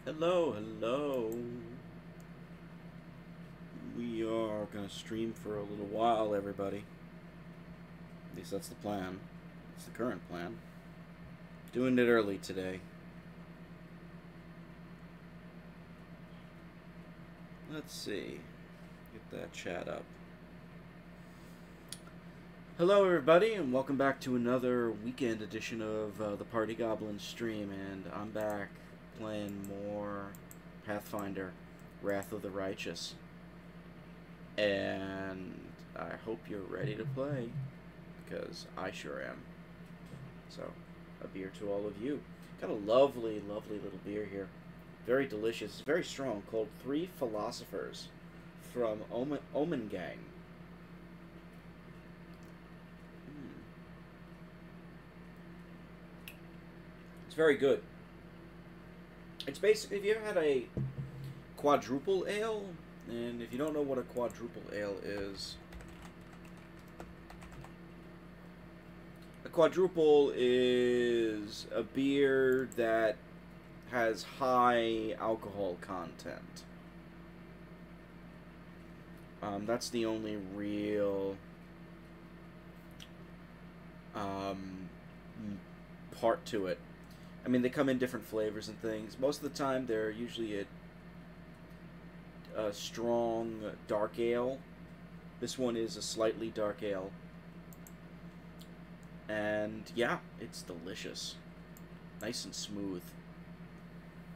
Hello, hello. We are gonna stream for a little while, everybody. At least that's the plan. It's the current plan. Doing it early today. Let's see. Get that chat up. Hello, everybody, and welcome back to another weekend edition of the Party Goblin stream. And I'm back playing more Pathfinder, Wrath of the Righteous. And I hope you're ready to play, because I sure am. So, a beer to all of you. Got a lovely, lovely little beer here. Very delicious. It's very strong, called Three Philosophers from Omen Gang. It's very good. It's basically, if you ever had a quadruple ale, and if you don't know what a quadruple ale is, a quadruple is a beer that has high alcohol content. That's the only real part to it. I mean, they come in different flavors and things. Most of the time, they're usually a strong dark ale. This one is a slightly dark ale. And yeah, it's delicious. Nice and smooth.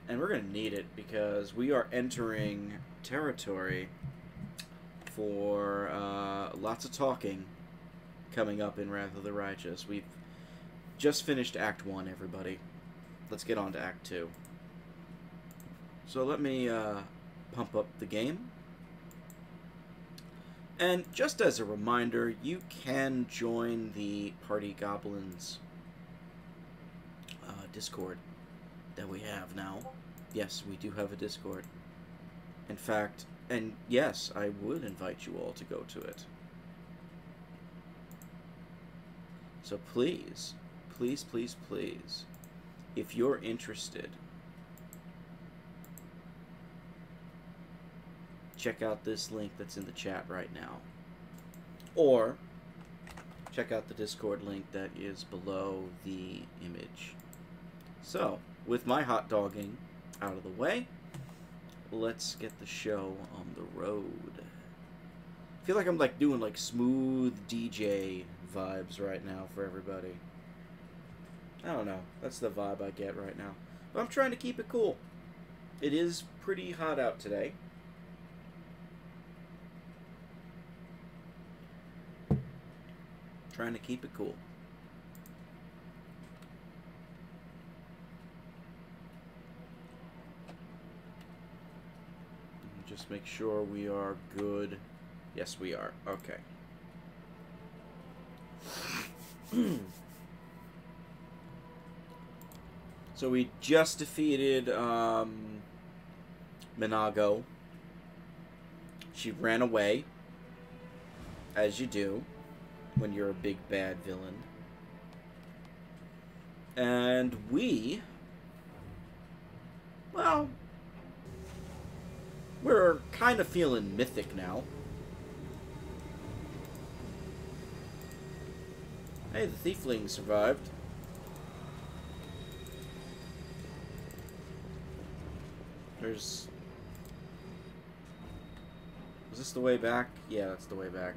And we're going to need it because we are entering territory for lots of talking coming up in Wrath of the Righteous. We've just finished Act 1, everybody. Let's get on to Act 2. So let me pump up the game. And just as a reminder, you can join the Party Goblins Discord that we have now. Yes, we do have a Discord. In fact, and yes, I would invite you all to go to it. So please, please, please, please, if you're interested, check out this link that's in the chat right now. Or check out the Discord link that is below the image. So, with my hot dogging out of the way, let's get the show on the road. I feel like I'm like doing like smooth DJ vibes right now for everybody. I don't know. That's the vibe I get right now. But I'm trying to keep it cool. It is pretty hot out today. Trying to keep it cool. Just make sure we are good. Yes, we are. Okay. So we just defeated Minago. She ran away, as you do when you're a big bad villain. And we, well, we're kind of feeling mythic now. Hey, the Thiefling survived. There's... Was this the way back? Yeah, that's the way back.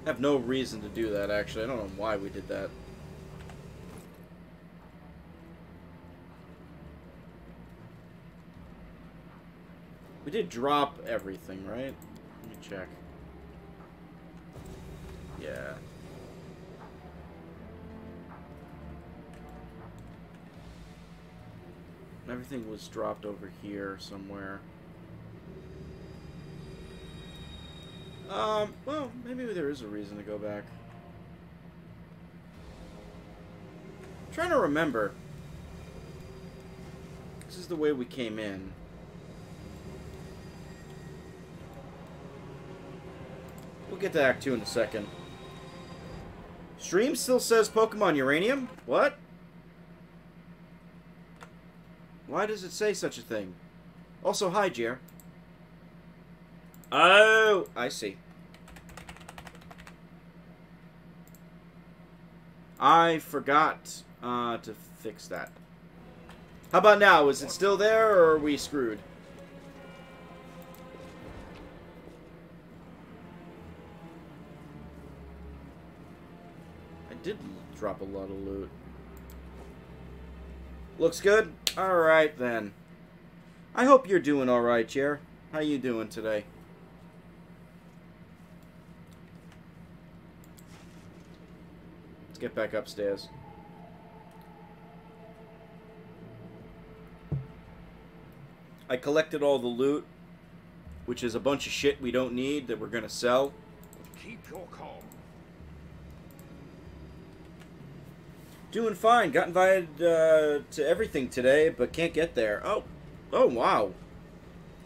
I have no reason to do that, actually. I don't know why we did that. We did drop everything, right? Let me check. Yeah. Everything was dropped over here somewhere. Well, maybe there is a reason to go back. I'm trying to remember. This is the way we came in. We'll get to Act 2 in a second. Stream still says Pokemon Uranium? What? Why does it say such a thing? Also, hi, Jer. Oh, I see. I forgot to fix that. How about now? Is it still there, or are we screwed? I did drop a lot of loot. Looks good? Alright, then. I hope you're doing alright, Jer. How you doing today? Let's get back upstairs. I collected all the loot, which is a bunch of shit we don't need that we're gonna sell. Keep your calm. Doing fine. Got invited to everything today, but can't get there. Oh, wow.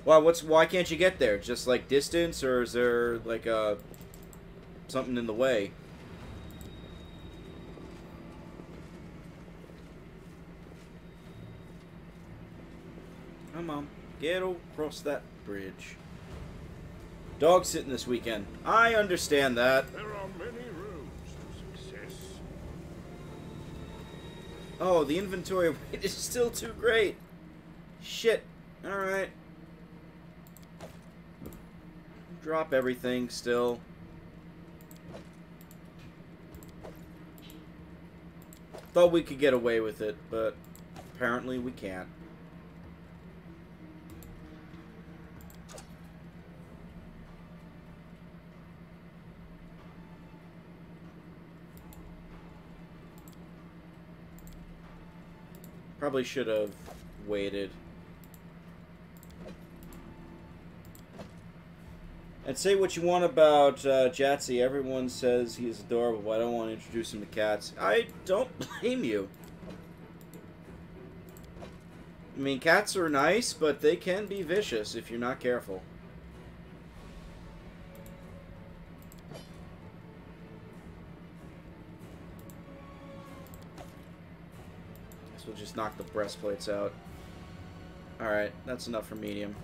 Wow, why can't you get there? Just like distance, or is there like something in the way? Come on, get across that bridge. Dog sitting this weekend. I understand that. There are many roads to success. Oh, the inventory weight is still too great. Shit. Alright. Drop everything still. Thought we could get away with it, but apparently we can't. Probably should have waited. And say what you want about Jatsy. Everyone says he's adorable, but I don't want to introduce him to cats. I don't blame you. I mean, cats are nice, but they can be vicious if you're not careful. Guess we'll just knock the breastplates out. Alright, that's enough for medium.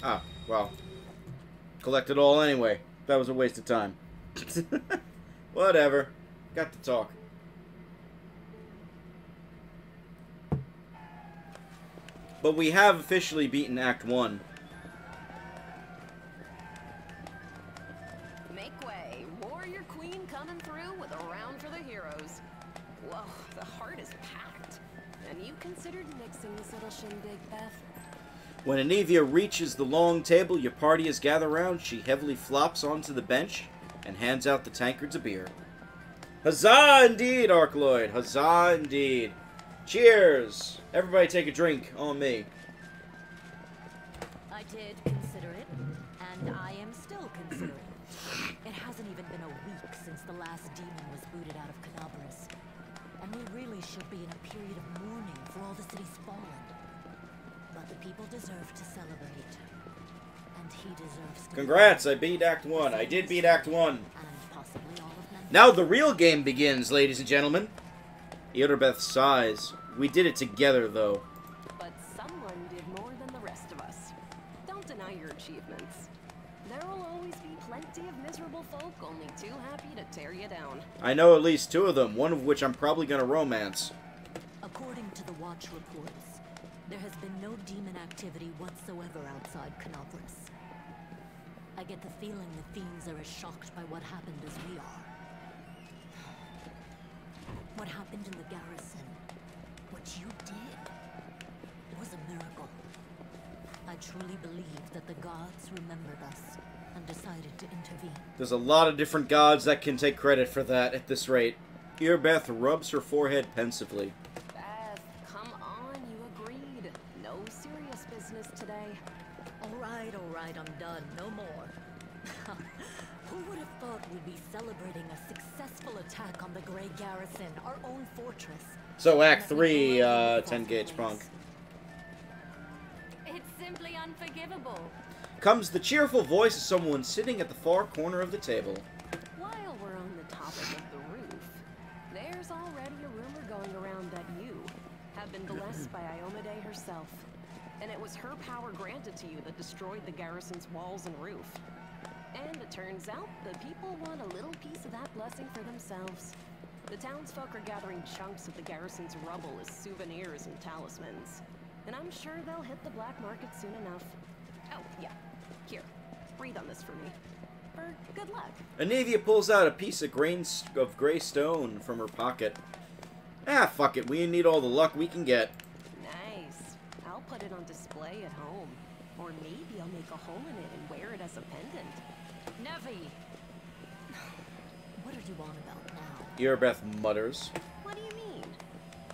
Ah, well. Collect it all anyway. That was a waste of time. Whatever. Got to talk. But we have officially beaten Act 1. Make way. Warrior Queen coming through with a round for the heroes. Whoa, the heart is packed. And you considered mixing this little shindig, Beth? When Anivia reaches the long table your party has gathered around, she heavily flops onto the bench and hands out the tankards of beer. Huzzah indeed, Arkloid! Huzzah indeed! Cheers! Everybody take a drink on me. I did consider it, and I am still considering it. It hasn't even been a week since the last demon was booted out of Canabras. And we really should be in a period of mourning for all the city's fallen. But the people deserve to celebrate. And he deserves to... Congrats, I beat Act 1. I did beat Act 1. And possibly all of them. Now the real game begins, ladies and gentlemen. Eoderbeth sighs. We did it together, though. But someone did more than the rest of us. Don't deny your achievements. There will always be plenty of miserable folk only too happy to tear you down. I know at least 2 of them, one of which I'm probably gonna romance. According to the Watch reports, there has been no demon activity whatsoever outside Canabras. I get the feeling the fiends are as shocked by what happened as we are. What happened in the garrison, what you did, was a miracle. I truly believe that the gods remembered us and decided to intervene. There's a lot of different gods that can take credit for that at this rate. Earbeth rubs her forehead pensively. Beth, come on, you agreed. No serious business today. All right, I'm done. No more. Who would have thought we'd be celebrating a successful attack on the Grey Garrison, our own fortress? So Act 3, 10 gauge punk. It's simply unforgivable. Comes the cheerful voice of someone sitting at the far corner of the table. While we're on the topic of the roof, there's already a rumor going around that you have been blessed by Iomade herself. And it was her power granted to you that destroyed the garrison's walls and roof. And it turns out the people want a little piece of that blessing for themselves. The townsfolk are gathering chunks of the garrison's rubble as souvenirs and talismans. And I'm sure they'll hit the black market soon enough. Oh, yeah. Here, breathe on this for me. For good luck. Anavia pulls out a piece of gray stone from her pocket. Ah, fuck it. We need all the luck we can get. Nice. I'll put it on display at home. Or maybe I'll make a hole in it and wear it as a pendant. Nevi! What are you on about now? Erebeth mutters. What do you mean?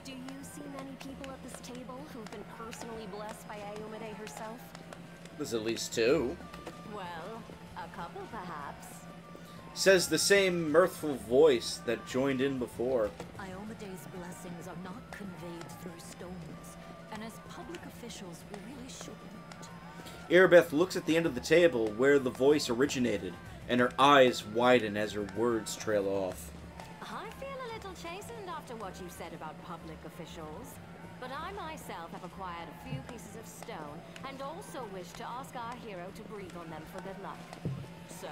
Do you see many people at this table who've been personally blessed by Iomade herself? There's at least 2. Well, a couple perhaps. Says the same mirthful voice that joined in before. Iomade's blessings are not conveyed through stones, and as public officials, we really shouldn't. Erebeth looks at the end of the table where the voice originated, and her eyes widen as her words trail off. I feel a little chastened after what you said about public officials. But I myself have acquired a few pieces of stone, and also wish to ask our hero to breathe on them for good luck. So,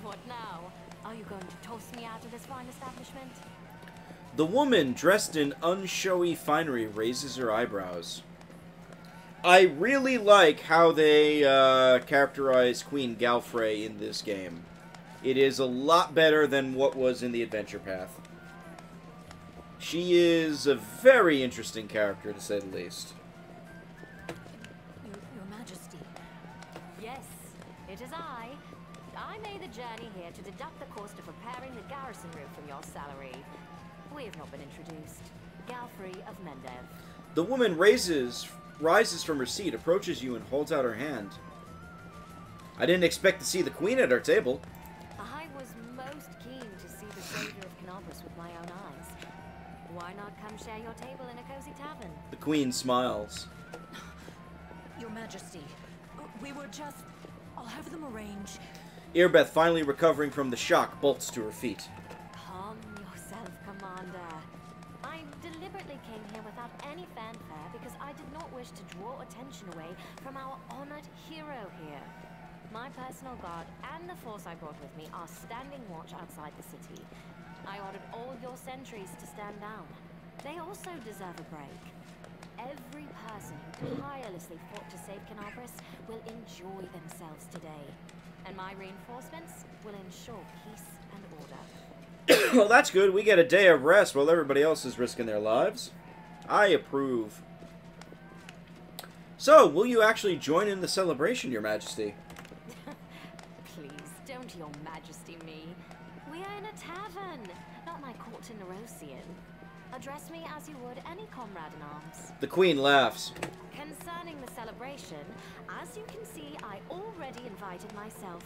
what now? Are you going to toss me out of this fine establishment? The woman, dressed in unshowy finery, raises her eyebrows. I really like how they characterize Queen Galfrey in this game. It is a lot better than what was in the Adventure Path. She is a very interesting character, to say the least. Your Majesty. Yes, it is I. I made the journey here to deduct the cost of repairing the garrison roof from your salary. We have not been introduced. Galfrey of Mendev. The woman rises from her seat, approaches you, and holds out her hand. I didn't expect to see the Queen at our table. I was most keen to see the savior of Canopus with my own eyes. Why not come share your table in a cozy tavern? The Queen smiles. Your Majesty, we were just... I'll have them arrange. Erebeth, finally recovering from the shock, bolts to her feet. Calm yourself, Commander. I deliberately came here without any fanfare because I did not wish to draw attention away from our honored hero here. My personal guard and the force I brought with me are standing watch outside the city. I ordered all your sentries to stand down. They also deserve a break. Every person who tirelessly fought to save Canopus will enjoy themselves today. And my reinforcements will ensure peace and order. Well, that's good. We get a day of rest while everybody else is risking their lives. I approve. So, will you actually join in the celebration, Your Majesty? Please, don't Your Majesty me. We are in a tavern, not my court in Nerosian. Address me as you would any comrade in arms. The Queen laughs. Concerning the celebration, as you can see, I already invited myself.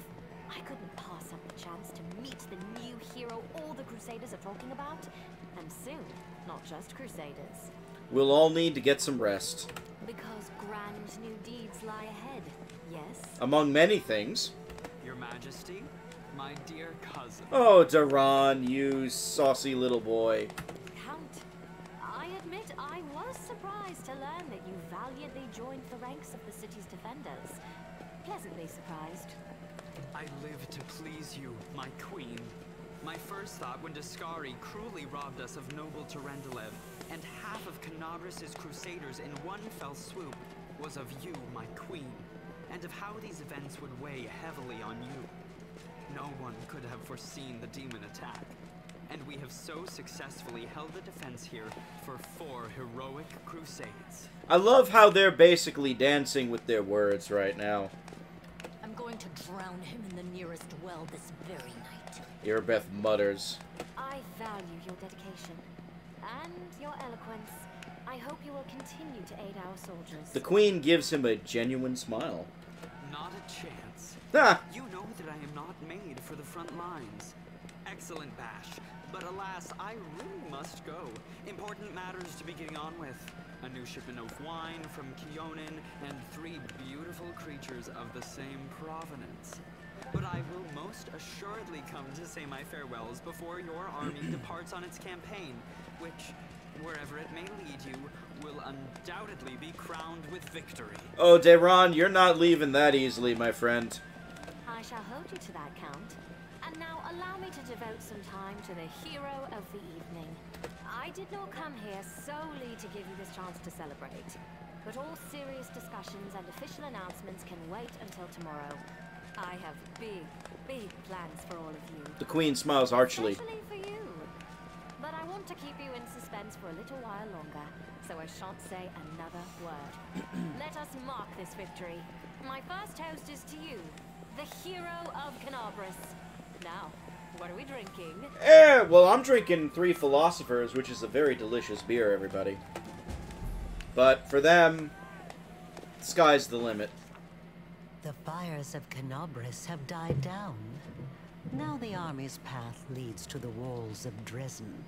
I couldn't pass up the chance to meet the new hero all the Crusaders are talking about. And soon, not just Crusaders. We'll all need to get some rest. Because grand new deeds lie ahead, yes? Among many things. Your Majesty, my dear cousin. Oh, Duran, you saucy little boy. Count, I admit I was surprised to learn that you valiantly joined the ranks of the city's defenders. Pleasantly surprised. I live to please you, my queen. My first thought when Discari cruelly robbed us of noble Terendelev and half of Canobris' crusaders in one fell swoop was of you, my queen, and of how these events would weigh heavily on you. No one could have foreseen the demon attack, and we have so successfully held the defense here for 4 heroic crusades. I love how they're basically dancing with their words right now. I'm going to drown him in the nearest well this very night. Erebeth mutters. I value your dedication and your eloquence. I hope you will continue to aid our soldiers. The Queen gives him a genuine smile. Not a chance. Ha! You know that I am not made for the front lines. Excellent bash, but alas, I really must go. Important matters to be getting on with. A new shipment of wine from Kionin, and 3 beautiful creatures of the same provenance. But I will most assuredly come to say my farewells before your army departs on its campaign, which wherever it may lead you, will undoubtedly be crowned with victory. Oh, Dayron, you're not leaving that easily, my friend. I shall hold you to that, Count. And now allow me to devote some time to the hero of the evening. I did not come here solely to give you this chance to celebrate, but all serious discussions and official announcements can wait until tomorrow. I have big plans for all of you. The Queen smiles archly. Especially for you. But I want to keep you in suspense for a little while longer, so I shan't say another word. Let us mark this victory. My first toast is to you, the hero of Canabras. Now, what are we drinking? Well, I'm drinking Three Philosophers, which is a very delicious beer, everybody. But for them, sky's the limit. The fires of Canabras have died down. Now the army's path leads to the walls of Dresden,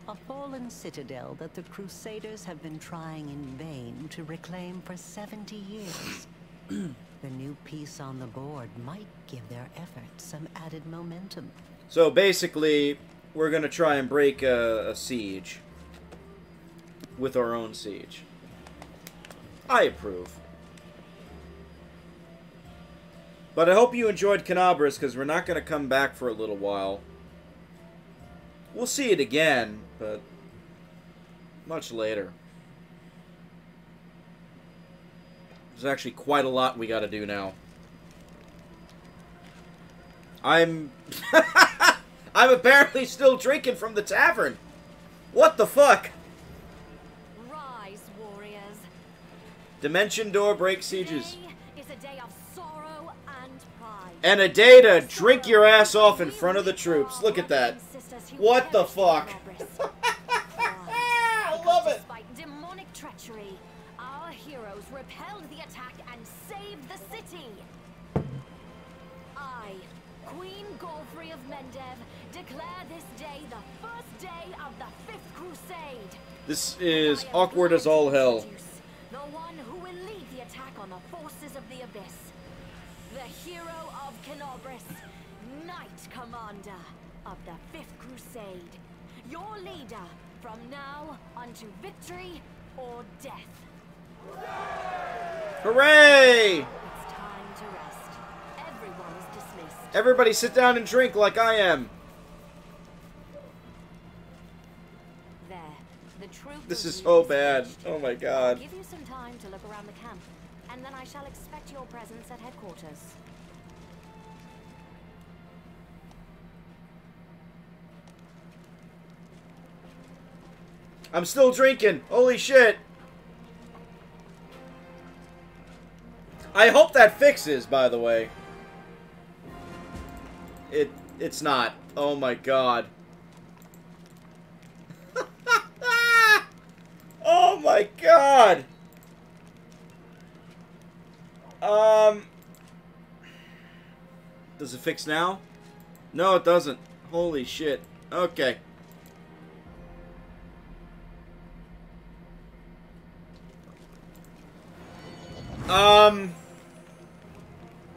a fallen citadel that the Crusaders have been trying in vain to reclaim for 70 years. The new piece on the board might give their efforts some added momentum. So basically, we're going to try and break a siege with our own siege. I approve. But I hope you enjoyed Canabras, because we're not going to come back for a little while. We'll see it again, but much later. There's actually quite a lot we got to do now. I'm apparently still drinking from the tavern. What the fuck? Rise, warriors. Dimension door break sieges. Today is a day of sorrow and pride. And a day to drink your ass off in front of the troops. Look at that. What the fuck? I love it. Despite demonic treachery, our heroes repelled the attack and saved the city. I, Queen Gorfrey of Mendev, declare this day the first day of the 5th Crusade. This is awkward as all hell. The one who will lead the attack on the forces of the Abyss. The hero of Canabras, Knight Commander of the 5th Crusade. Your leader from now unto victory or death. Hooray! It's time to rest. Everyone is dismissed. Everybody sit down and drink like I am. There. The troop This is review so bad. finished. Oh my I'll god. give you some time to look around the camp, and then I shall expect your presence at headquarters. I'm still drinking. Holy shit. I hope that fixes, by the way. It's not. Oh my god. Oh my god. Does it fix now? No, it doesn't. Holy shit. Okay.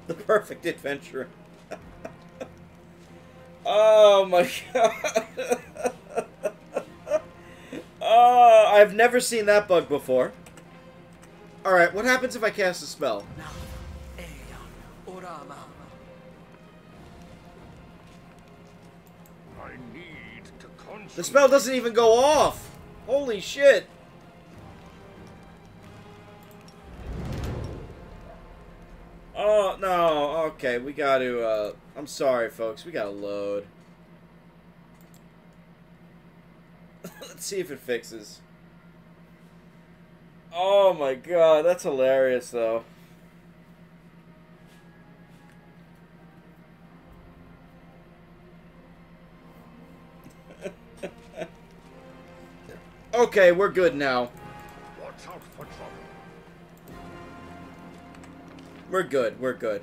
The perfect adventure. Oh my god. Oh, I've never seen that bug before. Alright, what happens if I cast a spell? I need to concentrate. The spell doesn't even go off. Holy shit. Oh, no. Okay, we gotta, I'm sorry, folks. We gotta load. Let's see if it fixes. Oh my god, that's hilarious, though. Okay, we're good now. Watch out for trouble. We're good, we're good.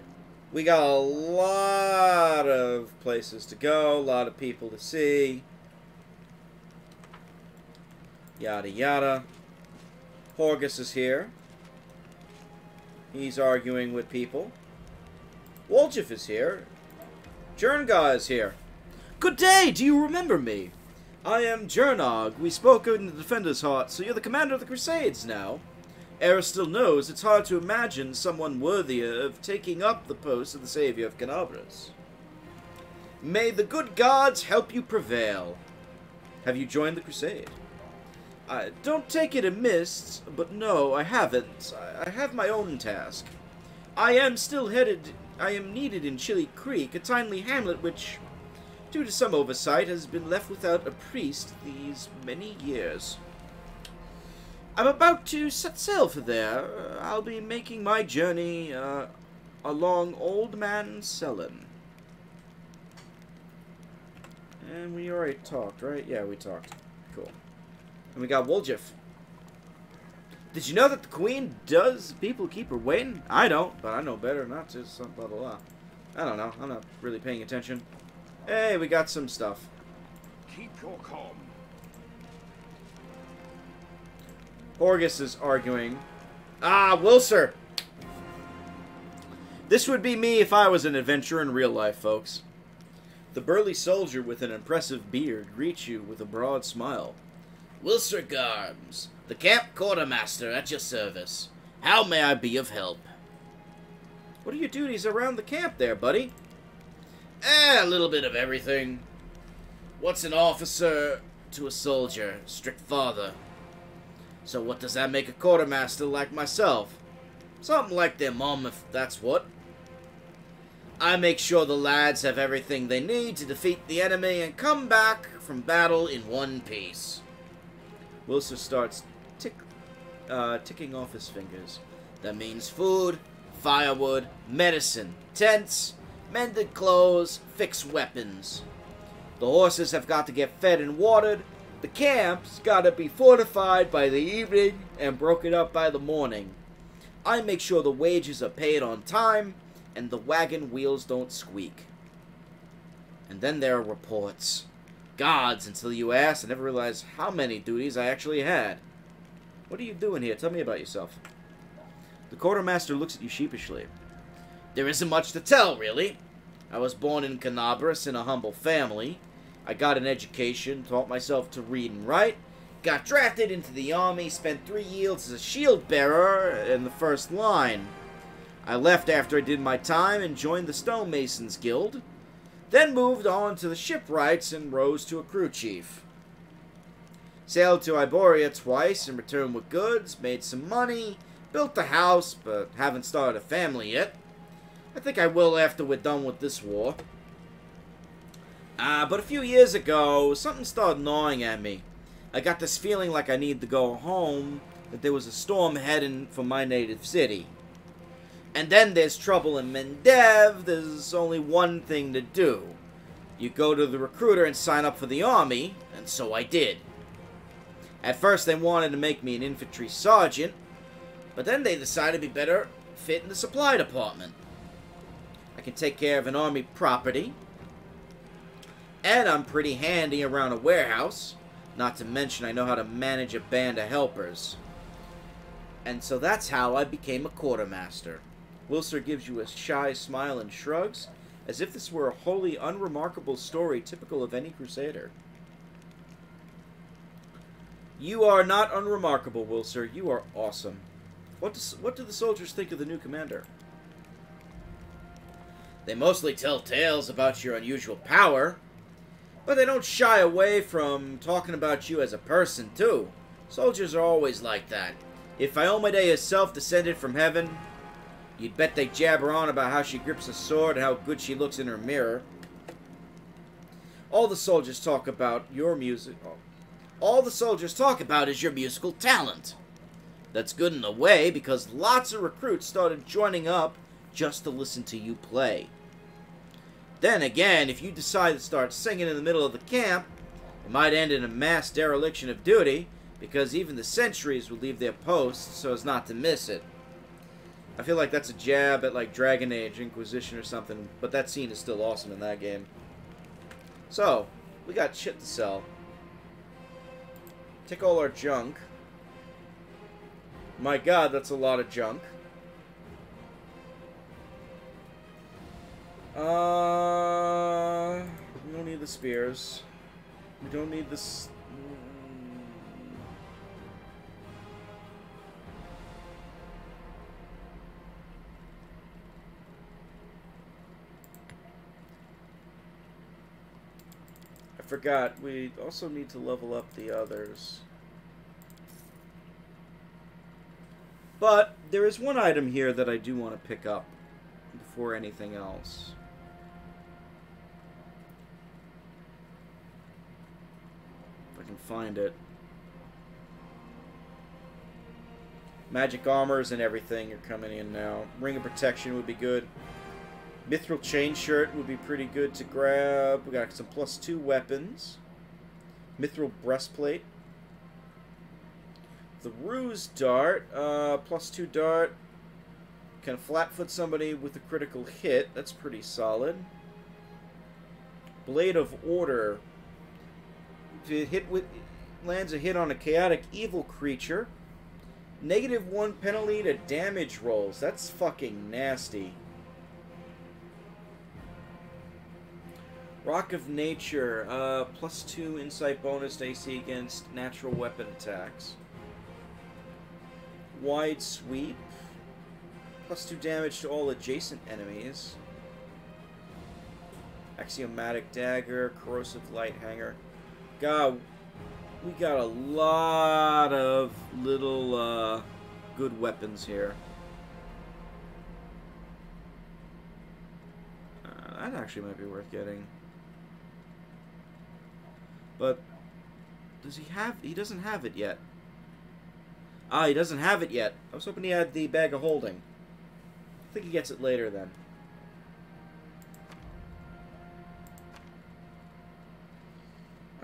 We got a lot of places to go, a lot of people to see. Yada yada. Horgus is here. He's arguing with people. Woljif is here. Jernga is here. Good day, do you remember me? I am Jernog. We spoke in the Defender's Heart, so you're the commander of the Crusades now. Eris still knows it's hard to imagine someone worthier of taking up the post of the savior of Canabras. May the good gods help you prevail. Have you joined the Crusade? Don't take it amiss, but no, I haven't. I have my own task. I am needed in Chili Creek, a tiny hamlet which, due to some oversight, has been left without a priest these many years. I'm about to set sail for there. I'll be making my journey along Old Man Sellen. And we already talked, right? Yeah, we talked. Cool. And we got Woljif. Did you know that the queen does people keep her waiting? I don't, but I know better not to. Some blah blah blah. I don't know. I'm not really paying attention. Hey, we got some stuff. Keep your calm. Horgus is arguing. Ah, Wilser! This would be me if I was an adventurer in real life, folks. The burly soldier with an impressive beard greets you with a broad smile. Wilser Garbs, the camp quartermaster at your service. How may I be of help? What are your duties around the camp there, buddy? A little bit of everything. What's an officer to a soldier? Strict father. So what does that make a quartermaster like myself? Something like their mom, if that's what. I make sure the lads have everything they need to defeat the enemy and come back from battle in one piece. Wilson starts ticking off his fingers. That means food, firewood, medicine, tents, mended clothes, fixed weapons. The horses have got to get fed and watered. The camp's got to be fortified by the evening and broken up by the morning. I make sure the wages are paid on time and the wagon wheels don't squeak. And then there are reports. Gods, until you asked, I never realized how many duties I actually had. What are you doing here? Tell me about yourself. The quartermaster looks at you sheepishly. There isn't much to tell, really. I was born in Canabras in a humble family. I got an education, taught myself to read and write, got drafted into the army, spent 3 years as a shield bearer in the first line. I left after I did my time and joined the Stonemasons Guild, then moved on to the shipwrights and rose to a crew chief. Sailed to Iboria twice and returned with goods, made some money, built a house, but haven't started a family yet. I think I will after we're done with this war. But a few years ago, something started gnawing at me. I got this feeling like I needed to go home, that there was a storm heading for my native city. And then there's trouble in Mendev. There's only one thing to do. You go to the recruiter and sign up for the army, and so I did. At first they wanted to make me an infantry sergeant, but then they decided to be better fit in the supply department. I can take care of an army property, and I'm pretty handy around a warehouse, not to mention I know how to manage a band of helpers. And so that's how I became a quartermaster. Wilser gives you a shy smile and shrugs, as if this were a wholly unremarkable story typical of any crusader. You are not unremarkable, Wilser. You are awesome. What do the soldiers think of the new commander? They mostly tell tales about your unusual power, but they don't shy away from talking about you as a person, too. Soldiers are always like that. If Iomade herself descended from heaven, you'd bet they jabber on about how she grips a sword and how good she looks in her mirror. All the soldiers talk about your music. All the soldiers talk about is your musical talent. That's good in a way, because lots of recruits started joining up just to listen to you play. Then again, if you decide to start singing in the middle of the camp, it might end in a mass dereliction of duty, because even the sentries would leave their posts so as not to miss it. I feel like that's a jab at like Dragon Age Inquisition or something, but that scene is still awesome in that game. So, we got shit to sell. Take all our junk. My god, that's a lot of junk. We don't need the spears. We don't need this. I forgot, we also need to level up the others. But there is one item here that I do want to pick up before anything else. If I can find it. Magic armors and everything are coming in now. Ring of protection would be good. Mithril chain shirt would be pretty good to grab. We got some +2 weapons. Mithril breastplate. The ruse dart, +2 dart. Can flatfoot somebody with a critical hit. That's pretty solid. Blade of order. If it lands a hit on a chaotic evil creature, -1 penalty to damage rolls. That's fucking nasty. Rock of Nature, +2 insight bonus to AC against natural weapon attacks. Wide Sweep, +2 damage to all adjacent enemies. Axiomatic Dagger, Corrosive Light Hanger. God, we got a lot of little good weapons here. That actually might be worth getting. But does he have? He doesn't have it yet. Ah, he doesn't have it yet. I was hoping he had the bag of holding. I think he gets it later then.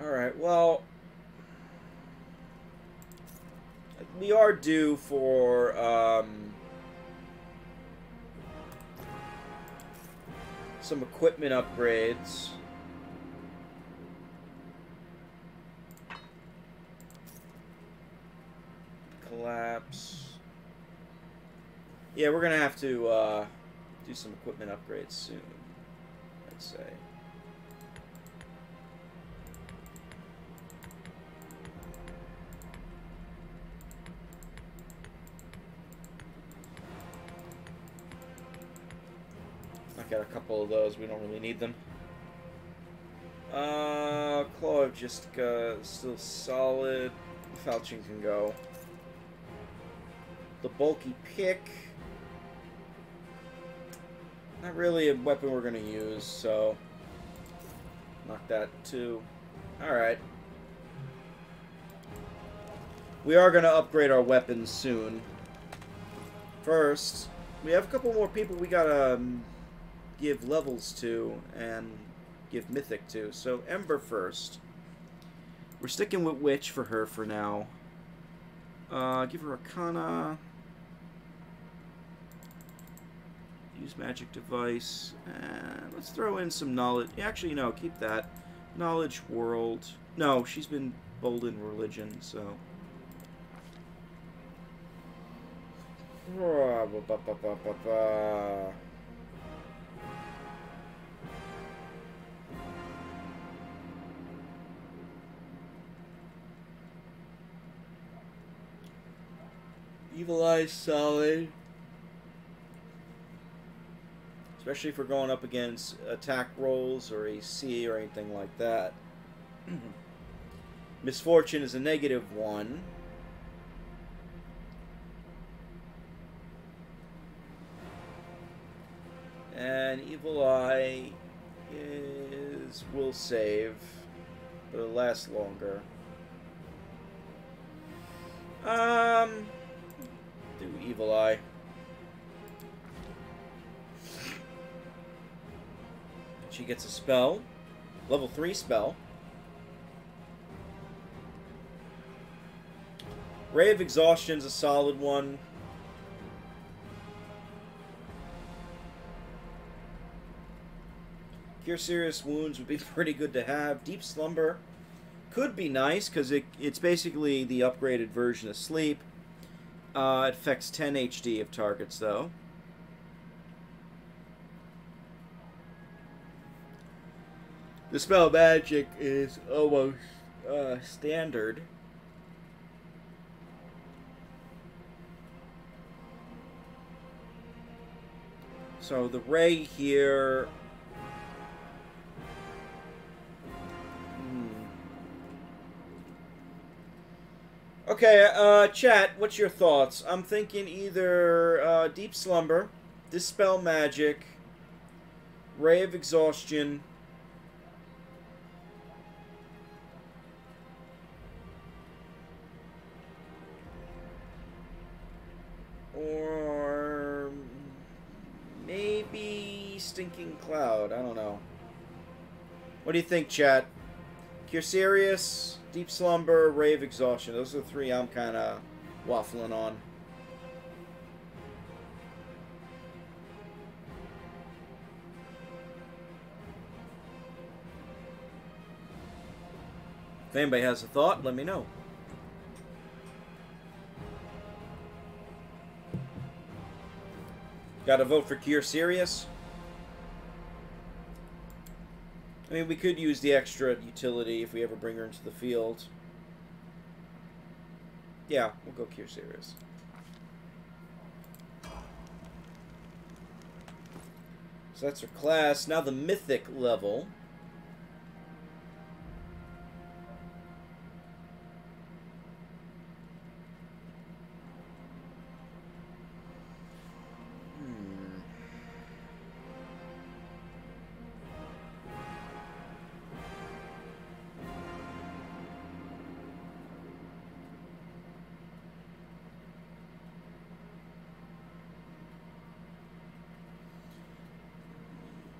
Alright, well, we are due for some equipment upgrades. Collapse. Yeah, we're gonna have to do some equipment upgrades soon, I'd say. I got a couple of those. We don't really need them. Claw of Jessica still solid. Falchion can go. The bulky pick. Not really a weapon we're going to use, so knock that too. Alright. We are going to upgrade our weapons soon. First, we have a couple more people we got to give levels to and give mythic to. So Ember first. We're sticking with Witch for her for now. Give her Arcana. Use Magic Device. And let's throw in some Knowledge. Actually, no, keep that. Knowledge World. No, she's been bold in Religion, so. Evil Eye's solid. Especially if we're going up against attack rolls or AC or anything like that. Misfortune is a -1. And Evil Eye will save, but it'll last longer. Do Evil Eye. She gets a spell. Level 3 spell. Ray of Exhaustion's a solid one. Cure Serious Wounds would be pretty good to have. Deep Slumber could be nice, because it's basically the upgraded version of Sleep. It affects 10 HD of targets, though. Dispel Magic is almost standard. So the ray here... Okay, chat, what's your thoughts? I'm thinking either Deep Slumber, Dispel Magic, Ray of Exhaustion, or maybe Stinking Cloud. I don't know. What do you think, chat? Cure Serious, Deep Slumber, Ray of Exhaustion. Those are the three I'm kind of waffling on. If anybody has a thought, let me know. Gotta vote for Cure Serious. I mean, we could use the extra utility if we ever bring her into the field. Yeah, we'll go Cure Serious. So that's her class. Now the Mythic level.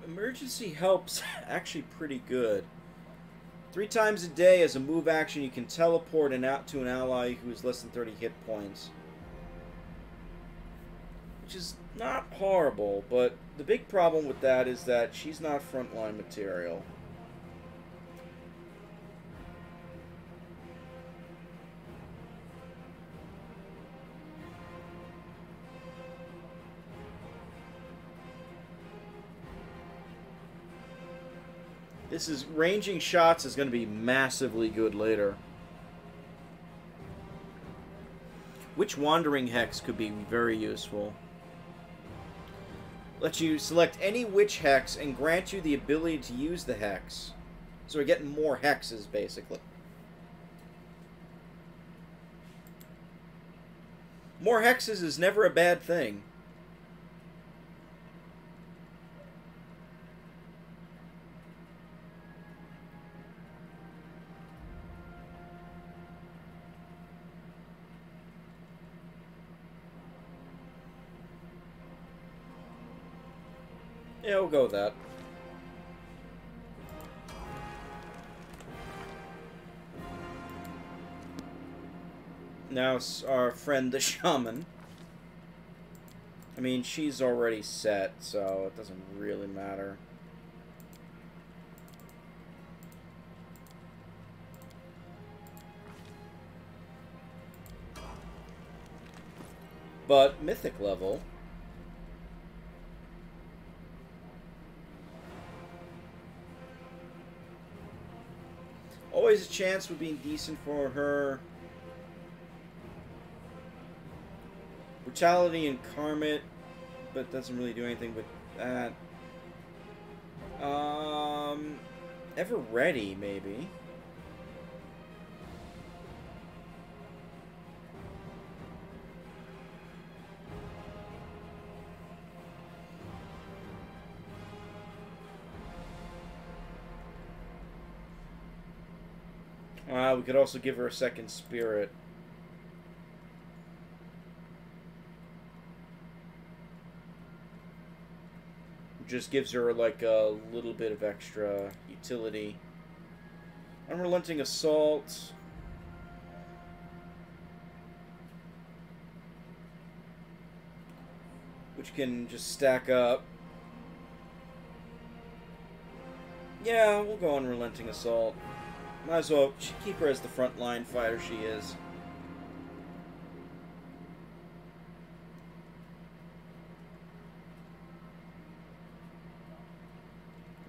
Emergency help's actually pretty good. 3 times a day as a move action, you can teleport out to an ally who has less than 30 hit points. Which is not horrible, but the big problem with that is that she's not frontline material. This is ranging shots is going to be massively good later. Which Wandering Hex could be very useful? Let you select any witch hex and grant you the ability to use the hex. So we're getting more hexes, basically. More hexes is never a bad thing. Yeah, we'll go with that. Now it's our friend the shaman. I mean, she's already set, so it doesn't really matter. But mythic level. Always a chance of being decent for her. Brutality and Karmit, but doesn't really do anything with that. Ever Ready, maybe. We could also give her a second spirit. Just gives her like a little bit of extra utility. Unrelenting Assault. Which can just stack up. Yeah, we'll go Unrelenting Assault. Might as well keep her as the frontline fighter she is.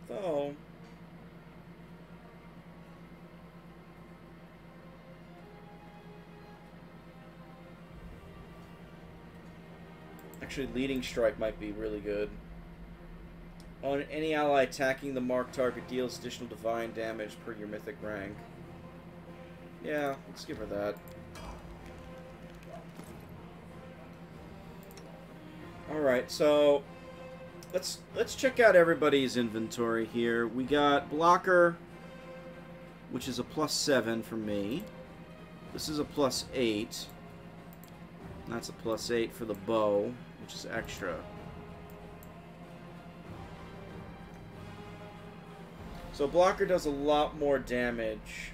Though, Actually, leading strike might be really good. On any ally attacking the marked target deals additional divine damage per your mythic rank. Yeah, let's give her that. Alright, so let's check out everybody's inventory here. We got blocker, which is a +7 for me. This is a +8. That's a +8 for the bow, which is extra. So blocker does a lot more damage.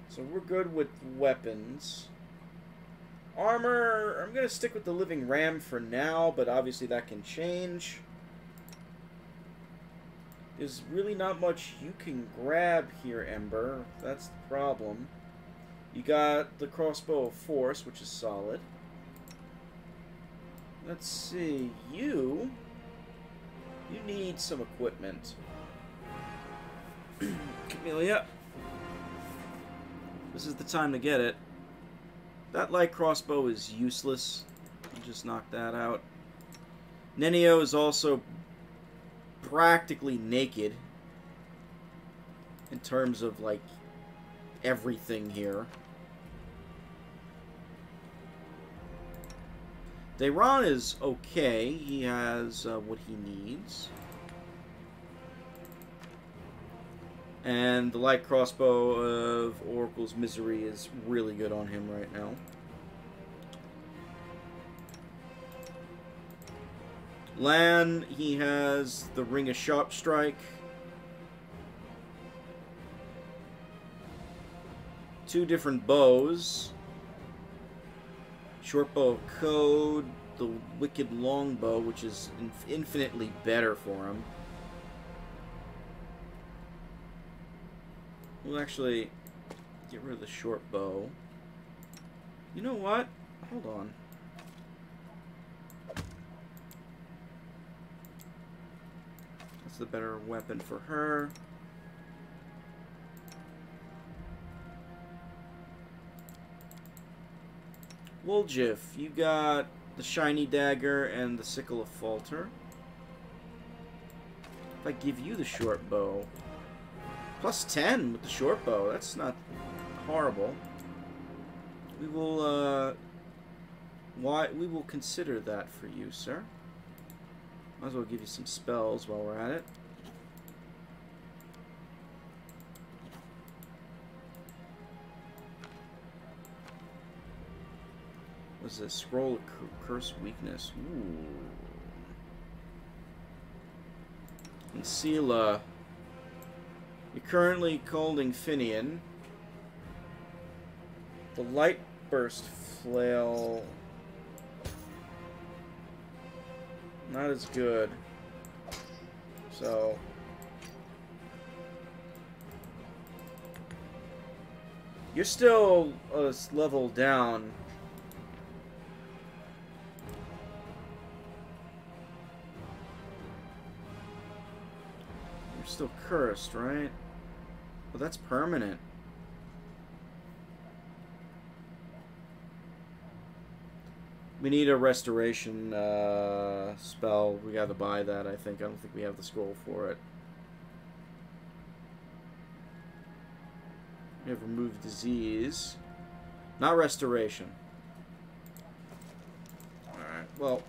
So we're good with weapons. Armor, I'm going to stick with the living ram for now, but obviously that can change. There's really not much you can grab here, Ember. That's the problem. You got the crossbow of force, which is solid. Let's see. You need some equipment. Camellia. This is the time to get it. That light crossbow is useless. I'll just knock that out. Nenio is also practically naked in terms of, like, everything here. Dayron is okay. He has what he needs. And the light crossbow of Oracle's Misery is really good on him right now. Lan, he has the Ring of Sharp Strike. 2 different bows. Short bow of code, the wicked longbow, which is infinitely better for him. We'll actually get rid of the short bow. You know what? Hold on. That's the better weapon for her. Woljif, you got the shiny dagger and the sickle of falter. If I give you the short bow, +10 with the short bow, that's not horrible. We will we will consider that for you, sir. Might as well give you some spells while we're at it. What's this? Scroll of Curse Weakness. Ooh. And Sela, you're currently holding Finian. The Light Burst Flail, not as good. So you're still a level down. You're still cursed, right? Well, that's permanent. We need a restoration spell. We gotta buy that, I think. I don't think we have the scroll for it. We have removed disease. Not restoration. Alright, well.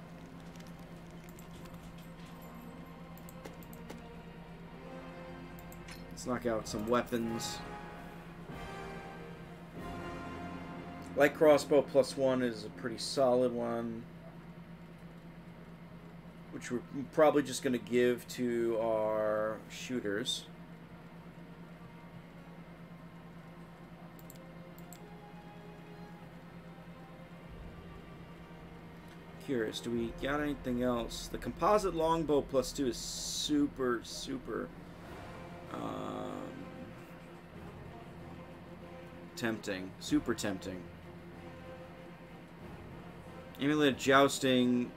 Let's knock out some weapons. Light crossbow +1 is a pretty solid one, which we're probably just going to give to our shooters. Curious, do we got anything else? The composite longbow +2 is super tempting. Super tempting. Amulet Jousting,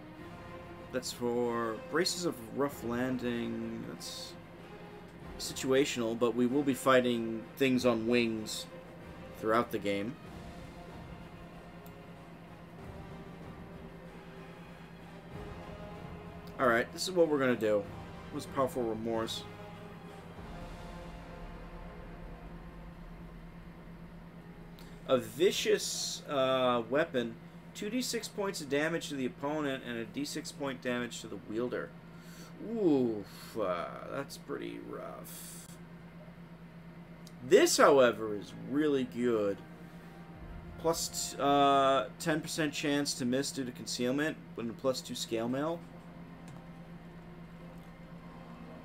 that's for Braces of Rough Landing. That's situational, but we will be fighting things on wings throughout the game. Alright, this is what we're gonna do. Most powerful remorse. A vicious weapon. 2d6 points of damage to the opponent and a d6 point damage to the wielder. Oof, that's pretty rough. This, however, is really good. Plus 10% chance to miss due to concealment, with a +2 scale mail.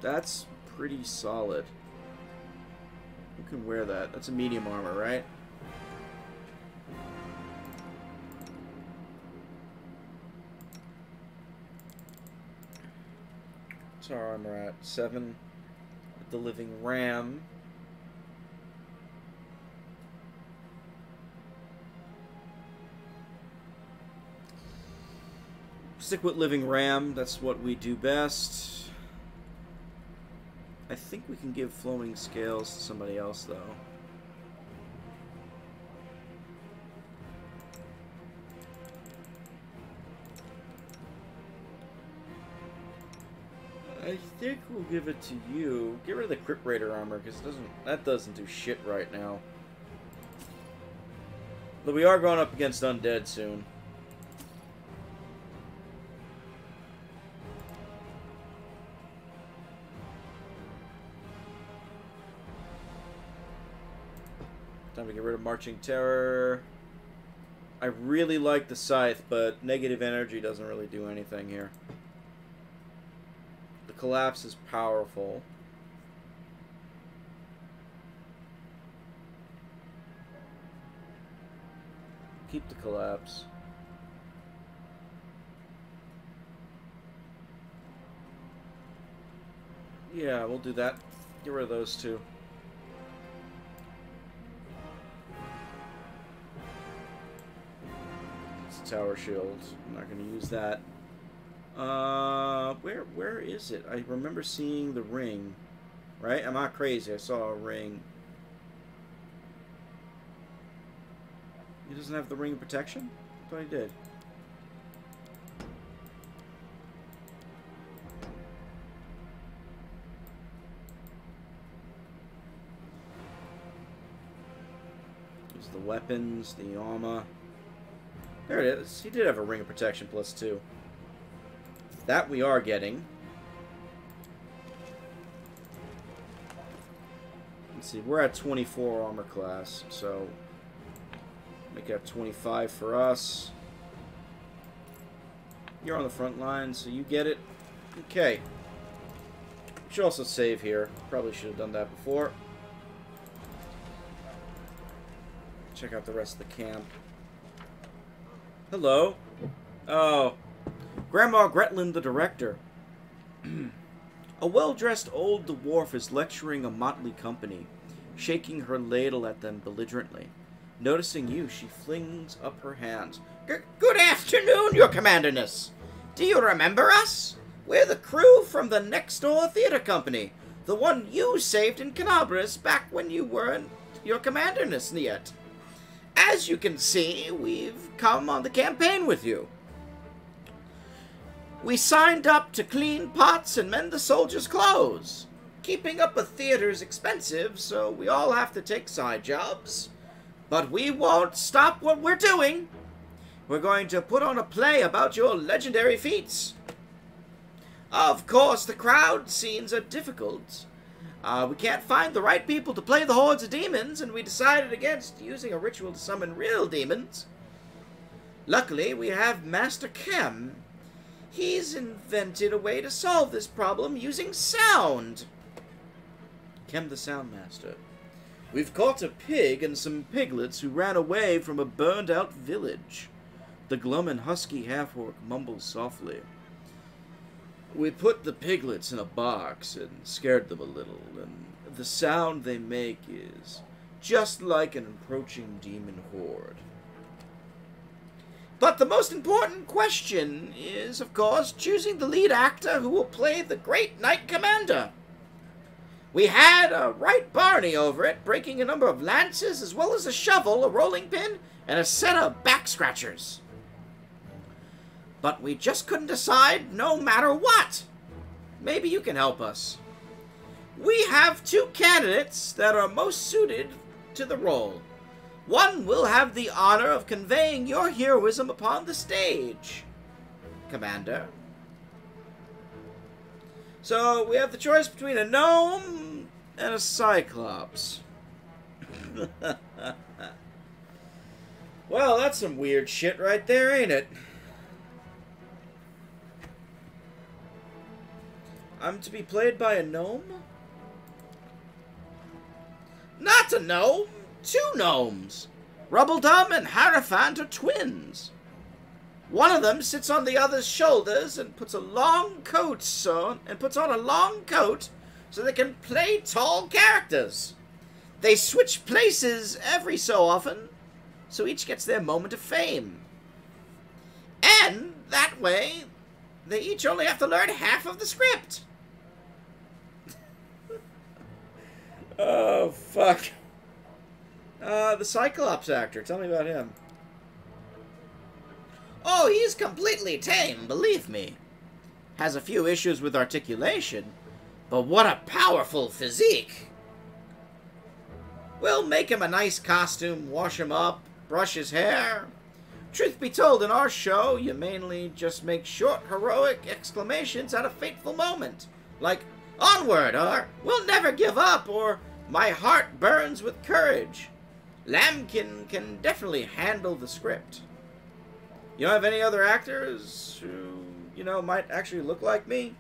That's pretty solid. Who can wear that? That's a medium armor, right? What's our armor at? 7. The living ram. Stick with living ram. That's what we do best. I think we can give flowing scales to somebody else, though. I think we'll give it to you. Get rid of the Crypt Raider armor, because that doesn't do shit right now. But we are going up against undead soon. Time to get rid of Marching Terror. I really like the Scythe, but negative energy doesn't really do anything here. The Collapse is powerful. Keep the Collapse. Yeah, we'll do that. Get rid of those two. Tower shield. I'm not going to use that. Where is it? I remember seeing the ring. Right? I'm not crazy. I saw a ring. He doesn't have the ring of protection? I thought he did. There's the weapons, the armor. There it is. He did have a ring of protection +2. That we are getting. Let's see. We're at 24 armor class, so make that 25 for us. You're on the front line, so you get it. Okay. We should also save here. Probably should have done that before. Check out the rest of the camp. Hello. Oh. Grandma Gretlin, the director. A well-dressed old dwarf is lecturing a motley company, shaking her ladle at them belligerently. Noticing you, she flings up her hands. Good afternoon, your commanderness. Do you remember us? We're the crew from the next-door theater company, the one you saved in Canabras back when you weren't your commanderness yet. As you can see, we've come on the campaign with you. We signed up to clean pots and mend the soldiers' clothes. Keeping up a theater's expensive, so we all have to take side jobs. But we won't stop what we're doing. We're going to put on a play about your legendary feats. Of course, the crowd scenes are difficult. We can't find the right people to play the hordes of demons, and we decided against using a ritual to summon real demons. Luckily, we have Master Kem. He's invented a way to solve this problem using sound. Kem the Sound Master. We've caught a pig and some piglets who ran away from a burned-out village. The glum and husky half-orc mumbles softly. We put the piglets in a box and scared them a little, and the sound they make is just like an approaching demon horde. But the most important question is, of course, choosing the lead actor who will play the great Knight Commander. We had a right Barney over it, breaking a number of lances, as well as a shovel, a rolling pin, and a set of back scratchers. but we just couldn't decide no matter what. Maybe you can help us. We have 2 candidates that are most suited to the role. One will have the honor of conveying your heroism upon the stage, Commander. So, we have the choice between a gnome and a cyclops. Well, that's some weird shit right there, ain't it? I'm to be played by a gnome? Not a gnome! 2 gnomes! Rubbledum and Hierophant are twins. One of them sits on the other's shoulders and puts on a long coat so they can play tall characters. They switch places every so often, so each gets their moment of fame. And that way, they each only have to learn half of the script. Oh, fuck. The Cyclops actor, tell me about him. Oh, he's completely tame, believe me. Has a few issues with articulation, but what a powerful physique. We'll make him a nice costume, wash him up, brush his hair. Truth be told, in our show, you mainly just make short, heroic exclamations at a fateful moment. Like, onward, or we'll never give up, or my heart burns with courage. Lambkin can definitely handle the script. You don't have any other actors who, you know, might actually look like me?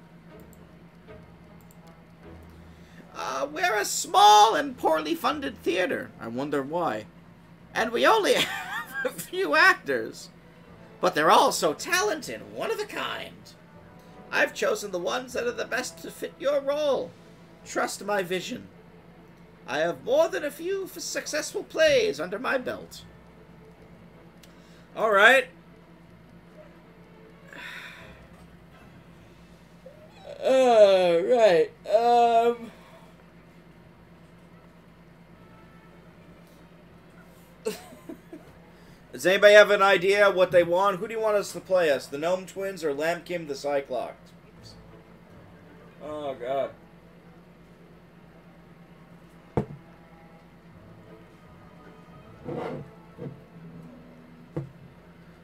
We're a small and poorly funded theater. I wonder why. And we only have a few actors. But they're all so talented, one of a kind. I've chosen the ones that are the best to fit your role. Trust my vision. I have more than a few successful plays under my belt. Alright. Right. Does anybody have an idea what they want? Who do you want us to play us? The Gnome Twins or Lambkin the Cyclops? Oh, God.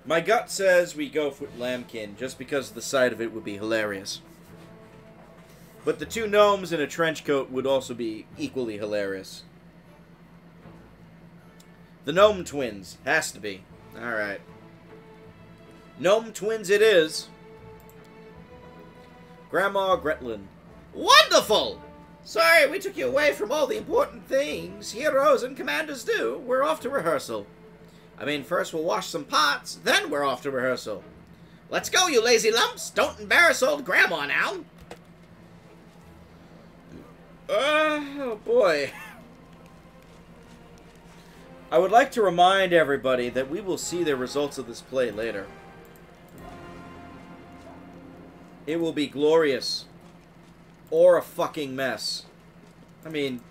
My gut says we go for Lambkin, just because the sight of it would be hilarious. But the 2 gnomes in a trench coat would also be equally hilarious. The Gnome Twins. Has to be. Alright. Gnome Twins it is. Grandma Gretlin. Wonderful! Sorry we took you away from all the important things heroes and commanders do. We're off to rehearsal. I mean, first we'll wash some pots, then we're off to rehearsal. Let's go, you lazy lumps! Don't embarrass old Grandma now! Oh, boy. I would like to remind everybody that we will see the results of this play later. It will be glorious. Or a fucking mess. I mean,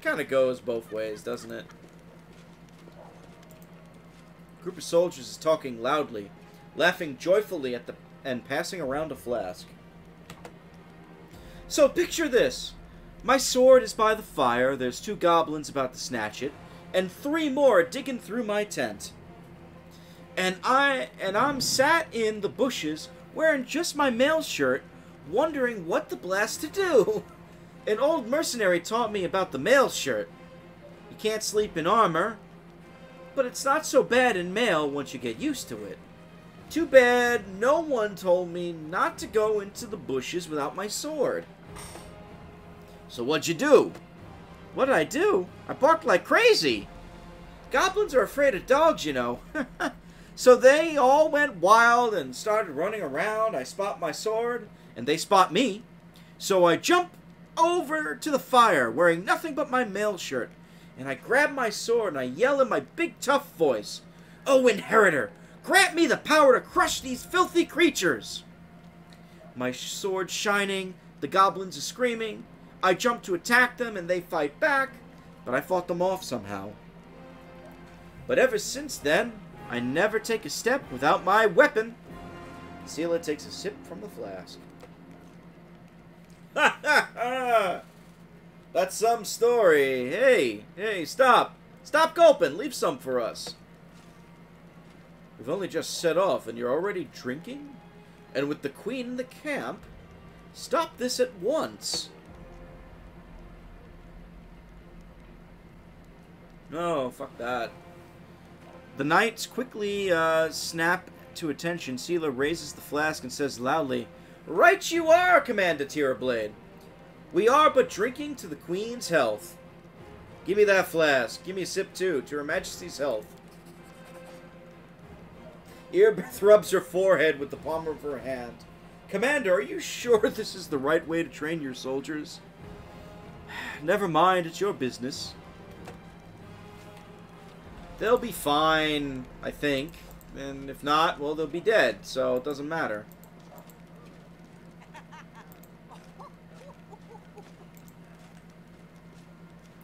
kind of goes both ways, doesn't it? A group of soldiers is talking loudly, laughing joyfully at and passing around a flask. So picture this. My sword is by the fire, there's 2 goblins about to snatch it, and 3 more digging through my tent. And I'm sat in the bushes wearing just my mail shirt, wondering what the blast to do. An old mercenary taught me about the mail shirt. You can't sleep in armor, but it's not so bad in mail once you get used to it. Too bad no one told me not to go into the bushes without my sword. So what'd you do? What did I do? I barked like crazy. Goblins are afraid of dogs, you know. So they all went wild and started running around. I spot my sword, and they spot me. So I jump over to the fire, wearing nothing but my mail shirt. And I grab my sword, and I yell in my big tough voice, "Oh, Inheritor, grant me the power to crush these filthy creatures!" My sword shining, the goblins are screaming. I jump to attack them, and they fight back, but I fought them off somehow. But ever since then, I never take a step without my weapon. Sela takes a sip from the flask. Ha ha ha! That's some story. Hey, stop. Stop gulping. Leave some for us. We've only just set off and you're already drinking? And with the queen in the camp? Stop this at once. No, fuck that. The knights quickly snap to attention. Sela raises the flask and says loudly, "Right you are, Commander Tirablade. We are but drinking to the Queen's health. Give me that flask. Give me a sip too, to Her Majesty's health." Earbeth rubs her forehead with the palm of her hand. "Commander, are you sure this is the right way to train your soldiers?" "Never mind, it's your business." "They'll be fine, I think. And if not, well, they'll be dead, so it doesn't matter."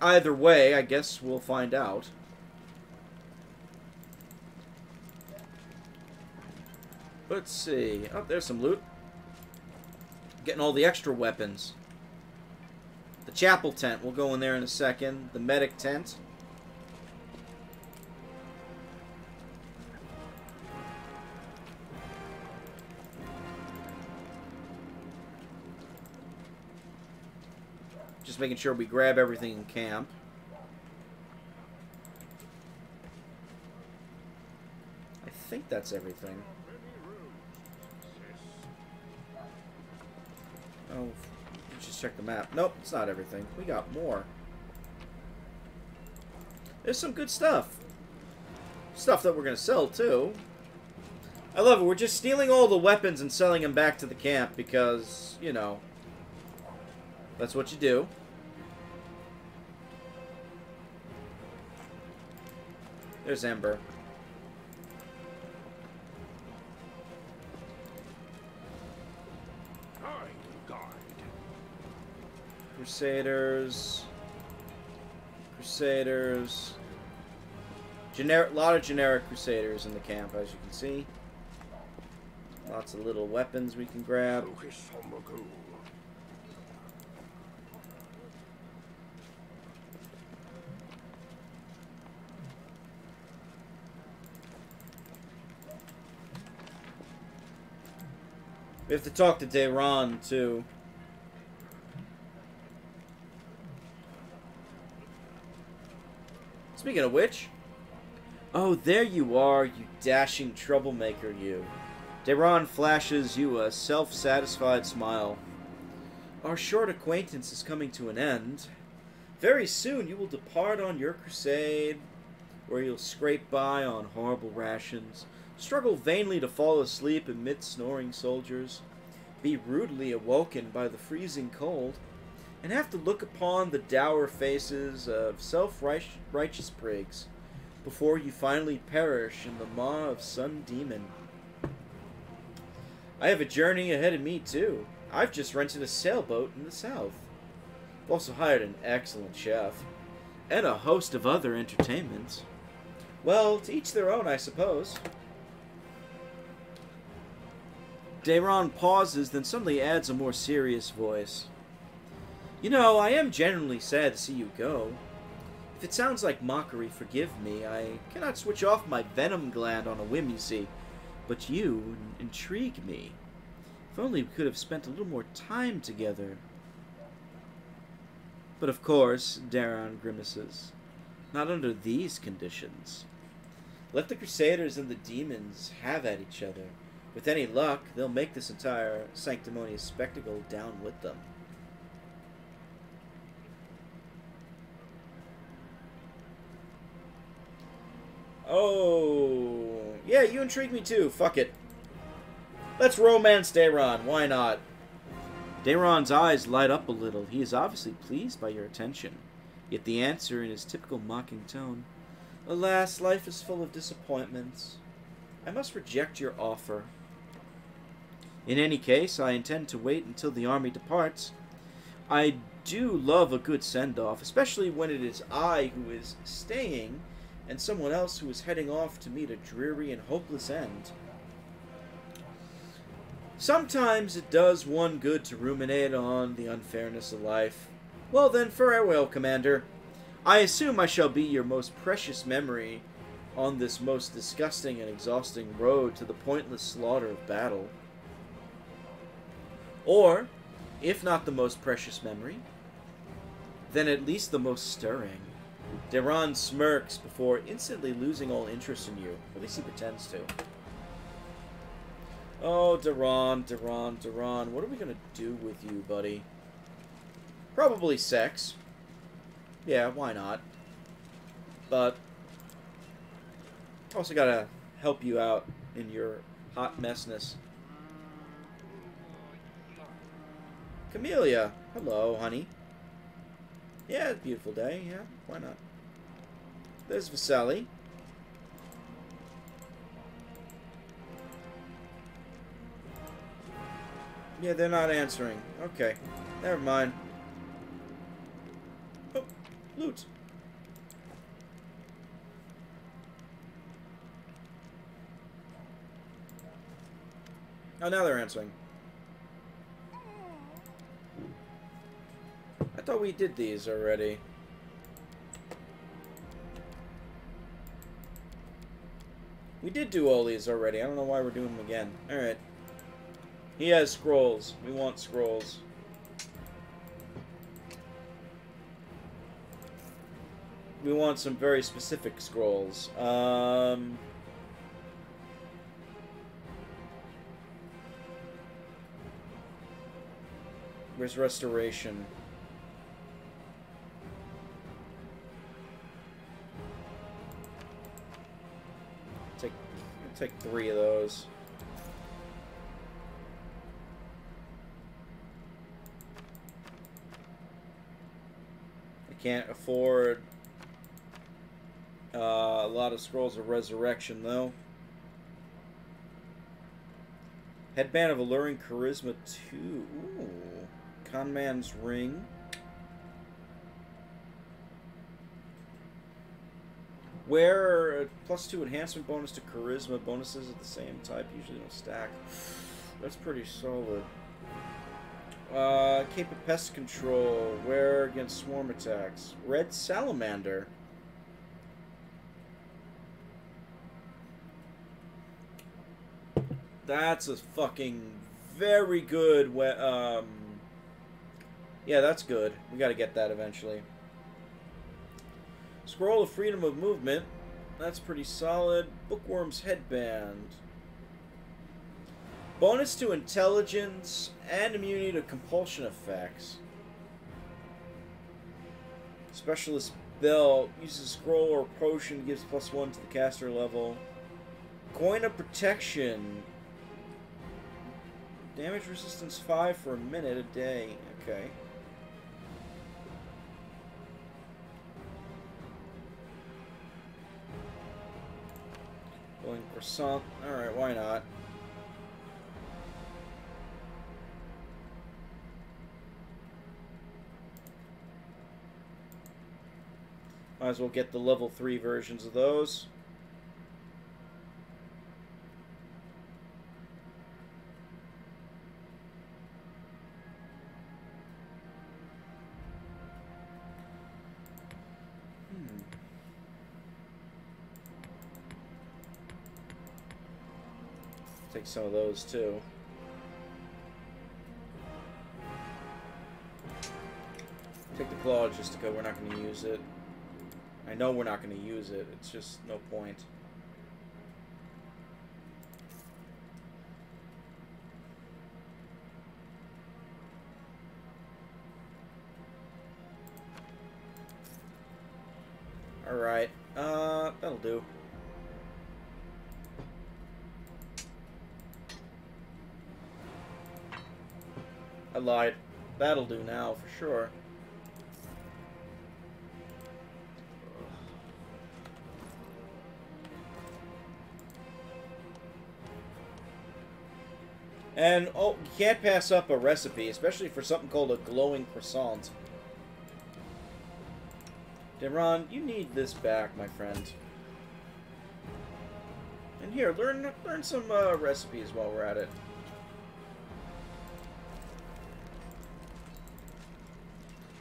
Either way, I guess we'll find out. Let's see. Oh, there's some loot. Getting all the extra weapons. The chapel tent. We'll go in there in a second. The medic tent. Just making sure we grab everything in camp. I think that's everything. Oh, let's just check the map. Nope, it's not everything. We got more. There's some good stuff. Stuff that we're going to sell, too. I love it. We're just stealing all the weapons and selling them back to the camp because, you know, that's what you do. There's Ember. Crusaders. Crusaders. Lot of generic Crusaders in the camp, as you can see. Lots of little weapons we can grab. Focus on the goal. We have to talk to Dayron, too. Speaking of which... Oh, there you are, you dashing troublemaker, you. Dayron flashes you a self-satisfied smile. Our short acquaintance is coming to an end. Very soon you will depart on your crusade, where you'll scrape by on horrible rations, struggle vainly to fall asleep amid snoring soldiers, be rudely awoken by the freezing cold, and have to look upon the dour faces of self-righteous prigs before you finally perish in the maw of Sun Demon. I have a journey ahead of me, too. I've just rented a sailboat in the south. I've also hired an excellent chef, and a host of other entertainments. Well, to each their own, I suppose. Dayron pauses, then suddenly adds a more serious voice. You know, I am genuinely sad to see you go. If it sounds like mockery, forgive me. I cannot switch off my venom gland on a whim, you see. But you intrigue me. If only we could have spent a little more time together. But of course, Dayron grimaces. Not under these conditions. Let the Crusaders and the demons have at each other. With any luck, they'll make this entire sanctimonious spectacle down with them. Oh, yeah, you intrigue me too. Fuck it. Let's romance Dayron. Why not? Dayron's eyes light up a little. He is obviously pleased by your attention. Yet the answer in his typical mocking tone. Alas, life is full of disappointments. I must reject your offer. In any case, I intend to wait until the army departs. I do love a good send-off, especially when it is I who is staying, and someone else who is heading off to meet a dreary and hopeless end. Sometimes it does one good to ruminate on the unfairness of life. Well then, farewell, Commander. I assume I shall be your most precious memory on this most disgusting and exhausting road to the pointless slaughter of battle. Or, if not the most precious memory, then at least the most stirring. Deron smirks before instantly losing all interest in you. At least he pretends to. Oh, Deron, what are we gonna do with you, buddy? Probably sex. Yeah, why not? But also gotta help you out in your hot messness. Camellia, hello, honey. Yeah, it's a beautiful day. Yeah, why not? There's Vasily. Yeah, they're not answering. Okay, never mind. Oh, loot. Oh, now they're answering. I thought we did these already. We did do all these already. I don't know why we're doing them again. Alright. He has scrolls. We want scrolls. We want some very specific scrolls. Where's restoration? Take 3 of those. I can't afford a lot of scrolls of resurrection, though. Headband of Alluring Charisma 2. Ooh. Conman's Ring. Where +2 enhancement bonus to charisma, bonuses of the same type usually don't stack. That's pretty solid. Cape of Pest Control. Where against swarm attacks. Red Salamander. That's a fucking very good. Yeah, that's good. We gotta get that eventually. Scroll of Freedom of Movement. That's pretty solid. Bookworm's Headband. Bonus to Intelligence and immunity to compulsion effects. Specialist Belt. Uses scroll or potion. Gives +1 to the caster level. Coin of Protection. Damage resistance 5 for a minute a day. Okay. Glowing croissant. Alright, why not? Might as well get the level 3 versions of those. Take some of those too. Take the claw just because we're not going to use it. I know we're not going to use it. It's just no point. Alright. That'll do. I lied. That'll do now, for sure. And, oh, you can't pass up a recipe, especially for something called a glowing croissant. Deron, you need this back, my friend. And here, learn some recipes while we're at it.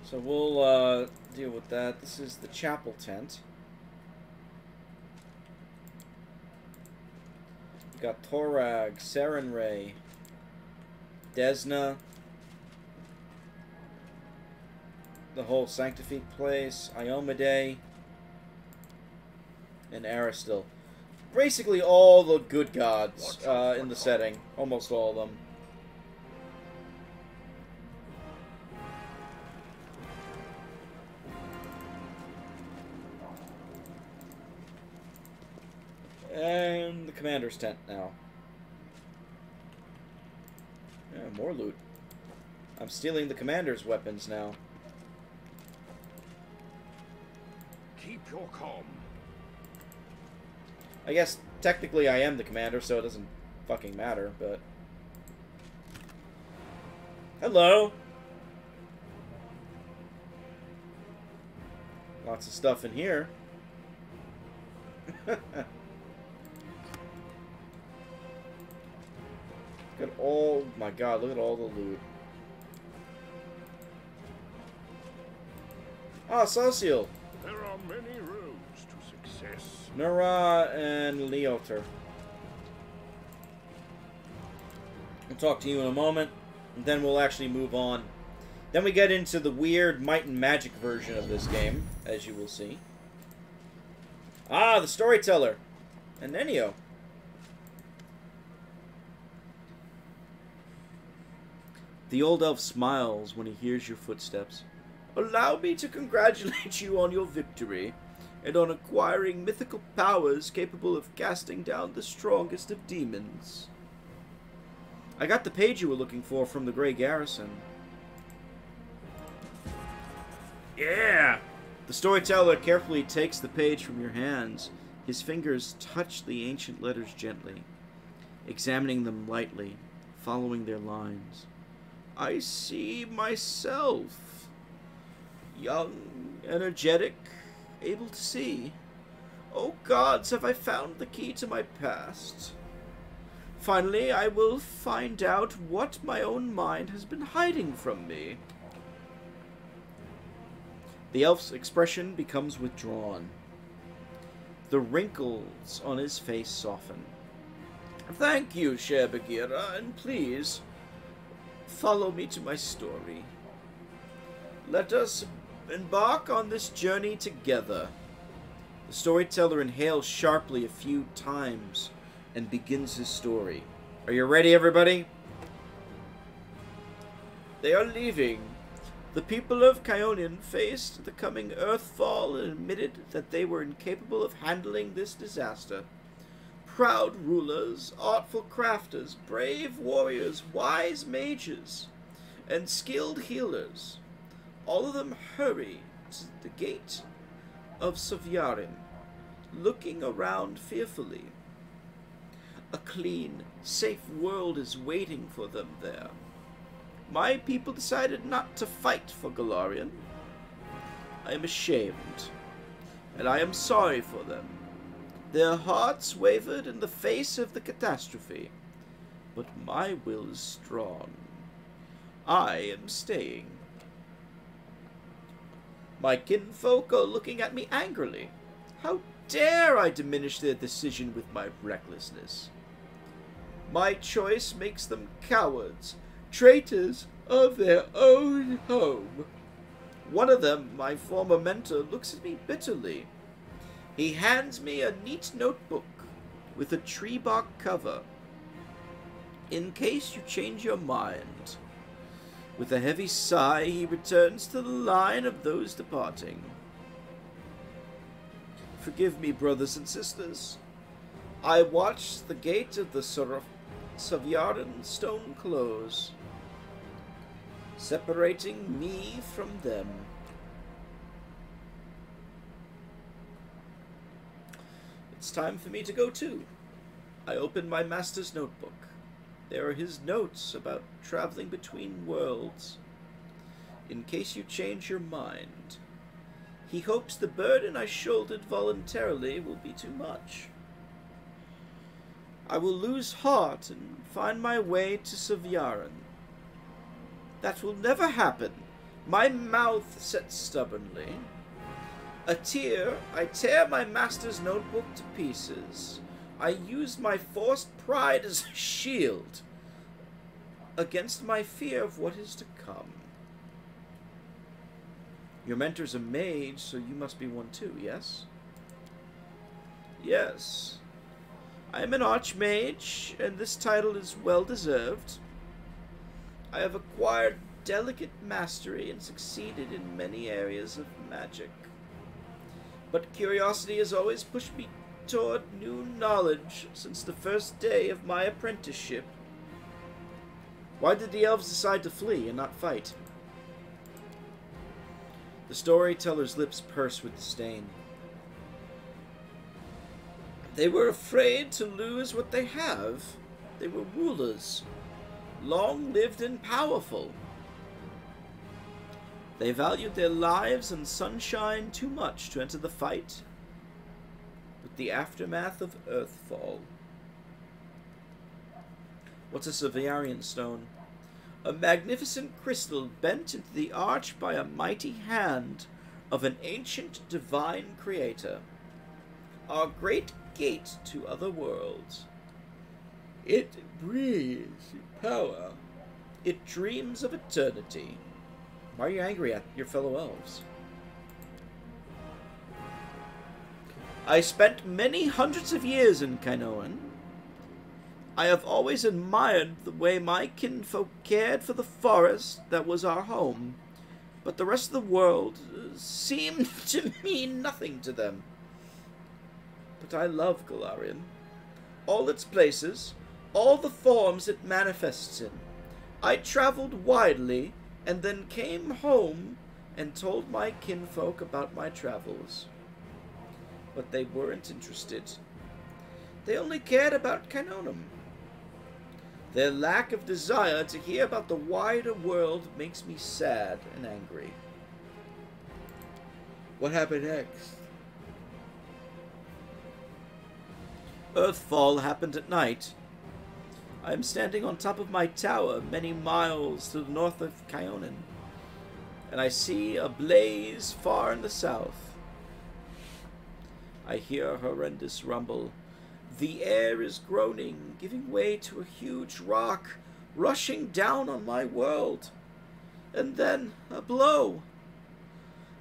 So we'll deal with that. This is the chapel tent. We got Torag, Sarenrae, Desna, the whole Sanctifique place, Iomedae, and Aristil. Basically all the good gods in the setting. Almost all of them. And the commander's tent now. Yeah, more loot. I'm stealing the commander's weapons now. Keep your calm. I guess technically I am the commander, so it doesn't fucking matter, but... Hello! Lots of stuff in here. Look at all... my god, look at all the loot. Ah, Social! There are many roads to success. Nura and Leoter. I'll talk to you in a moment, and then we'll actually move on. Then we get into the weird Might and Magic version of this game, as you will see. Ah, the Storyteller! And Ennio. The old elf smiles when he hears your footsteps. Allow me to congratulate you on your victory, and on acquiring mythical powers capable of casting down the strongest of demons. I got the page you were looking for from the Grey Garrison. Yeah! The Storyteller carefully takes the page from your hands. His fingers touch the ancient letters gently, examining them lightly, following their lines. I see myself. Young, energetic, able to see. Oh gods, have I found the key to my past. Finally, I will find out what my own mind has been hiding from me. The elf's expression becomes withdrawn. The wrinkles on his face soften. Thank you, Cher Bagheera, and please, follow me to my story. Let us embark on this journey together. The Storyteller inhales sharply a few times and begins his story. Are you ready, everybody? They are leaving. The people of Kyonian faced the coming earthfall and admitted that they were incapable of handling this disaster. Proud rulers, artful crafters, brave warriors, wise mages, and skilled healers, all of them hurry to the gate of Sovyarin, looking around fearfully. A clean, safe world is waiting for them there. My people decided not to fight for Golarion. I am ashamed, and I am sorry for them. Their hearts wavered in the face of the catastrophe, but my will is strong. I am staying. My kinfolk are looking at me angrily. How dare I diminish their decision with my recklessness? My choice makes them cowards, traitors of their own home. One of them, my former mentor, looks at me bitterly. He hands me a neat notebook with a tree bark cover. In case you change your mind. With a heavy sigh, he returns to the line of those departing. Forgive me, brothers and sisters. I watched the gate of the Sovyarin stone close, separating me from them. It's time for me to go too. I open my master's notebook. There are his notes about traveling between worlds. In case you change your mind. He hopes the burden I shouldered voluntarily will be too much. I will lose heart and find my way to Seviaran. That will never happen. My mouth set stubbornly. A tear, I tear my master's notebook to pieces. I use my forced pride as a shield against my fear of what is to come. Your mentor's a mage, so you must be one too, yes? Yes. I am an archmage, and this title is well deserved. I have acquired delicate mastery and succeeded in many areas of magic. But curiosity has always pushed me toward new knowledge since the first day of my apprenticeship. Why did the elves decide to flee and not fight? The storyteller's lips purse with disdain. They were afraid to lose what they have. They were rulers, long-lived and powerful. They valued their lives and sunshine too much to enter the fight with the aftermath of Earthfall. What's a Seviaran stone? A magnificent crystal bent into the arch by a mighty hand of an ancient divine creator. Our great gate to other worlds. It breathes power. It dreams of eternity. Why are you angry at your fellow elves? I spent many hundreds of years in Kainoan. I have always admired the way my kinfolk cared for the forest that was our home, but the rest of the world seemed to mean nothing to them. But I love Golarion. All its places, all the forms it manifests in. I traveled widely, and then came home and told my kinfolk about my travels. But they weren't interested. They only cared about Kainoam. Their lack of desire to hear about the wider world makes me sad and angry. What happened next? Earthfall happened at night. I am standing on top of my tower many miles to the north of Kainoan, and I see a blaze far in the south. I hear a horrendous rumble. The air is groaning, giving way to a huge rock rushing down on my world. And then a blow.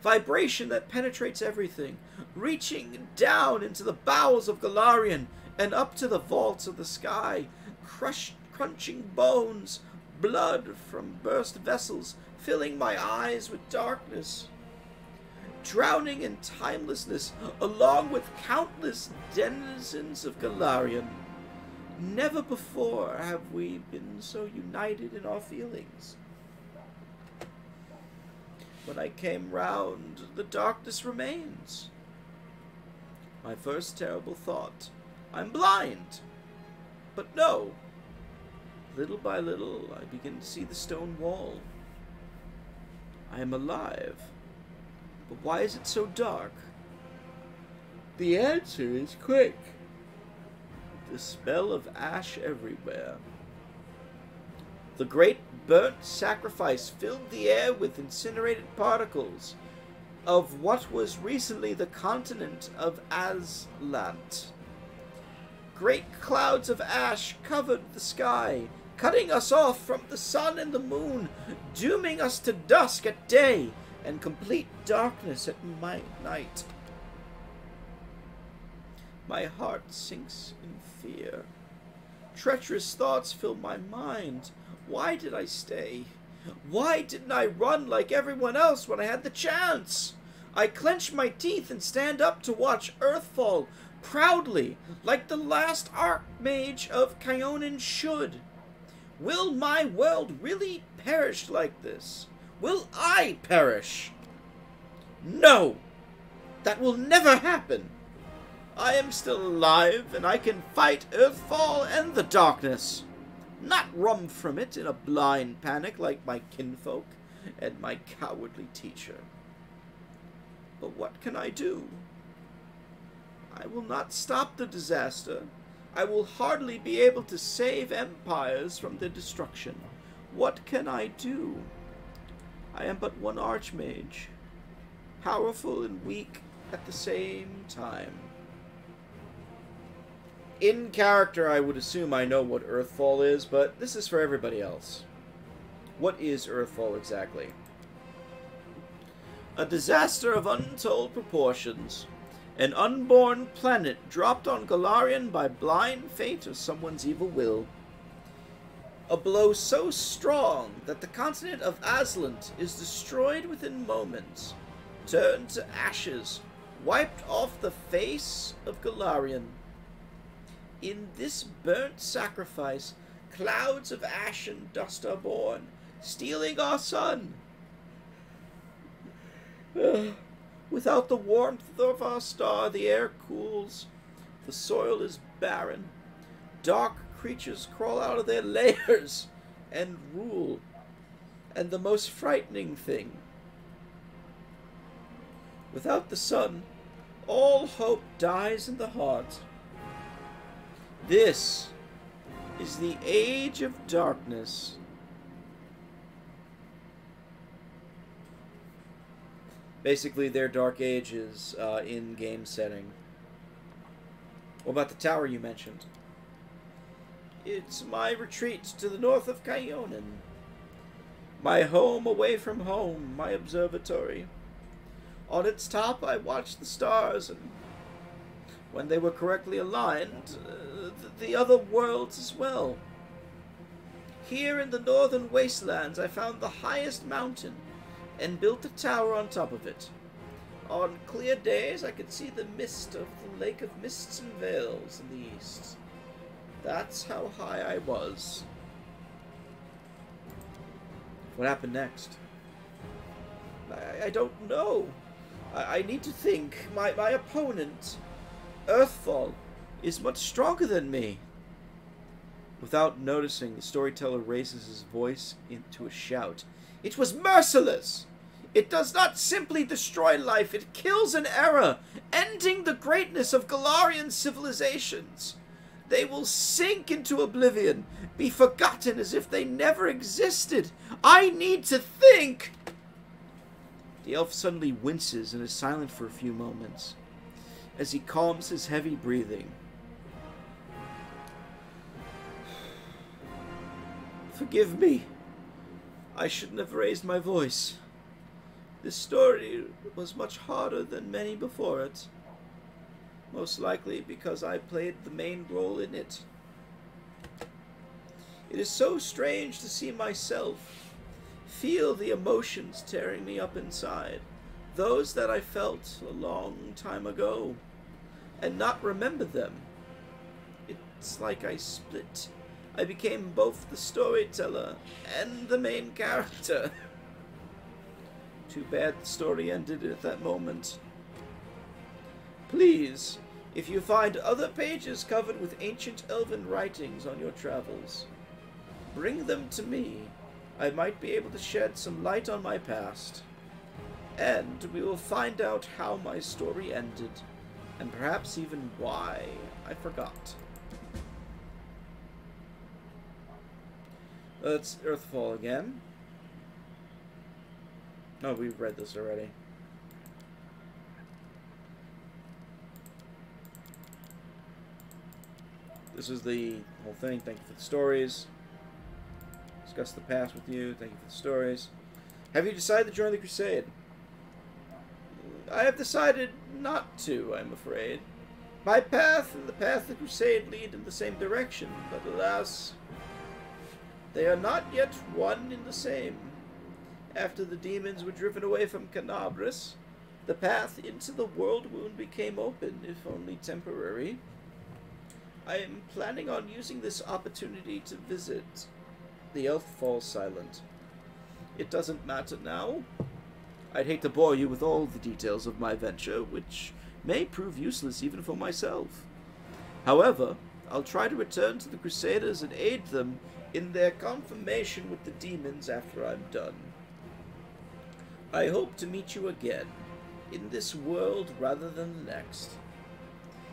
Vibration that penetrates everything, reaching down into the bowels of Golarion and up to the vaults of the sky, crunching bones, blood from burst vessels, filling my eyes with darkness. Drowning in timelessness, along with countless denizens of Golarion. Never before have we been so united in our feelings. When I came round, the darkness remains. My first terrible thought, I'm blind. But no. Little by little, I begin to see the stone wall. I am alive. But why is it so dark? The answer is quick. The smell of ash everywhere. The great burnt sacrifice filled the air with incinerated particles of what was recently the continent of Aslant. Great clouds of ash covered the sky, cutting us off from the sun and the moon, dooming us to dusk at day and complete darkness at night. My heart sinks in fear. Treacherous thoughts fill my mind. Why did I stay? Why didn't I run like everyone else when I had the chance? I clench my teeth and stand up to watch Earthfall proudly, like the last Archmage of Kainoan should. Will my world really perish like this? Will I perish? No! That will never happen! I am still alive, and I can fight Earthfall and the darkness. Not run from it in a blind panic like my kinfolk and my cowardly teacher. But what can I do? I will not stop the disaster. I will hardly be able to save empires from their destruction. What can I do? I am but one archmage, powerful and weak at the same time. In character, I would assume I know what Earthfall is, but this is for everybody else. What is Earthfall exactly? A disaster of untold proportions. An unborn planet dropped on Golarion by blind fate or someone's evil will. A blow so strong that the continent of Aslant is destroyed within moments, turned to ashes, wiped off the face of Golarion. In this burnt sacrifice, clouds of ash and dust are born, stealing our sun. Without the warmth of our star, the air cools, the soil is barren. Dark creatures crawl out of their lairs and rule. And the most frightening thing, without the sun, all hope dies in the heart. This is the age of darkness. Basically, their Dark Age is in-game setting. What about the tower you mentioned? It's my retreat to the north of Kyonin. My home away from home, my observatory. On its top, I watched the stars, and when they were correctly aligned, the other worlds as well. Here in the northern wastelands, I found the highest mountain and built a tower on top of it. On clear days, I could see the mist of the Lake of Mists and Veils in the east. That's how high I was. What happened next? I don't know. I need to think. My opponent, Earthfall, is much stronger than me. Without noticing, the storyteller raises his voice into a shout. It was merciless! It does not simply destroy life, it kills an era, ending the greatness of Golarian civilizations. They will sink into oblivion, be forgotten as if they never existed. I need to think! The elf suddenly winces and is silent for a few moments, as he calms his heavy breathing. Forgive me. I shouldn't have raised my voice. This story was much harder than many before it. Most likely because I played the main role in it. It is so strange to see myself, feel the emotions tearing me up inside, those that I felt a long time ago, and not remember them. It's like I split. I became both the storyteller and the main character. Too bad the story ended at that moment. Please, if you find other pages covered with ancient elven writings on your travels, bring them to me. I might be able to shed some light on my past. And we will find out how my story ended, and perhaps even why I forgot. Let's Earthfall again. No, we've read this already. This is the whole thing. Thank you for the stories. Discuss the past with you. Thank you for the stories. Have you decided to join the Crusade? I have decided not to, I'm afraid. My path and the path of the Crusade lead in the same direction, but alas, they are not yet one in the same. After the demons were driven away from Canabris, the path into the World Wound became open, if only temporary. I am planning on using this opportunity to visit. The elf falls silent. It doesn't matter now. I'd hate to bore you with all the details of my venture, which may prove useless even for myself. However, I'll try to return to the Crusaders and aid them in their confirmation with the demons after I'm done. I hope to meet you again, in this world rather than the next.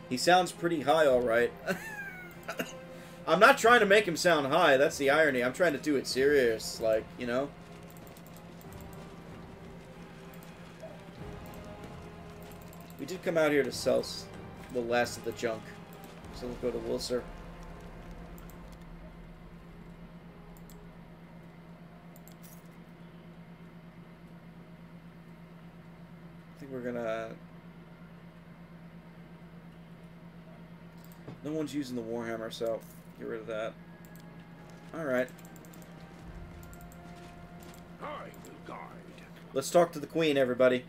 He sounds pretty high, alright. I'm not trying to make him sound high. That's the irony. I'm trying to do it serious, like, you know? We did come out here to sell the last of the junk. So let's go to Wilser. I think we're gonna... No one's using the Warhammer, so get rid of that. Alright. I will guide. Let's talk to the Queen, everybody.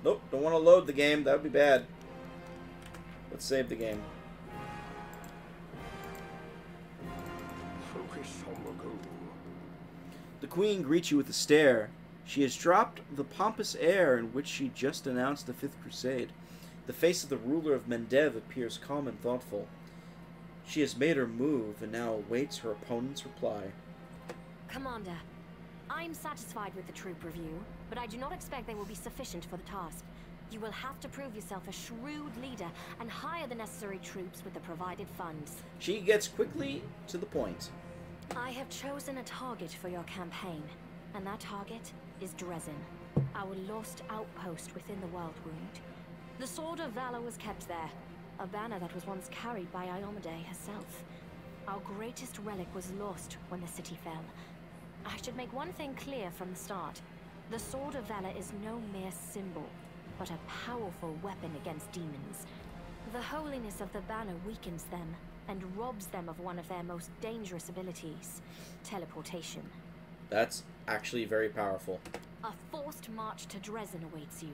Nope, don't want to load the game. That would be bad. Let's save the game. Focus on the goal. The Queen greets you with a stare. She has dropped the pompous air in which she just announced the Fifth Crusade. The face of the ruler of Mendev appears calm and thoughtful. She has made her move and now awaits her opponent's reply. Commander, I'm satisfied with the troop review, but I do not expect they will be sufficient for the task. You will have to prove yourself a shrewd leader and hire the necessary troops with the provided funds. She gets quickly to the point. I have chosen a target for your campaign, and that target is Dresden, our lost outpost within the Worldwound. The Sword of Valor was kept there, a banner that was once carried by Iomade herself. Our greatest relic was lost when the city fell. I should make one thing clear from the start. The Sword of Valor is no mere symbol, but a powerful weapon against demons. The holiness of the banner weakens them and robs them of one of their most dangerous abilities, teleportation. That's actually very powerful. A forced march to Dresden awaits you.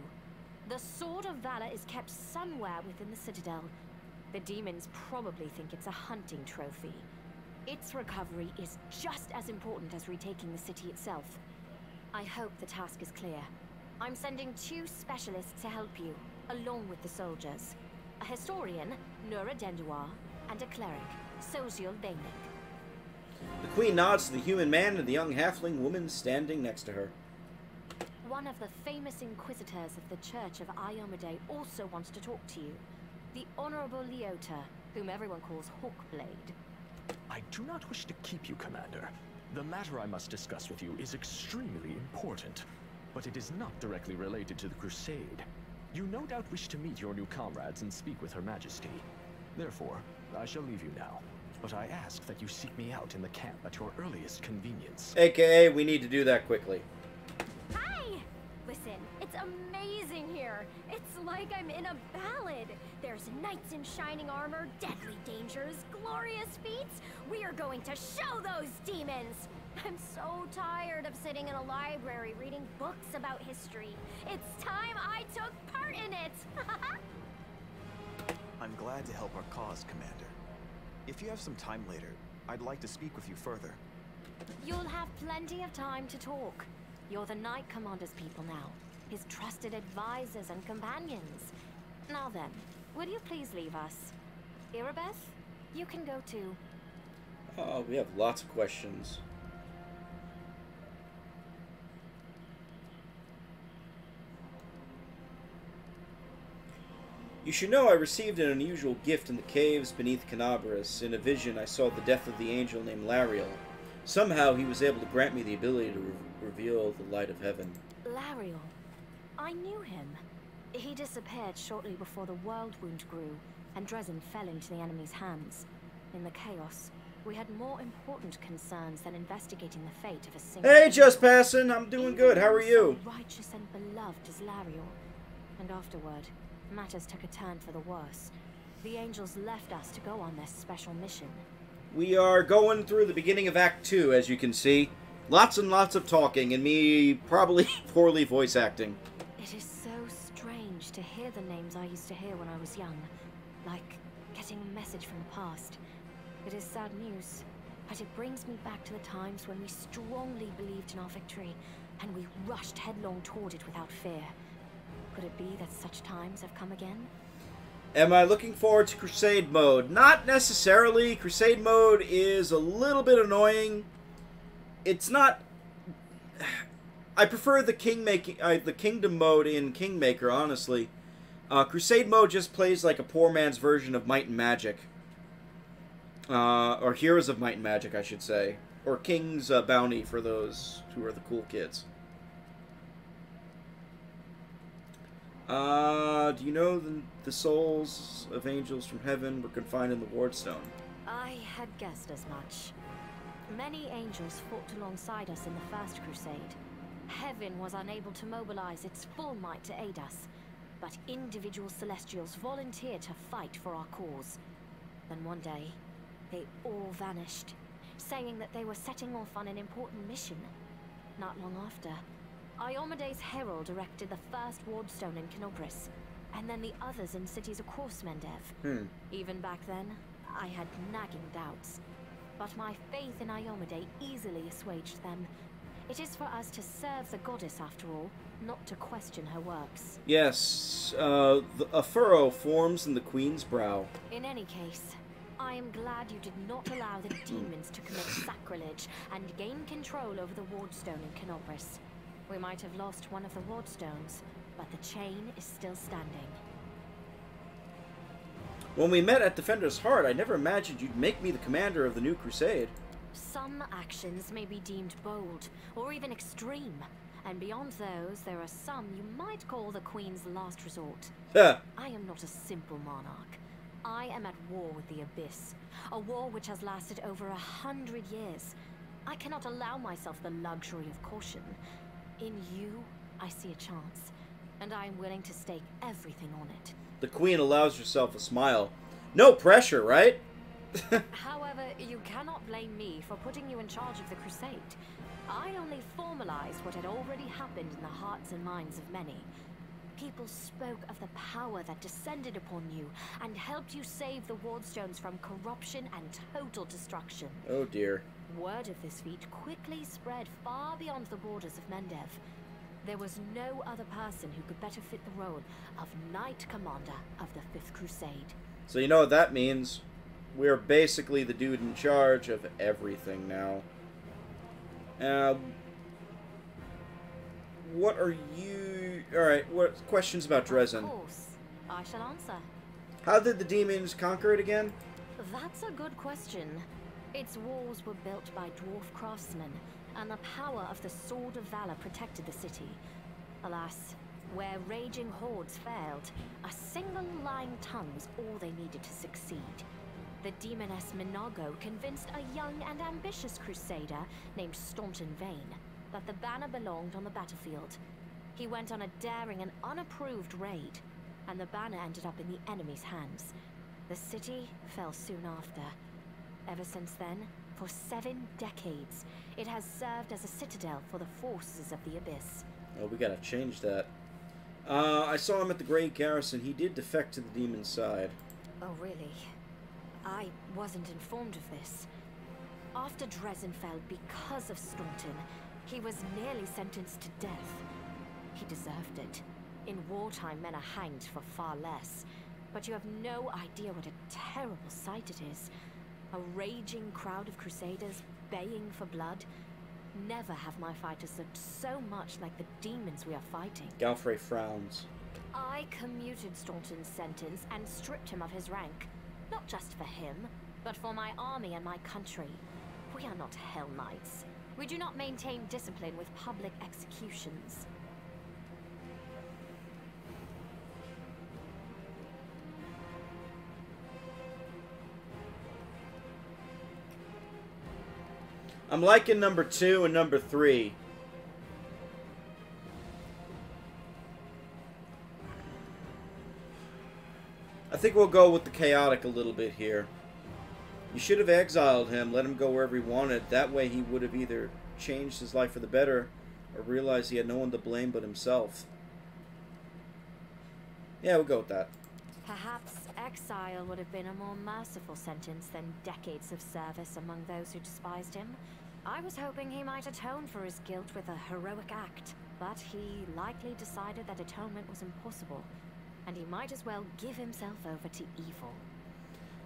The Sword of Valor is kept somewhere within the Citadel. The demons probably think it's a hunting trophy. Its recovery is just as important as retaking the city itself. I hope the task is clear. I'm sending 2 specialists to help you, along with the soldiers. A historian, Nura Denduar, and a cleric, Social Dainik. The Queen nods to the human man and the young halfling woman standing next to her. One of the famous inquisitors of the Church of Iomade also wants to talk to you. The Honorable Leota, whom everyone calls Hawkblade. I do not wish to keep you, Commander. The matter I must discuss with you is extremely important, but it is not directly related to the Crusade. You no doubt wish to meet your new comrades and speak with Her Majesty. Therefore, I shall leave you now, but I ask that you seek me out in the camp at your earliest convenience. AKA, we need to do that quickly. Hi! Listen, it's amazing here. It's like I'm in a ballad. There's knights in shining armor, deadly dangers, glorious feats. We are going to show those demons! I'm so tired of sitting in a library reading books about history. It's time I took part in it! I'm glad to help our cause, Commander. If you have some time later, I'd like to speak with you further. You'll have plenty of time to talk. You're the Knight Commander's people now, his trusted advisors and companions. Now then, will you please leave us? Irabeth, you can go too. Oh, we have lots of questions. You should know I received an unusual gift in the caves beneath Canabras. In a vision, I saw the death of the angel named Lariel. Somehow, he was able to grant me the ability to reveal the light of heaven. Lariel. I knew him. He disappeared shortly before the Worldwound grew, and Dresden fell into the enemy's hands. In the chaos, we had more important concerns than investigating the fate of a single... Hey, just passing! I'm doing good. How are you? So righteous and beloved as Lariel. And afterward, matters took a turn for the worse. The angels left us to go on this special mission. We are going through the beginning of Act 2, as you can see. Lots and lots of talking, and me probably poorly voice acting. It is so strange to hear the names I used to hear when I was young. Like getting a message from the past. It is sad news, but it brings me back to the times when we strongly believed in our victory, and we rushed headlong toward it without fear. Could it be that such times have come again? Am I looking forward to Crusade mode? Not necessarily. Crusade mode is a little bit annoying. It's not... I prefer the the Kingdom mode in Kingmaker, honestly. Crusade mode just plays like a poor man's version of Might and Magic. Or Heroes of Might and Magic, I should say. Or King's Bounty for those who are the cool kids. Do you know the souls of angels from heaven were confined in the Wardstone? I had guessed as much. Many angels fought alongside us in the First Crusade. Heaven was unable to mobilize its full might to aid us, but individual Celestials volunteered to fight for our cause. Then one day, they all vanished, saying that they were setting off on an important mission. Not long after, Iomede's herald erected the first Wardstone in Canobris, and then the others in cities across Mendev. Even back then, I had nagging doubts. But my faith in Iomede easily assuaged them. It is for us to serve the goddess after all, not to question her works. Yes, a furrow forms in the Queen's brow. In any case, I am glad you did not allow the demons to commit sacrilege and gain control over the Wardstone in Canobris. We might have lost one of the Wardstones, but the chain is still standing. When we met at Defender's Heart, I never imagined you'd make me the commander of the new crusade. Some actions may be deemed bold, or even extreme. And beyond those, there are some you might call the Queen's last resort. I am not a simple monarch. I am at war with the Abyss. A war which has lasted over 100 years. I cannot allow myself the luxury of caution. In you, I see a chance. And I am willing to stake everything on it. The Queen allows herself a smile. No pressure, right? However, you cannot blame me for putting you in charge of the crusade. I only formalized what had already happened in the hearts and minds of many. People spoke of the power that descended upon you and helped you save the Wardstones from corruption and total destruction. Oh dear. Word of this feat quickly spread far beyond the borders of Mendev. There was no other person who could better fit the role of Knight Commander of the Fifth Crusade. So you know what that means? We're basically the dude in charge of everything now. What are you... Alright, what questions about Dresden? Of course. I shall answer. How did the demons conquer it again? That's a good question. Its walls were built by dwarf craftsmen, and the power of the Sword of Valor protected the city. Alas, where raging hordes failed, a single lying tongue was all they needed to succeed. The demoness Minago convinced a young and ambitious crusader named Staunton Vane that the banner belonged on the battlefield. He went on a daring and unapproved raid, and the banner ended up in the enemy's hands. The city fell soon after. Ever since then, for 7 decades, it has served as a citadel for the forces of the Abyss. Oh, we gotta change that. I saw him at the Great Garrison. He did defect to the demon's side. Oh, really? I wasn't informed of this. After Dresden fell because of Staunton, he was nearly sentenced to death. He deserved it. In wartime, men are hanged for far less. But you have no idea what a terrible sight it is. A raging crowd of crusaders baying for blood. Never have my fighters looked so much like the demons we are fighting. Galfrey frowns. I commuted Staunton's sentence and stripped him of his rank. Not just for him, but for my army and my country. We are not Hell Knights. We do not maintain discipline with public executions. I'm liking number 2 and number 3. I think we'll go with the chaotic a little bit here. You should have exiled him, let him go wherever he wanted. That way he would have either changed his life for the better or realized he had no one to blame but himself. Yeah, we'll go with that. Perhaps exile would have been a more merciful sentence than decades of service among those who despised him. I was hoping he might atone for his guilt with a heroic act, but he likely decided that atonement was impossible, and he might as well give himself over to evil.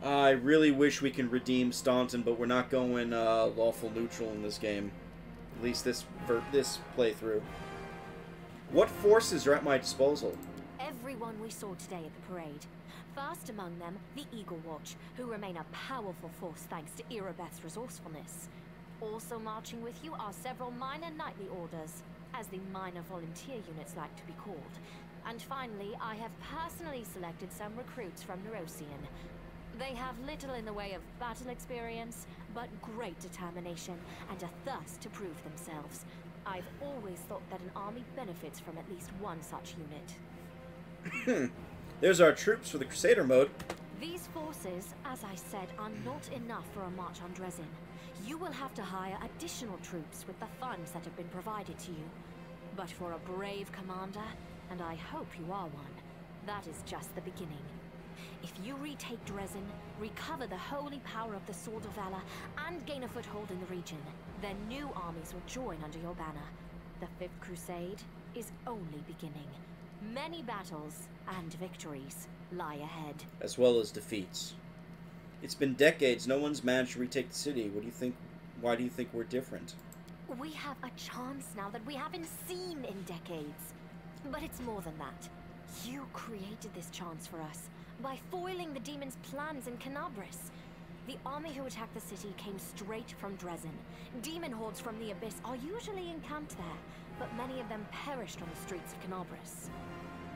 I really wish we can redeem Staunton, but we're not going lawful neutral in this game. At least this playthrough. What forces are at my disposal? Every everyone we saw today at the parade. First among them, the Eagle Watch, who remain a powerful force thanks to Irabeth's resourcefulness. Also marching with you are several minor knightly orders, as the minor volunteer units like to be called. And finally, I have personally selected some recruits from Neurosian. They have little in the way of battle experience, but great determination and a thirst to prove themselves. I've always thought that an army benefits from at least one such unit. There's our troops for the Crusader mode. These forces, as I said, are not enough for a march on Dresden. You will have to hire additional troops with the funds that have been provided to you. But for a brave commander, and I hope you are one, that is just the beginning. If you retake Dresden, recover the holy power of the Sword of Valor, and gain a foothold in the region, then new armies will join under your banner. The Fifth Crusade is only beginning. Many battles and victories lie ahead. As well as defeats. It's been decades. No one's managed to retake the city. What do you think? Why do you think we're different? We have a chance now that we haven't seen in decades. But it's more than that. You created this chance for us by foiling the demon's plans in Canabris. The army who attacked the city came straight from Dresden. Demon hordes from the Abyss are usually encamped there, but many of them perished on the streets of Canabris.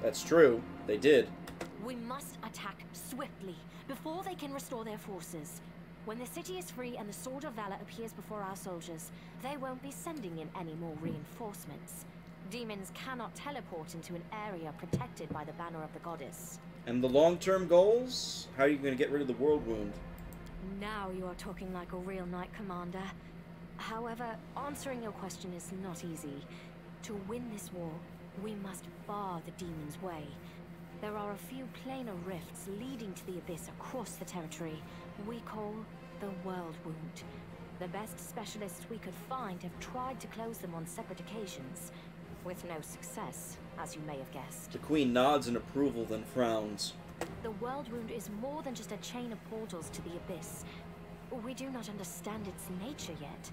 That's true. They did. We must attack swiftly, before they can restore their forces. When the city is free and the Sword of Valor appears before our soldiers, they won't be sending in any more reinforcements. Demons cannot teleport into an area protected by the banner of the goddess. And the long-term goals? How are you going to get rid of the World Wound? Now you are talking like a real knight commander. However, answering your question is not easy. To win this war, we must bar the demon's way. There are a few planar rifts leading to the Abyss across the territory we call the World Wound. The best specialists we could find have tried to close them on separate occasions, with no success, as you may have guessed. The Queen nods in approval, then frowns. The World Wound is more than just a chain of portals to the Abyss. We do not understand its nature yet.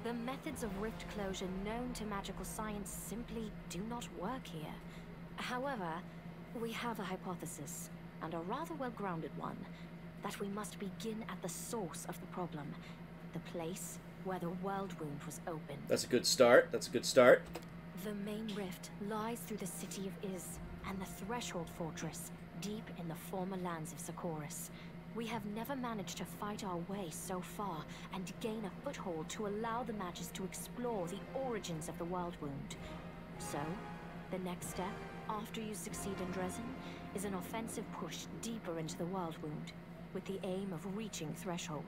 The methods of rift closure known to magical science simply do not work here. However, we have a hypothesis, and a rather well-grounded one, that we must begin at the source of the problem, the place where the World Wound was opened. That's a good start. That's a good start. The main rift lies through the city of Iz, and the Threshold Fortress, deep in the former lands of Socorus. We have never managed to fight our way so far, and gain a foothold to allow the mages to explore the origins of the World Wound. So, the next step, after you succeed in Dresden, is an offensive push deeper into the World Wound, with the aim of reaching Threshold.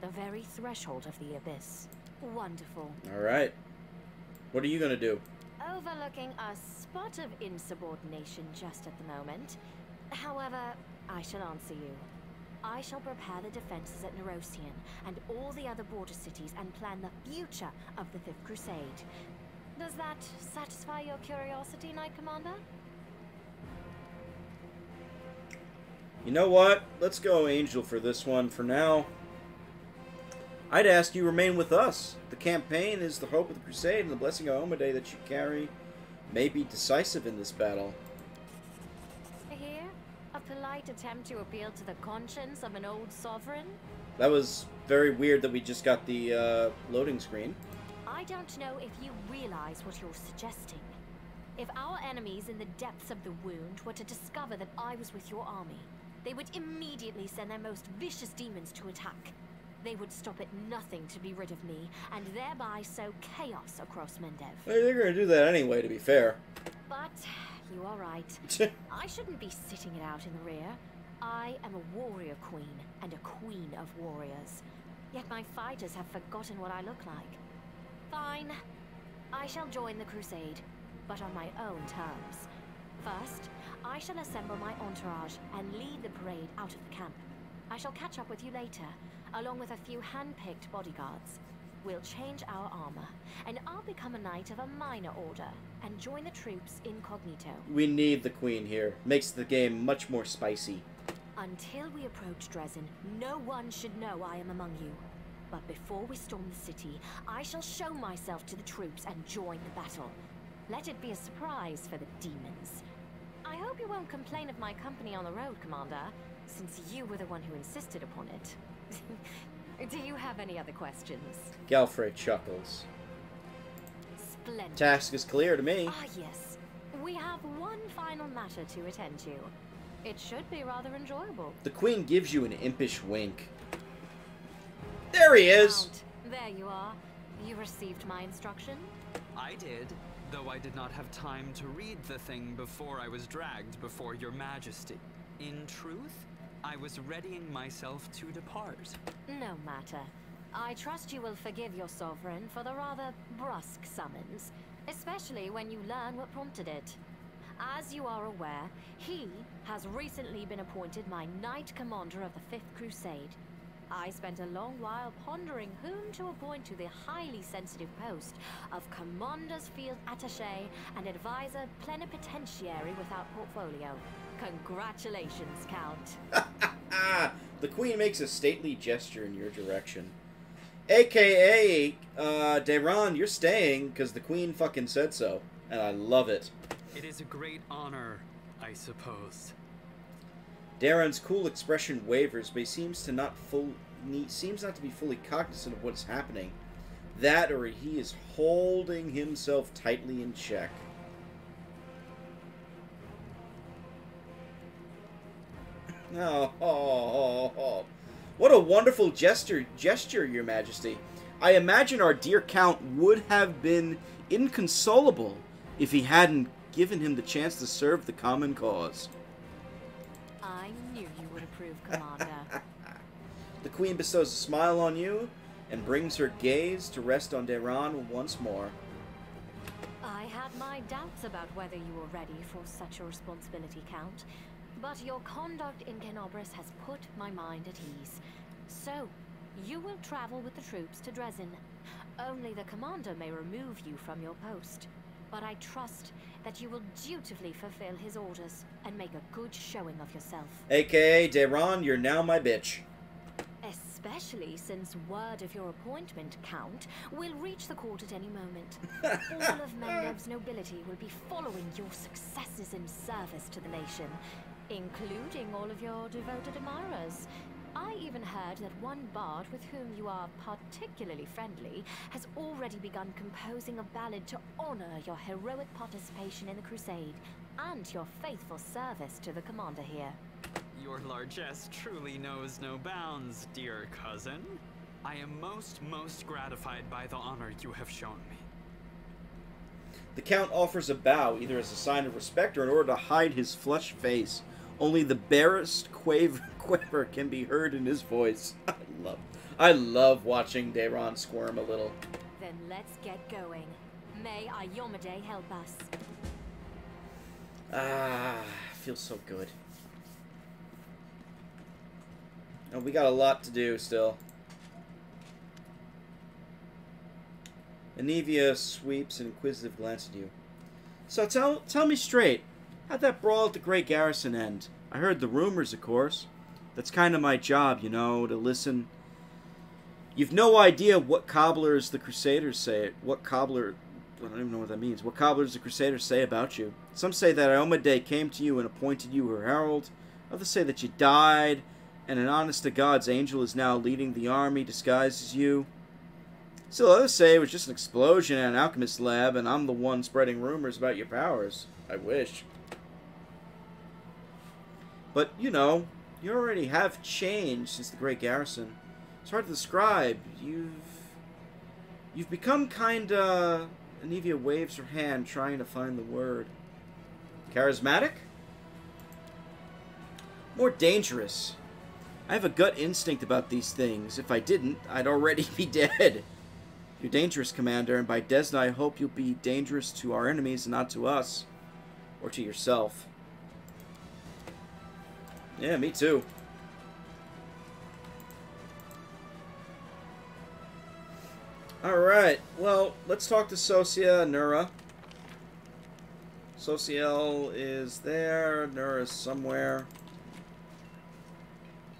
The very threshold of the Abyss. Wonderful. Alright. What are you gonna do? Overlooking a spot of insubordination just at the moment. However, I shall answer you. I shall prepare the defenses at Neurosian and all the other border cities and plan the future of the Fifth Crusade. Does that satisfy your curiosity, Knight Commander? You know what? Let's go Angel for this one. For now, I'd ask you remain with us. The campaign is the hope of the Crusade, and the blessing of Omade that you carry may be decisive in this battle. Here? A polite attempt to appeal to the conscience of an old sovereign? That was very weird that we just got the loading screen. I don't know if you realize what you're suggesting. If our enemies in the depths of the wound were to discover that I was with your army, they would immediately send their most vicious demons to attack. They would stop at nothing to be rid of me, and thereby sow chaos across Mendev. They're going to do that anyway, to be fair. But you are right. I shouldn't be sitting it out in the rear. I am a warrior queen, and a queen of warriors. Yet my fighters have forgotten what I look like. Fine. I shall join the crusade, but on my own terms. First, I shall assemble my entourage and lead the parade out of the camp. I shall catch up with you later, along with a few hand-picked bodyguards. We'll change our armor, and I'll become a knight of a minor order, and join the troops incognito. We need the Queen here. Makes the game much more spicy. Until we approach Dresden, no one should know I am among you. But before we storm the city, I shall show myself to the troops and join the battle. Let it be a surprise for the demons. I hope you won't complain of my company on the road, Commander, since you were the one who insisted upon it. Do you have any other questions? Galfrey chuckles. Splendid. Task is clear to me. Ah, yes. We have one final matter to attend to. It should be rather enjoyable. The Queen gives you an impish wink. There he is! Count, there you are. You received my instruction? I did, though I did not have time to read the thing before I was dragged before your majesty. In truth, I was readying myself to depart. No matter. I trust you will forgive your sovereign for the rather brusque summons, especially when you learn what prompted it. As you are aware, he has recently been appointed my Knight Commander of the Fifth Crusade. I spent a long while pondering whom to appoint to the highly sensitive post of Commander's Field Attaché and Advisor Plenipotentiary without portfolio. Congratulations, Count. The Queen makes a stately gesture in your direction. AKA, Dayron, you're staying because the Queen fucking said so. And I love it. It is a great honor, I suppose. Darren's cool expression wavers, but he seems not to be fully cognizant of what's happening. That, or he is holding himself tightly in check. Oh. What a wonderful gesture, Your Majesty. I imagine our dear Count would have been inconsolable if he hadn't given him the chance to serve the common cause. I knew you would approve, Commander. The Queen bestows a smile on you and brings her gaze to rest on Dayron once more. I had my doubts about whether you were ready for such a responsibility, Count, but your conduct in Kenobris has put my mind at ease. So, you will travel with the troops to Dresden. Only the commander may remove you from your post. But I trust that you will dutifully fulfill his orders and make a good showing of yourself. AKA, Dayron, you're now my bitch. Especially since word of your appointment, Count, will reach the court at any moment. All of Mendev's nobility will be following your successes in service to the nation, including all of your devoted admirers. I even heard that one bard with whom you are particularly friendly has already begun composing a ballad to honor your heroic participation in the crusade and your faithful service to the commander here. Your largesse truly knows no bounds, dear cousin. I am most gratified by the honor you have shown me. The Count offers a bow, either as a sign of respect or in order to hide his flushed face. Only the barest quiver can be heard in his voice. I love watching Dayron squirm a little. Then let's get going. May Ayomide help us. Feels so good. Oh, we got a lot to do still. Anivia sweeps an inquisitive glance at you. So tell me straight, how'd that brawl at the Great Garrison end? I heard the rumors, of course. That's kind of my job, you know, to listen. You've no idea what cobblers the Crusaders say. I don't even know what that means. What cobblers the Crusaders say about you. Some say that Iomade came to you and appointed you her herald. Others say that you died, and an honest-to-God's angel is now leading the army disguised as you. Still, others say it was just an explosion in an alchemist's lab, and I'm the one spreading rumors about your powers. I wish. But, you know, you already have changed since the Great Garrison. It's hard to describe. You've become kinda... Anivia waves her hand, trying to find the word. Charismatic? More dangerous. I have a gut instinct about these things. If I didn't, I'd already be dead. You're dangerous, Commander, and by Desna I hope you'll be dangerous to our enemies and not to us. Or to yourself. Yeah, me too. Alright, well, let's talk to Socia and Nura. Sociel is there, Nura's somewhere.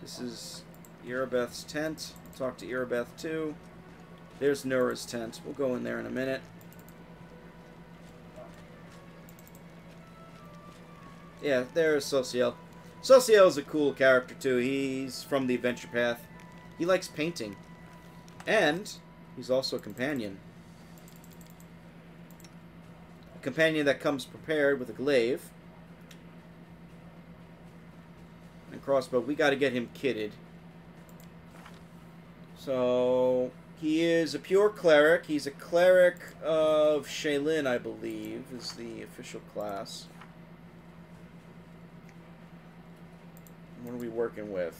This is Irabeth's tent. Talk to Irabeth too. There's Nura's tent. We'll go in there in a minute. Yeah, there's Socio. Socio's a cool character, too. He's from the Adventure Path. He likes painting. And he's also a companion. A companion that comes prepared with a glaive. And crossbow. We gotta get him kitted. So, he is a pure cleric. He's a cleric of Shaylin, I believe, is the official class. What are we working with?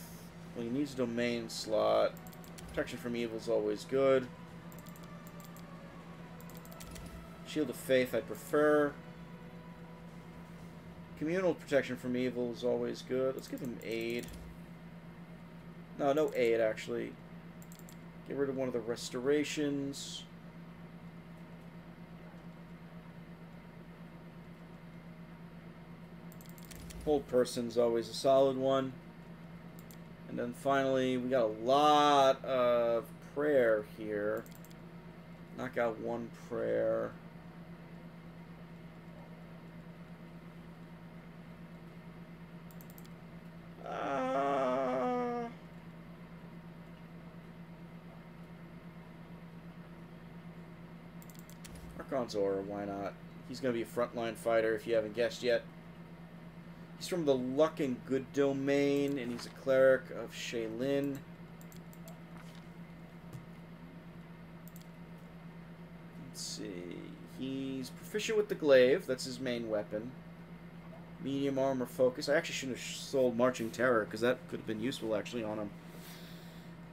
Well, he needs a domain slot. Protection from evil is always good. Shield of Faith I prefer. Communal protection from evil is always good. Let's give him aid. No, no aid, actually. Get rid of one of the restorations. Hold person's always a solid one. And then finally, we got a lot of prayer here. Knock out one prayer. Archon's Aura, why not? He's going to be a frontline fighter if you haven't guessed yet. He's from the Luck and Good domain, and he's a cleric of Shaylin. Let's see. He's proficient with the glaive. That's his main weapon. Medium armor focus. I actually shouldn't have sold Marching Terror, because that could have been useful, actually, on him.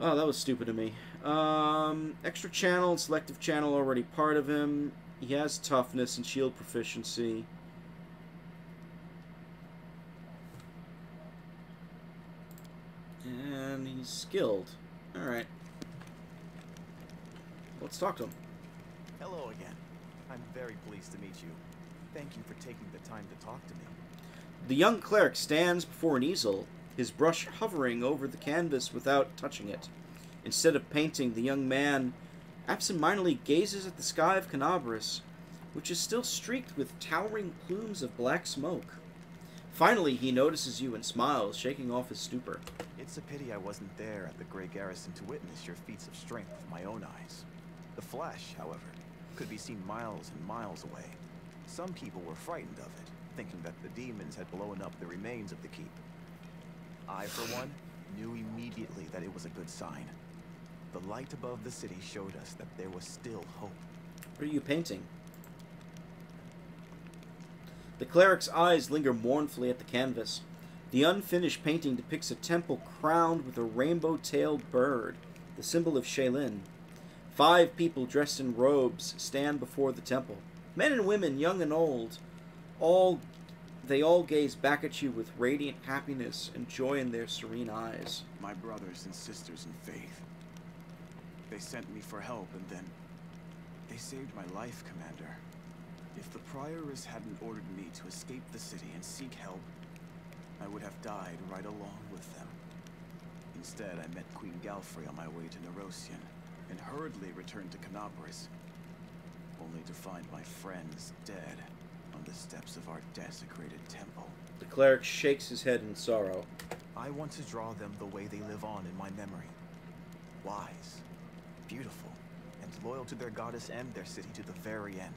Oh, that was stupid of me. Extra channel and selective channel already part of him. He has toughness and shield proficiency. And he's skilled. Alright. Let's talk to him. Hello again. I'm very pleased to meet you. Thank you for taking the time to talk to me. The young cleric stands before an easel, his brush hovering over the canvas without touching it. Instead of painting, the young man absentmindedly gazes at the sky of Canabris, which is still streaked with towering plumes of black smoke. Finally, he notices you and smiles, shaking off his stupor. It's a pity I wasn't there at the Grey Garrison to witness your feats of strength with my own eyes. The flash, however, could be seen miles and miles away. Some people were frightened of it, thinking that the demons had blown up the remains of the keep. I, for one, knew immediately that it was a good sign. The light above the city showed us that there was still hope. What are you painting? The cleric's eyes linger mournfully at the canvas. The unfinished painting depicts a temple crowned with a rainbow-tailed bird, the symbol of Shaylin. 5 people dressed in robes stand before the temple. Men and women, young and old, they all gaze back at you with radiant happiness and joy in their serene eyes. My brothers and sisters in faith. They sent me for help, and then they saved my life, Commander. If the Prioress hadn't ordered me to escape the city and seek help, I would have died right along with them. Instead, I met Queen Galfrey on my way to Nerosian, and hurriedly returned to Canabris, only to find my friends dead on the steps of our desecrated temple. The cleric shakes his head in sorrow. I want to draw them the way they live on in my memory. Wise, beautiful, and loyal to their goddess and their city to the very end.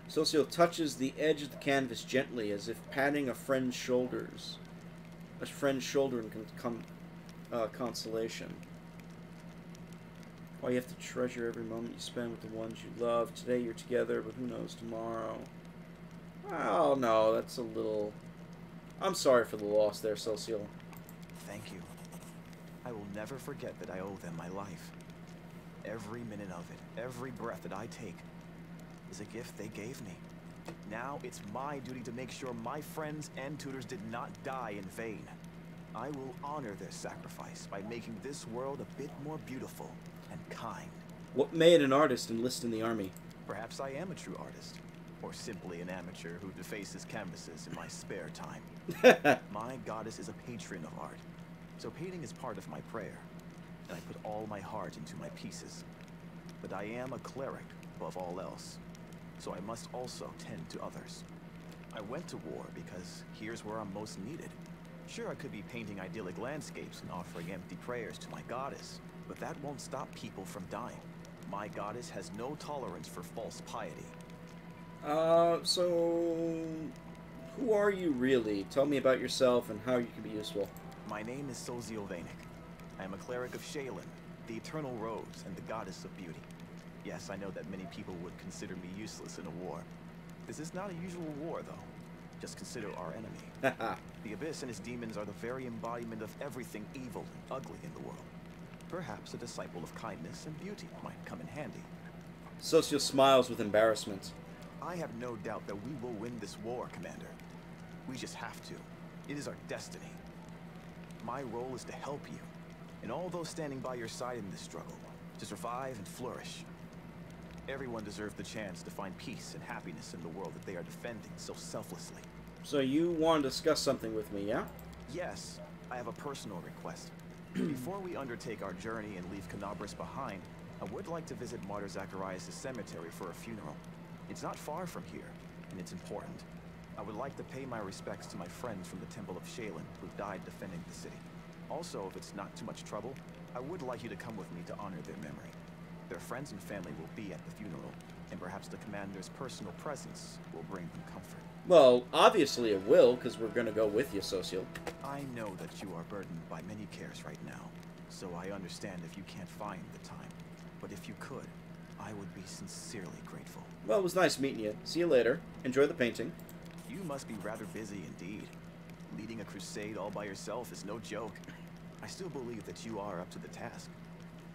Socio touches the edge of the canvas gently, as if patting a friend's shoulders. A friend's shoulder in consolation. Why you have to treasure every moment you spend with the ones you love. Today you're together, but who knows tomorrow? Oh, no, that's a little... I'm sorry for the loss there, Socio. Thank you. I will never forget that I owe them my life. Every minute of it, every breath that I take, is a gift they gave me. Now it's my duty to make sure my friends and tutors did not die in vain. I will honor their sacrifice by making this world a bit more beautiful and kind. What made an artist enlist in the army? Perhaps I am a true artist, or simply an amateur who defaces canvases in my spare time. My goddess is a patron of art, so painting is part of my prayer, and I put all my heart into my pieces. But I am a cleric above all else. so I must also tend to others. I went to war because here's where I'm most needed. Sure, I could be painting idyllic landscapes and offering empty prayers to my goddess, but that won't stop people from dying. My goddess has no tolerance for false piety. So who are you really? Tell me about yourself and how you can be useful. My name is Sozio Vanek. I am a cleric of Shaylin, the Eternal Rose and the Goddess of Beauty. Yes, I know that many people would consider me useless in a war. This is not a usual war, though. Just consider our enemy. The Abyss and his demons are the very embodiment of everything evil and ugly in the world. Perhaps a disciple of kindness and beauty might come in handy. Socio smiles with embarrassment. I have no doubt that we will win this war, Commander. We just have to. It is our destiny. My role is to help you, and all those standing by your side in this struggle, to survive and flourish. Everyone deserves the chance to find peace and happiness in the world that they are defending so selflessly. So you want to discuss something with me, yeah? Yes, I have a personal request. Before we undertake our journey and leave Canabris behind, I would like to visit Martyr Zacharias' cemetery for a funeral. It's not far from here, and it's important. I would like to pay my respects to my friends from the Temple of Shaylin who died defending the city. Also, if it's not too much trouble, I would like you to come with me to honor their memory. Their friends and family will be at the funeral, and perhaps the commander's personal presence will bring them comfort. Well, obviously it will, because we're going to go with you, Socio. I know that you are burdened by many cares right now, so I understand if you can't find the time. But if you could, I would be sincerely grateful. Well, it was nice meeting you. See you later. Enjoy the painting. You must be rather busy indeed. Leading a crusade all by yourself is no joke. I still believe that you are up to the task.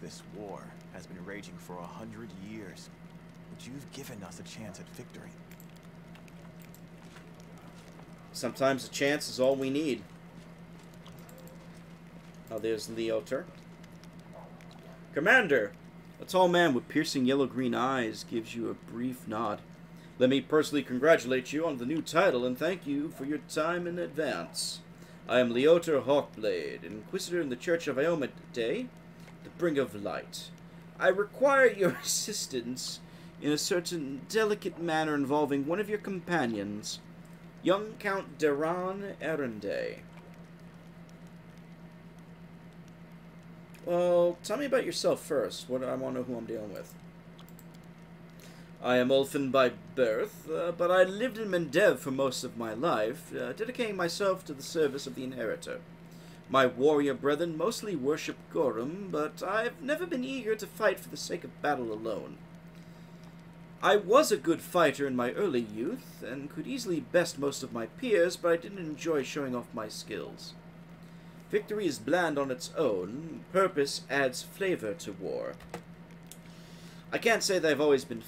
This war has been raging for 100 years, but you've given us a chance at victory. Sometimes a chance is all we need. Oh, there's Leoter. Commander! A tall man with piercing yellow-green eyes gives you a brief nod. Let me personally congratulate you on the new title and thank you for your time in advance. I am Leoter Hawkblade, Inquisitor in the Church of Iomade, the Bringer of Light. I require your assistance in a certain delicate matter involving one of your companions, young Count Deran Erende. Well, tell me about yourself first. I want to know who I'm dealing with. I am Ulfin by birth, but I lived in Mendev for most of my life, dedicating myself to the service of the Inheritor. My warrior brethren mostly worship Gorum, but I've never been eager to fight for the sake of battle alone. I was a good fighter in my early youth, and could easily best most of my peers, but I didn't enjoy showing off my skills. Victory is bland on its own. Purpose adds flavor to war. I can't say that I've always been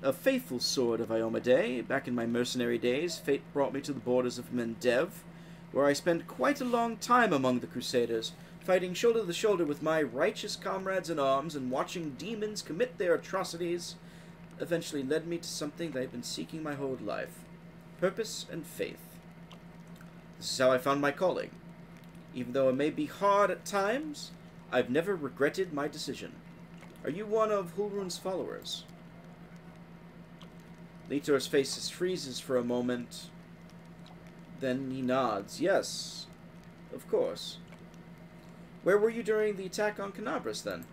a faithful sword of Iomade. Back in my mercenary days, fate brought me to the borders of Mendev, where I spent quite a long time among the Crusaders, fighting shoulder to shoulder with my righteous comrades in arms and watching demons commit their atrocities eventually led me to something that I've been seeking my whole life. Purpose and faith. This is how I found my calling. Even though it may be hard at times, I've never regretted my decision. Are you one of Hulrun's followers? Litor's face freezes for a moment. Then he nods. Yes, of course. Where were you during the attack on Canabris, then?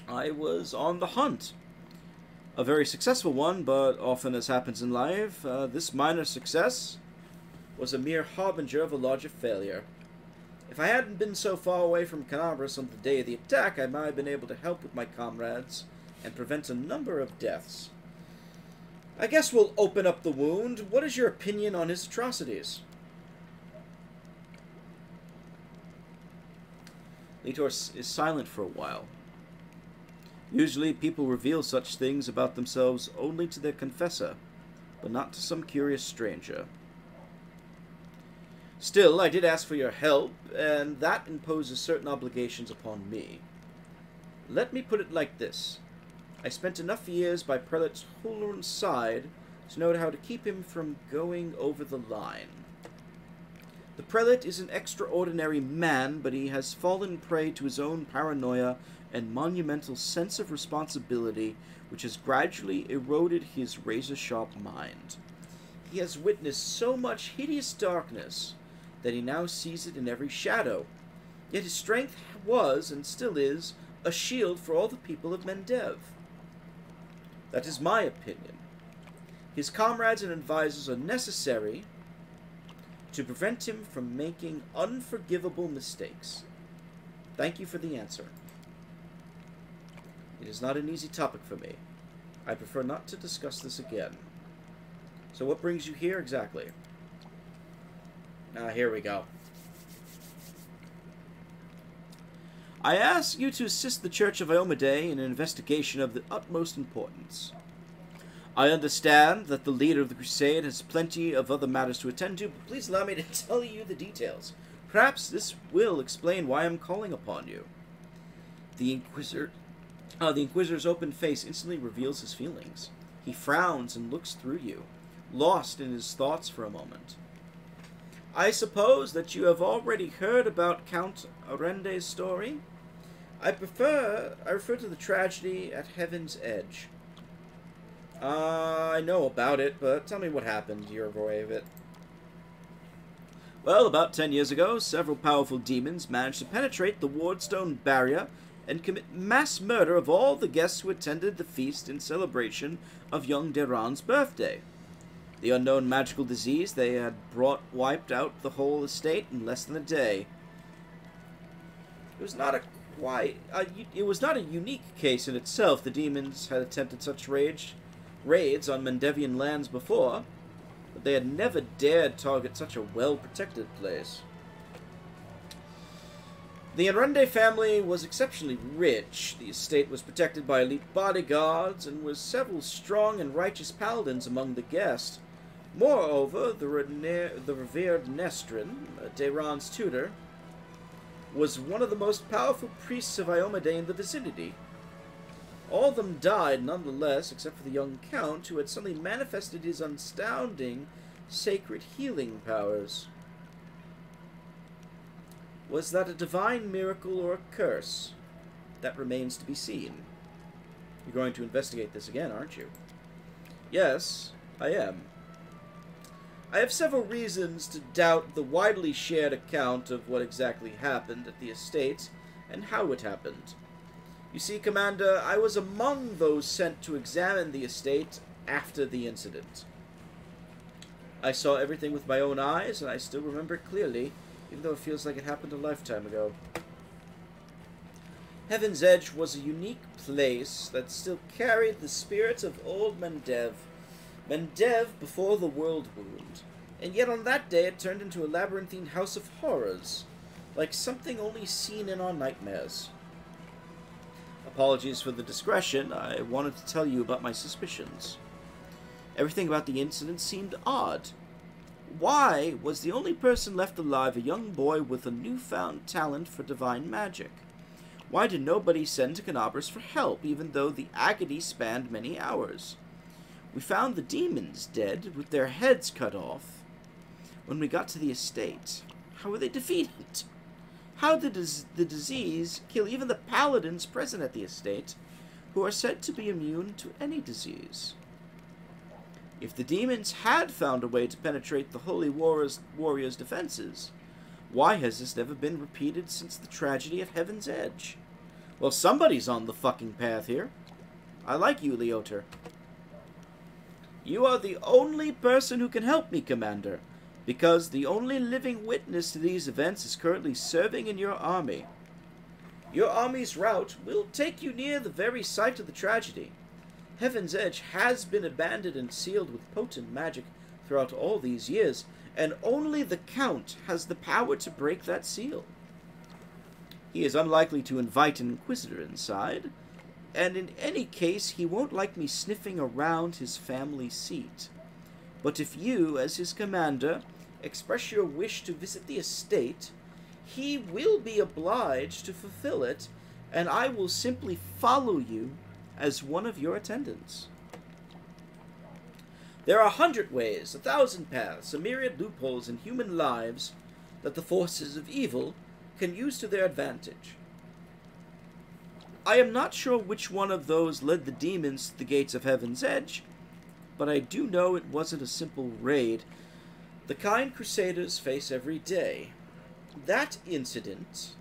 I was on the hunt. A very successful one, but often as happens in life, this minor success was a mere harbinger of a larger failure. If I hadn't been so far away from Canabris on the day of the attack, I might have been able to help with my comrades and prevent a number of deaths. I guess we'll open up the wound. What is your opinion on his atrocities? Litor is silent for a while. Usually people reveal such things about themselves only to their confessor, but not to some curious stranger. Still, I did ask for your help, and that imposes certain obligations upon me. Let me put it like this. I spent enough years by Prelate Hulrun's side to know how to keep him from going over the line. The Prelate is an extraordinary man, but he has fallen prey to his own paranoia and monumental sense of responsibility which has gradually eroded his razor-sharp mind. He has witnessed so much hideous darkness that he now sees it in every shadow. Yet his strength was, and still is, a shield for all the people of Mendev. That is my opinion. His comrades and advisors are necessary to prevent him from making unforgivable mistakes. Thank you for the answer. It is not an easy topic for me. I prefer not to discuss this again. So what brings you here exactly? Here we go. I ask you to assist the Church of Iomade in an investigation of the utmost importance. I understand that the leader of the crusade has plenty of other matters to attend to, but please allow me to tell you the details. Perhaps this will explain why I'm calling upon you. The Inquisitor's open face instantly reveals his feelings. He frowns and looks through you, lost in his thoughts for a moment. I suppose that you have already heard about Count Arende's story? I refer to the tragedy at Heaven's Edge. I know about it, but tell me what happened, your way of it. Well, about 10 years ago, several powerful demons managed to penetrate the Wardstone barrier and commit mass murder of all the guests who attended the feast in celebration of young Deran's birthday. The unknown magical disease they had brought wiped out the whole estate in less than a day. It was not a unique case in itself. The demons had attempted such raids on Mendevian lands before, but they had never dared target such a well-protected place. The Arende family was exceptionally rich. The estate was protected by elite bodyguards, and with several strong and righteous paladins among the guests. Moreover, the revered Nestrin, Deran's tutor, was one of the most powerful priests of Iomade in the vicinity. All of them died nonetheless, except for the young count, who had suddenly manifested his astounding sacred healing powers. Was that a divine miracle or a curse? That remains to be seen. You're going to investigate this again, aren't you? Yes, I am. I have several reasons to doubt the widely shared account of what exactly happened at the estate and how it happened. You see, Commander, I was among those sent to examine the estate after the incident. I saw everything with my own eyes, and I still remember it clearly, even though it feels like it happened a lifetime ago. Heaven's Edge was a unique place that still carried the spirits of old Mendev. Mendev before the World Wound. And yet on that day it turned into a labyrinthine house of horrors, like something only seen in our nightmares. Apologies for the discretion. I wanted to tell you about my suspicions. Everything about the incident seemed odd. Why was the only person left alive a young boy with a newfound talent for divine magic? Why did nobody send to Canabras for help, even though the agony spanned many hours? We found the demons dead, with their heads cut off. When we got to the estate, how were they defeated? How did the disease kill even the paladins present at the estate, who are said to be immune to any disease? If the demons had found a way to penetrate the Holy Warrior's defenses, why has this never been repeated since the tragedy at Heaven's Edge? Well, somebody's on the fucking path here. I like you, Leoter. You are the only person who can help me, Commander, because the only living witness to these events is currently serving in your army. Your army's route will take you near the very site of the tragedy. Heaven's Edge has been abandoned and sealed with potent magic throughout all these years, and only the Count has the power to break that seal. He is unlikely to invite an Inquisitor inside, and in any case he won't like me sniffing around his family seat. But if you, as his commander, express your wish to visit the estate, he will be obliged to fulfill it, and I will simply follow you as one of your attendants. There are 100 ways, 1,000 paths, a myriad loopholes in human lives that the forces of evil can use to their advantage. I am not sure which one of those led the demons to the gates of Heaven's Edge, but I do know it wasn't a simple raid the kind Crusaders face every day. That incident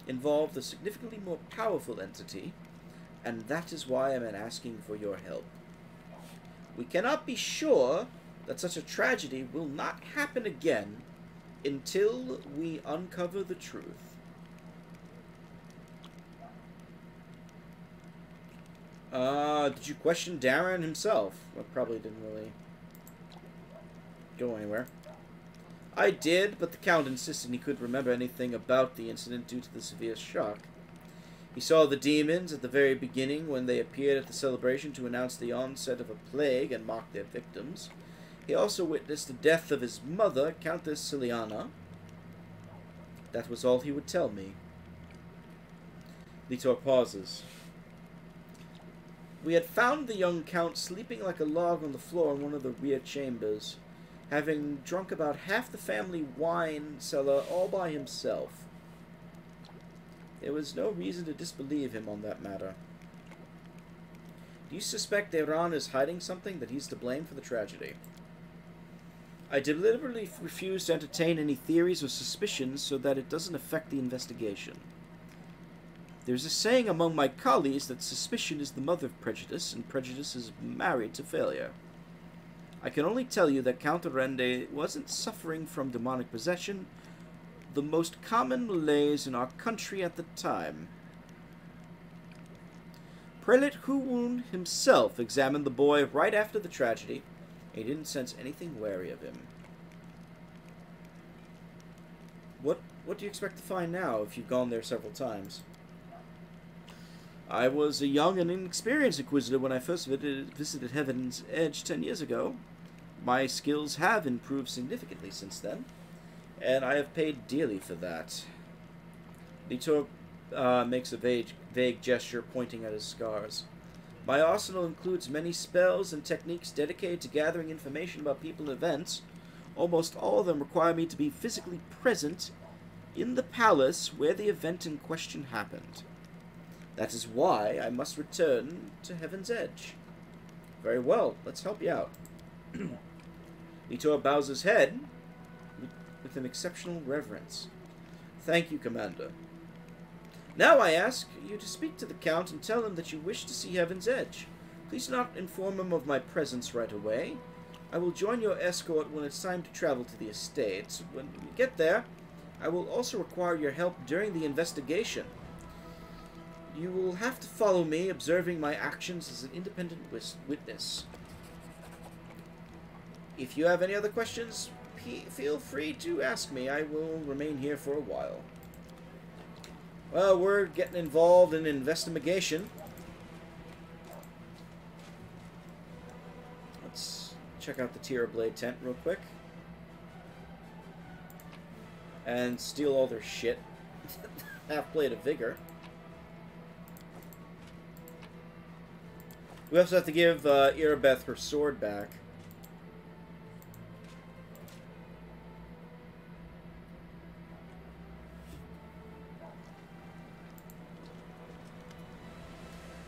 involved a significantly more powerful entity, and that is why I'm asking for your help. We cannot be sure that such a tragedy will not happen again until we uncover the truth. Did you question Darren himself? Well, probably didn't really go anywhere. I did, but the Count insisted he couldn't remember anything about the incident due to the severe shock. He saw the demons at the very beginning when they appeared at the celebration to announce the onset of a plague and mock their victims. He also witnessed the death of his mother, Countess Ciliana. That was all he would tell me. Litor pauses. We had found the young Count sleeping like a log on the floor in one of the rear chambers, having drunk about half the family wine cellar all by himself. There was no reason to disbelieve him on that matter. Do you suspect Iran is hiding something, that he's to blame for the tragedy? I deliberately refuse to entertain any theories or suspicions so that it doesn't affect the investigation. There's a saying among my colleagues that suspicion is the mother of prejudice, and prejudice is married to failure. I can only tell you that Count Arende wasn't suffering from demonic possession, the most common malaise in our country at the time. Prelate Huun himself examined the boy right after the tragedy, and he didn't sense anything wary of him. What do you expect to find now if you've gone there several times? I was a young and inexperienced Inquisitor when I first visited Heaven's Edge 10 years ago. My skills have improved significantly since then, and I have paid dearly for that. Litor makes a vague gesture, pointing at his scars. My arsenal includes many spells and techniques dedicated to gathering information about people and events. Almost all of them require me to be physically present in the palace where the event in question happened. That is why I must return to Heaven's Edge. Very well, let's help you out. Litor bows his head with an exceptional reverence. Thank you, Commander. Now I ask you to speak to the Count and tell him that you wish to see Heaven's Edge. Please do not inform him of my presence right away. I will join your escort when it's time to travel to the estates. When we get there, I will also require your help during the investigation. You will have to follow me, observing my actions as an independent witness. If you have any other questions, feel free to ask me. I will remain here for a while. Well, we're getting involved in an investigation. Let's check out the Tira Blade tent real quick. And steal all their shit. Half plate of vigor. We also have to give Irabeth her sword back.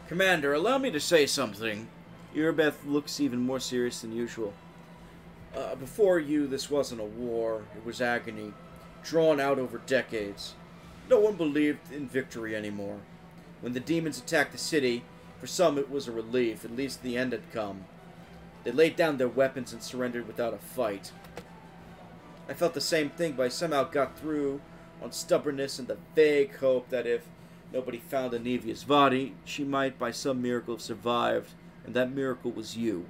Commander, allow me to say something. Irabeth looks even more serious than usual. Before you, this wasn't a war. It was agony, drawn out over decades. No one believed in victory anymore. When the demons attacked the city, for some it was a relief. At least the end had come. They laid down their weapons and surrendered without a fight. I felt the same thing, but I somehow got through on stubbornness and the vague hope that if nobody found Anivia's body, she might by some miracle have survived, and that miracle was you.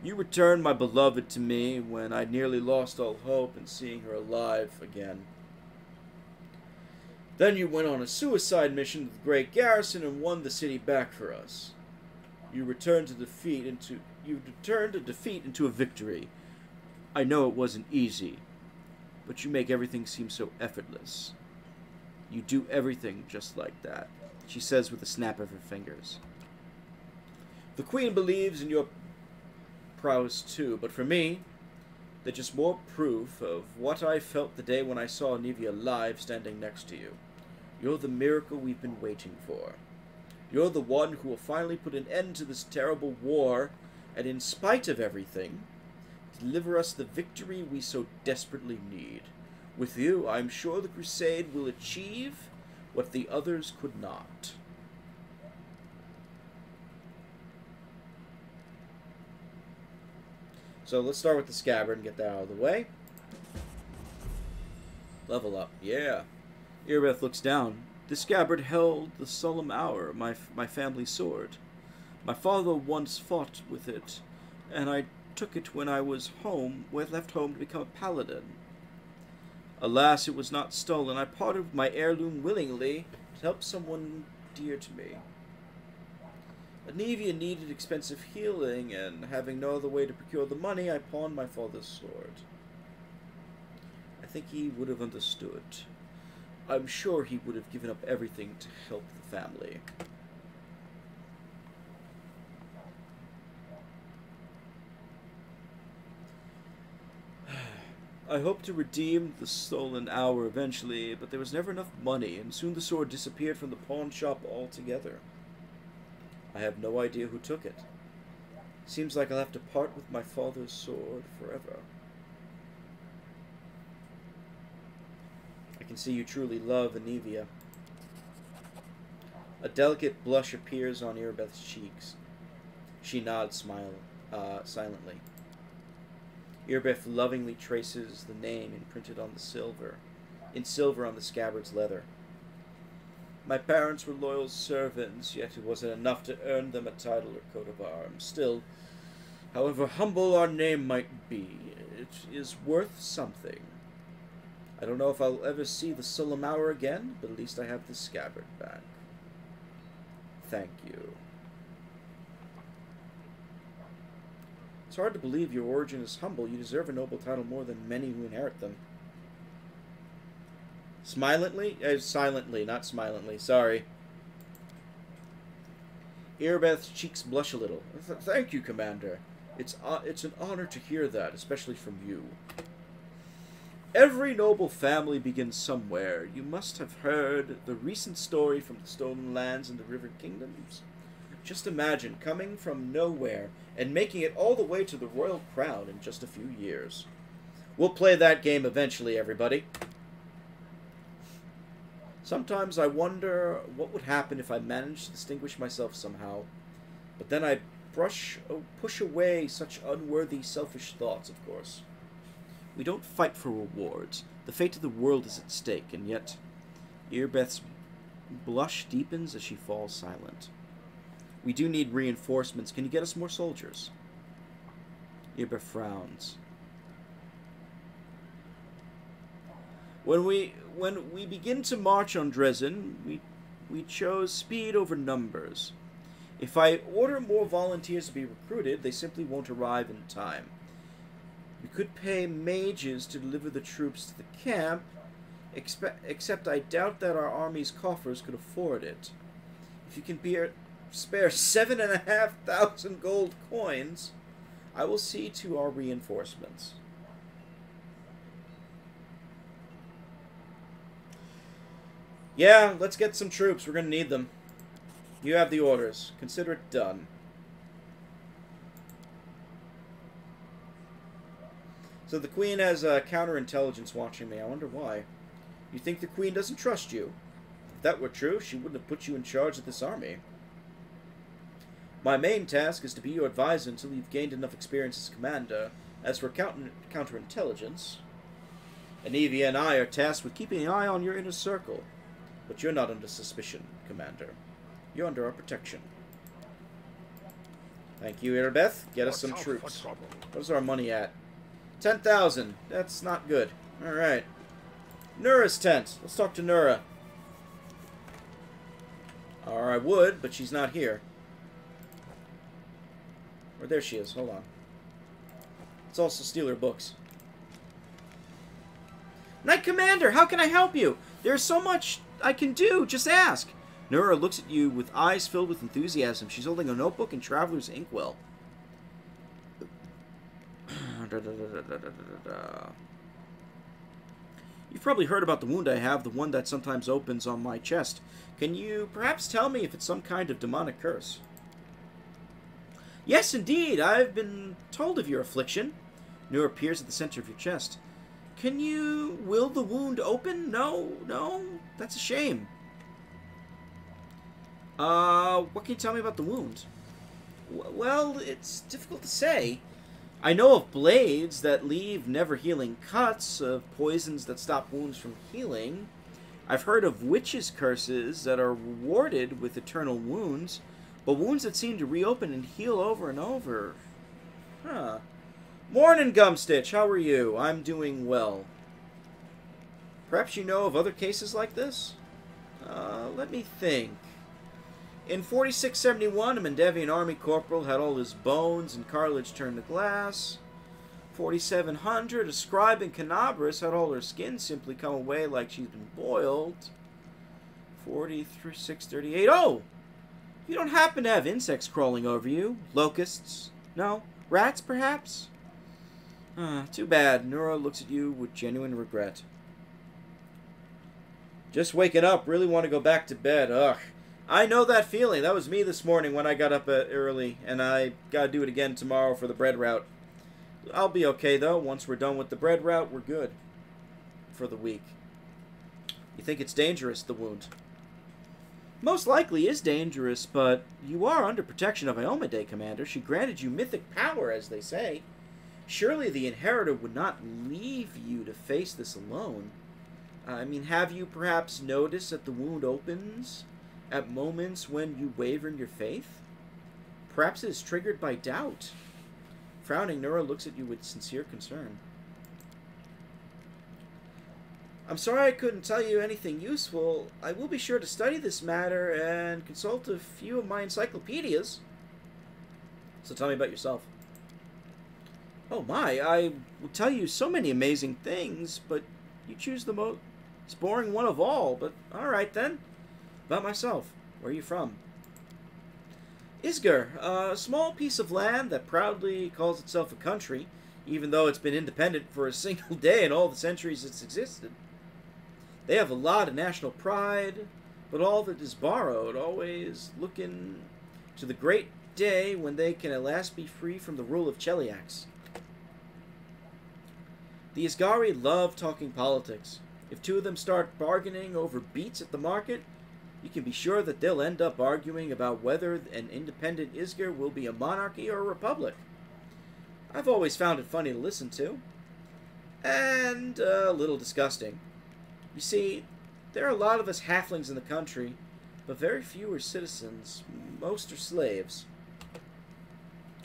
You returned my beloved to me when I nearly lost all hope in seeing her alive again. Then you went on a suicide mission with the Great Garrison and won the city back for us. You turned a defeat into a victory. I know it wasn't easy, but you make everything seem so effortless. You do everything just like that, she says with a snap of her fingers. The Queen believes in your prowess too, but for me, they're just more proof of what I felt the day when I saw Anivia alive standing next to you. You're the miracle we've been waiting for. You're the one who will finally put an end to this terrible war, and in spite of everything, deliver us the victory we so desperately need. With you, I'm sure the crusade will achieve what the others could not. So let's start with the scabbard and get that out of the way. Level up, yeah. Irbeth looks down. The scabbard held the solemn hour, my family's sword. My father once fought with it, and I took it when I was left home to become a paladin. Alas, it was not stolen. I parted with my heirloom willingly to help someone dear to me. Anivia needed expensive healing, and having no other way to procure the money, I pawned my father's sword. I think he would have understood. I'm sure he would have given up everything to help the family. I hoped to redeem the stolen hour eventually, but there was never enough money, and soon the sword disappeared from the pawn shop altogether. I have no idea who took it. Seems like I'll have to part with my father's sword forever. I can see you truly love Anivia. A delicate blush appears on Irbeth's cheeks. She nods, silently. Irbeth lovingly traces the name imprinted on in silver on the scabbard's leather. My parents were loyal servants, yet it wasn't enough to earn them a title or coat of arms. Still, however humble our name might be, it is worth something. I don't know if I'll ever see the solemn hour again, but at least I have the scabbard back. Thank you. It's hard to believe your origin is humble. You deserve a noble title more than many who inherit them. Silently, not smilantly. Sorry. Irbeth's cheeks blush a little. Thank you, Commander. It's an honor to hear that, especially from you. Every noble family begins somewhere. You must have heard the recent story from the Stolen Lands and the River Kingdoms. Just imagine coming from nowhere and making it all the way to the royal crown in just a few years. We'll play that game eventually, everybody. Sometimes I wonder what would happen if I managed to distinguish myself somehow. But then I push away such unworthy, selfish thoughts, of course. We don't fight for rewards. The fate of the world is at stake, and yet Irbeth's blush deepens as she falls silent. We do need reinforcements. Can you get us more soldiers? Irbeth frowns. When we begin to march on Dresden, we chose speed over numbers. If I order more volunteers to be recruited, they simply won't arrive in time. We could pay mages to deliver the troops to the camp, except I doubt that our army's coffers could afford it. If you can spare 7,500 gold coins, I will see to our reinforcements. Yeah, let's get some troops. We're going to need them. You have the orders. Consider it done. So the Queen has counterintelligence watching me. I wonder why. You think the Queen doesn't trust you? If that were true, she wouldn't have put you in charge of this army. My main task is to be your advisor until you've gained enough experience as commander. As for counterintelligence, Anivia and I are tasked with keeping an eye on your inner circle. But you're not under suspicion, Commander. You're under our protection. Thank you, Irbeth. Get us some troops. What's our money at? 10,000. That's not good. Alright. Nura's tent. Let's talk to Nura. Or I would, but she's not here. Or there she is. Hold on. Let's also steal her books. Knight Commander, how can I help you? There's so much I can do. Just ask. Nura looks at you with eyes filled with enthusiasm. She's holding a notebook and traveler's inkwell. You've probably heard about the wound I have, the one that sometimes opens on my chest. Can you perhaps tell me if it's some kind of demonic curse? Yes, indeed. I've been told of your affliction. Nur appears at the center of your chest. Can you will the wound open? No, no. That's a shame. What can you tell me about the wound? Well, it's difficult to say. I know of blades that leave never-healing cuts, of poisons that stop wounds from healing. I've heard of witches' curses that are rewarded with eternal wounds, but wounds that seem to reopen and heal over and over. Huh. Morning, Gumstitch. How are you? I'm doing well. Perhaps you know of other cases like this? Let me think. In 4671, a Mendevian army corporal had all his bones and cartilage turned to glass. 4700, a scribe in Canabras had all her skin simply come away like she's been boiled. 4638, oh! You don't happen to have insects crawling over you? Locusts? No? Rats, perhaps? Too bad. Nura looks at you with genuine regret. Just waking up. Really want to go back to bed. Ugh. I know that feeling. That was me this morning when I got up early, and I gotta do it again tomorrow for the bread route. I'll be okay, though. Once we're done with the bread route, we're good for the week. You think it's dangerous, the wound? Most likely is dangerous, but you are under protection of Iomade, Commander. She granted you mythic power, as they say. Surely the Inheritor would not leave you to face this alone. I mean, have you perhaps noticed that the wound opens at moments when you waver in your faith? Perhaps it is triggered by doubt. Frowning, Nura looks at you with sincere concern. I'm sorry I couldn't tell you anything useful. I will be sure to study this matter and consult a few of my encyclopedias. So tell me about yourself. Oh my, I will tell you so many amazing things, but you choose the most boring one of all. But alright then. About myself. Where are you from? Isgar, a small piece of land that proudly calls itself a country, even though it's been independent for a single day in all the centuries it's existed. They have a lot of national pride, but all that is borrowed, always looking to the great day when they can at last be free from the rule of Cheliax. The Isgari love talking politics. If two of them start bargaining over beets at the market, you can be sure that they'll end up arguing about whether an independent Isgar will be a monarchy or a republic. I've always found it funny to listen to. And a little disgusting. You see, there are a lot of us halflings in the country, but very few are citizens. Most are slaves.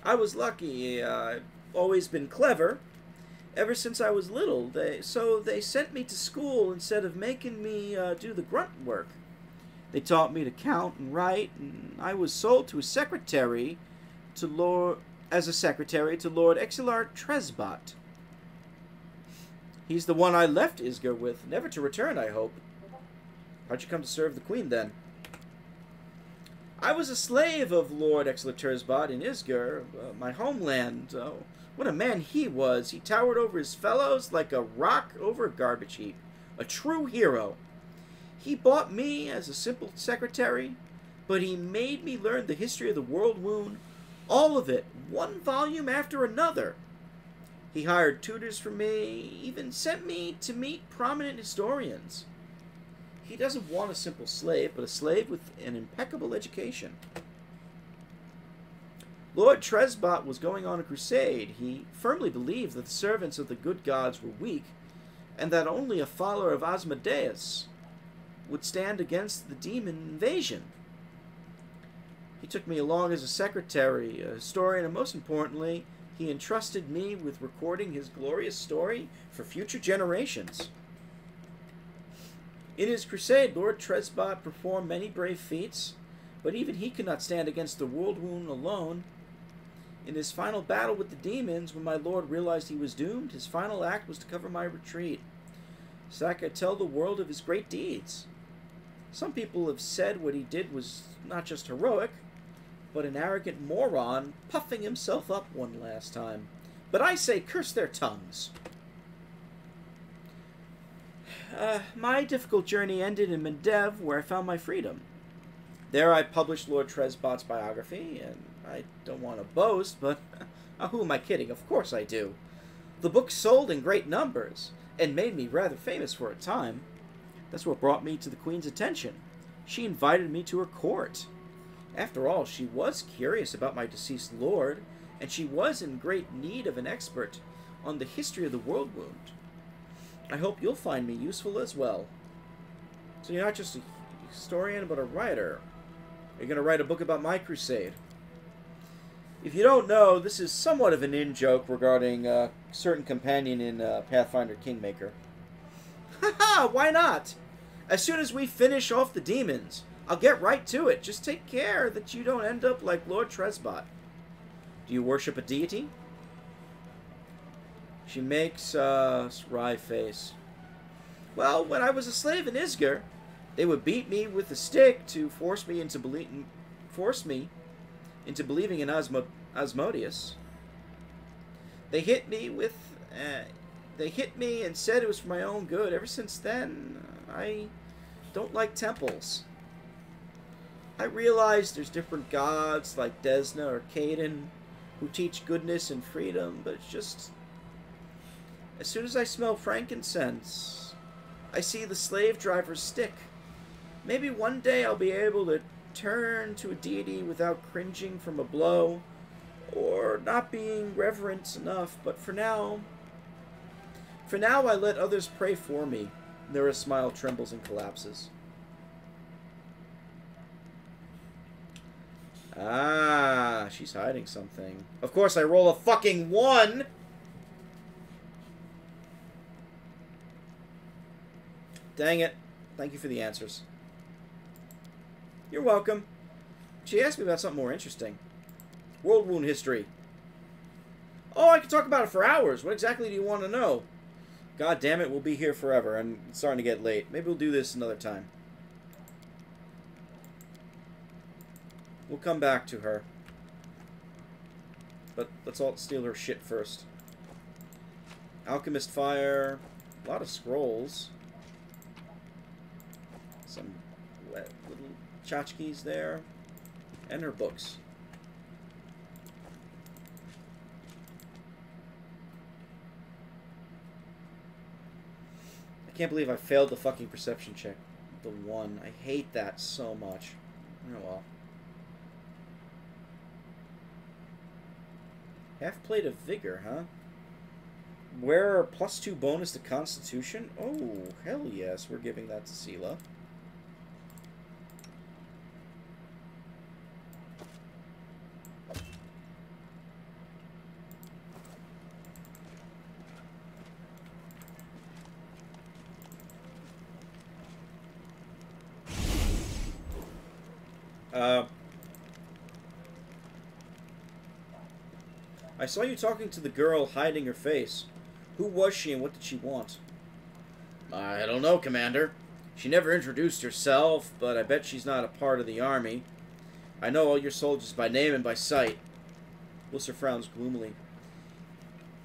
I was lucky. I've always been clever. Ever since I was little, so they sent me to school instead of making me do the grunt work. They taught me to count and write, and I was sold to a secretary to Lord Exilar Tresbot. He's the one I left Isgar with, never to return, I hope. How'd you come to serve the Queen, then? I was a slave of Lord Exilar Tresbot in Isgar, my homeland. Oh, what a man he was. He towered over his fellows like a rock over a garbage heap. A true hero. He bought me as a simple secretary, but he made me learn the history of the world wound, all of it, one volume after another. He hired tutors for me, even sent me to meet prominent historians. He doesn't want a simple slave, but a slave with an impeccable education. Lord Tresbot was going on a crusade. He firmly believed that the servants of the good gods were weak, and that only a follower of Asmodeus would stand against the demon invasion. He took me along as a secretary, a historian, and most importantly, he entrusted me with recording his glorious story for future generations. In his crusade, Lord Tresbot performed many brave feats, but even he could not stand against the world wound alone. In his final battle with the demons, when my lord realized he was doomed, his final act was to cover my retreat, so I could tell the world of his great deeds. Some people have said what he did was not just heroic, but an arrogant moron puffing himself up one last time. But I say curse their tongues. My difficult journey ended in Mendev, where I found my freedom. There I published Lord Tresbot's biography, and I don't want to boast, but who am I kidding? Of course I do. The book sold in great numbers, and made me rather famous for a time. That's what brought me to the Queen's attention. She invited me to her court. After all, she was curious about my deceased lord, and she was in great need of an expert on the history of the world wound. I hope you'll find me useful as well. So you're not just a historian, but a writer. Are you going to write a book about my crusade? If you don't know, this is somewhat of an in-joke regarding a certain companion in Pathfinder Kingmaker. Haha, why not? As soon as we finish off the demons, I'll get right to it. Just take care that you don't end up like Lord Tresbot. Do you worship a deity? She makes a wry face. Well, when I was a slave in Isger, they would beat me with a stick to force me into believing in Asmodeus. They hit me and said it was for my own good. Ever since then, I don't like temples. I realize there's different gods like Desna or Caden who teach goodness and freedom, but it's just... As soon as I smell frankincense, I see the slave driver's stick. Maybe one day I'll be able to turn to a deity without cringing from a blow, or not being reverent enough, but for now I let others pray for me. Nira's smile trembles and collapses. Ah, she's hiding something. Of course, I roll a fucking 1! Dang it. Thank you for the answers. You're welcome. She asked me about something more interesting. World wound history. Oh, I could talk about it for hours. What exactly do you want to know? God damn it, we'll be here forever, and it's starting to get late. Maybe we'll do this another time. We'll come back to her. But let's all steal her shit first. Alchemist Fire. A lot of scrolls. Some little tchotchkes there. And her books. I can't believe I failed the fucking perception check. The 1. I hate that so much. Oh well. Half plate of vigor, huh? Wear +2 bonus to Constitution? Oh, hell yes, we're giving that to Sela. I saw you talking to the girl hiding her face. Who was she and what did she want? I don't know, Commander. She never introduced herself, but I bet she's not a part of the army. I know all your soldiers by name and by sight. Wilser frowns gloomily.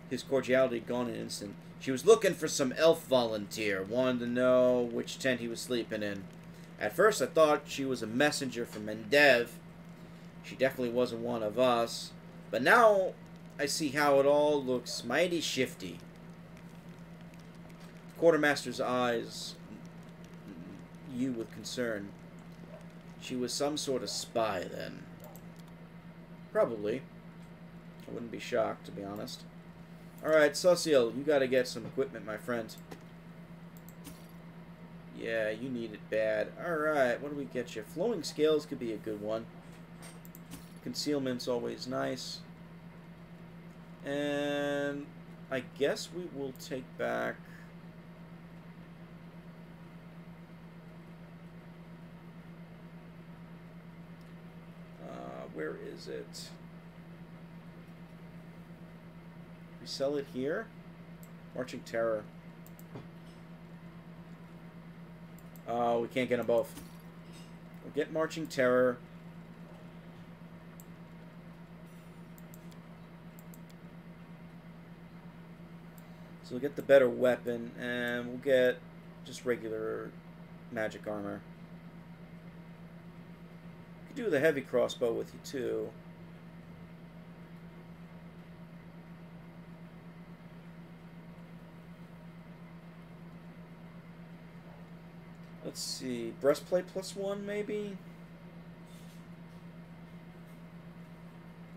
His cordiality gone in an instant. She was looking for some elf volunteer. Wanted to know which tent he was sleeping in. At first I thought she was a messenger from Mendev. She definitely wasn't one of us. But now I see how it all looks mighty shifty. The quartermaster's eyes you with concern. She was some sort of spy then. Probably. I wouldn't be shocked, to be honest. Alright, Sociel, you gotta get some equipment, my friend. Yeah, you need it bad. Alright, what do we get you? Flowing scales could be a good one. Concealment's always nice. And I guess we will take back... where is it? We sell it here? Marching Terror. Oh, we can't get them both. We'll get Marching Terror. So we'll get the better weapon, and we'll get just regular magic armor. Could do the heavy crossbow with you too. Let's see, breastplate +1 maybe?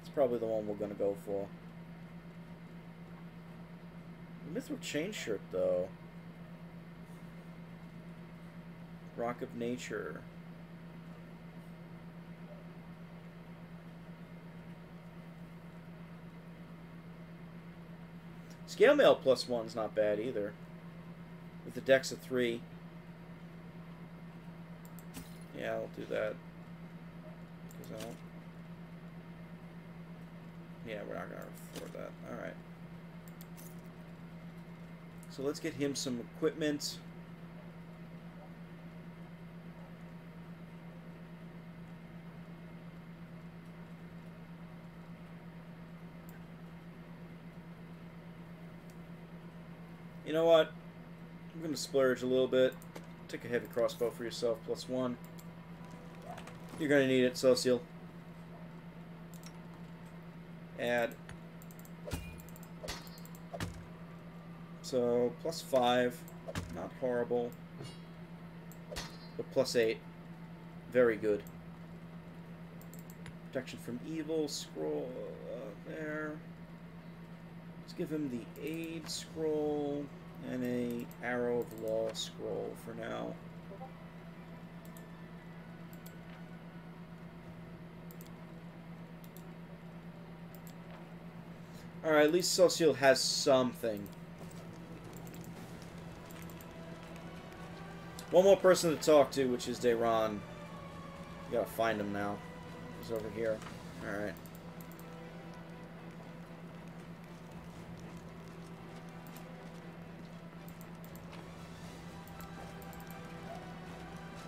It's probably the one we're gonna go for. The Mithril chain shirt though. Rock of Nature. Scale mail +1's not bad either. With the dex of 3. Yeah, I'll do that. Yeah, we're not going to afford that. Alright. So let's get him some equipment. You know what? I'm going to splurge a little bit. Take a heavy crossbow for yourself, +1. You're going to need it, Sociel. Add. So, +5. Not horrible. But +8. Very good. Protection from evil. Scroll there. Let's give him the aid scroll and a arrow of law scroll for now. Alright, at least Sociel has something. One more person to talk to, which is Dayron. You gotta find him now. He's over here. Alright.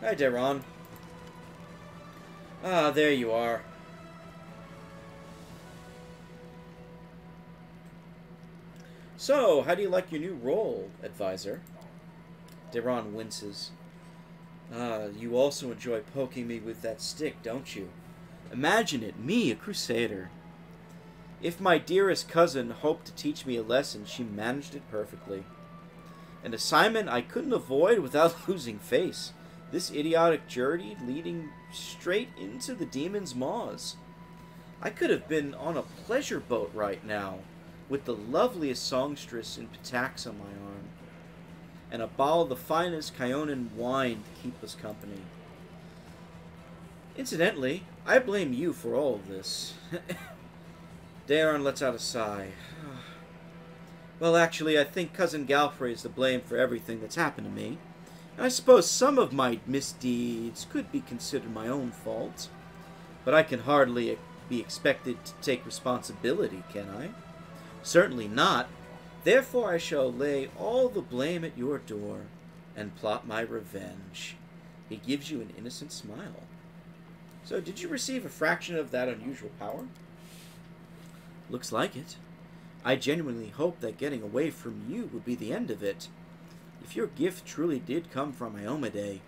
Hi, Dayron. Ah, there you are. So, how do you like your new role, advisor? Dayron winces. Ah, you also enjoy poking me with that stick, don't you? Imagine it, me, a crusader. If my dearest cousin hoped to teach me a lesson, she managed it perfectly. An assignment I couldn't avoid without losing face. This idiotic journey leading straight into the demon's maws. I could have been on a pleasure boat right now, with the loveliest songstress in Pitax on my arm, and a bottle of the finest Kyonan wine to keep us company. Incidentally, I blame you for all of this. Daron lets out a sigh. Well, actually, I think Cousin Galfrey is to blame for everything that's happened to me. And I suppose some of my misdeeds could be considered my own fault. But I can hardly be expected to take responsibility, can I? Certainly not. Therefore I shall lay all the blame at your door and plot my revenge. He gives you an innocent smile. So, did you receive a fraction of that unusual power? Looks like it. I genuinely hope that getting away from you would be the end of it. If your gift truly did come from Iomade,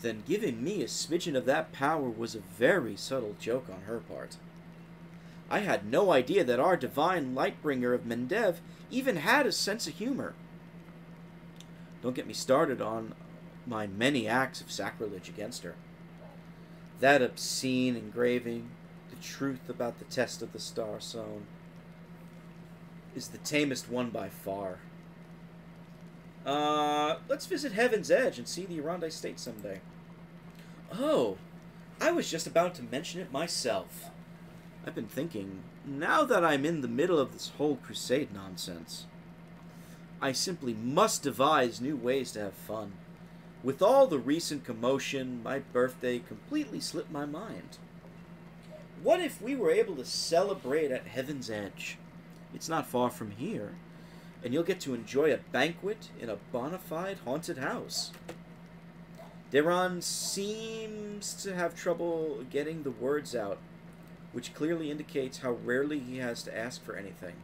then giving me a smidgen of that power was a very subtle joke on her part. I had no idea that our divine Lightbringer of Mendev even had a sense of humor. Don't get me started on my many acts of sacrilege against her. That obscene engraving, the truth about the test of the Star Zone, is the tamest one by far. Let's visit Heaven's Edge and see the Arondai State someday. Oh, I was just about to mention it myself. I've been thinking, now that I'm in the middle of this whole crusade nonsense, I simply must devise new ways to have fun. With all the recent commotion, my birthday completely slipped my mind. What if we were able to celebrate at Heaven's Edge? It's not far from here, and you'll get to enjoy a banquet in a bona fide haunted house. Daron seems to have trouble getting the words out, which clearly indicates how rarely he has to ask for anything.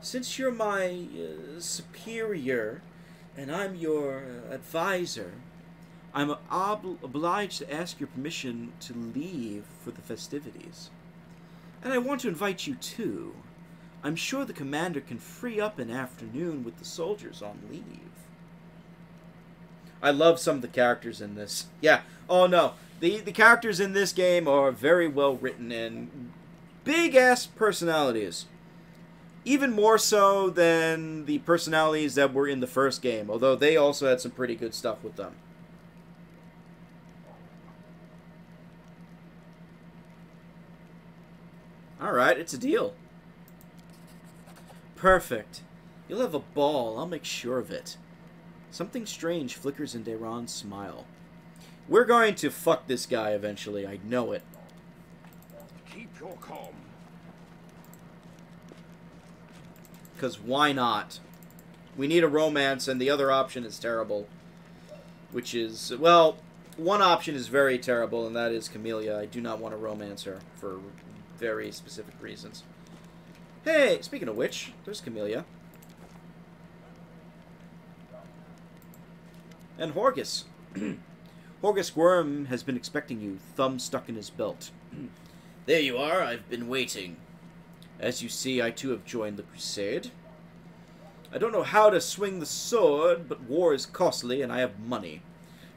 Since you're my superior, and I'm your advisor, I'm obliged to ask your permission to leave for the festivities. And I want to invite you too. I'm sure the commander can free up an afternoon with the soldiers on leave. I love some of the characters in this. Yeah. Oh no. The characters in this game are very well written and big-ass personalities. Even more so than the personalities that were in the first game, although they also had some pretty good stuff with them. Alright, it's a deal. Perfect. You'll have a ball, I'll make sure of it. Something strange flickers in Dayron's smile. We're going to fuck this guy eventually, I know it. Keep your calm. Because why not? We need a romance, and the other option is terrible. Which is, well, one option is very terrible, and that is Camellia. I do not want to romance her for very specific reasons. Hey, speaking of which, there's Camellia. And Horgus. Horgus Worm has been expecting you, thumb stuck in his belt. There you are, I've been waiting. As you see, I too have joined the crusade. I don't know how to swing the sword, but war is costly and I have money.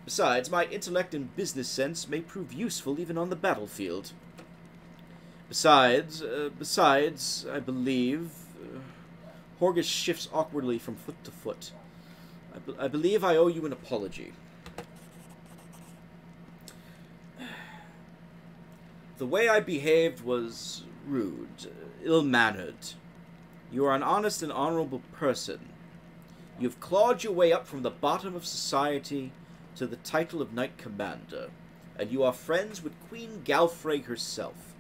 Besides, my intellect and business sense may prove useful even on the battlefield. Besides, I believe... Horgus shifts awkwardly from foot to foot. I believe I owe you an apology. The way I behaved was rude, ill-mannered. You are an honest and honorable person. You have clawed your way up from the bottom of society to the title of Knight Commander, and you are friends with Queen Galfrey herself.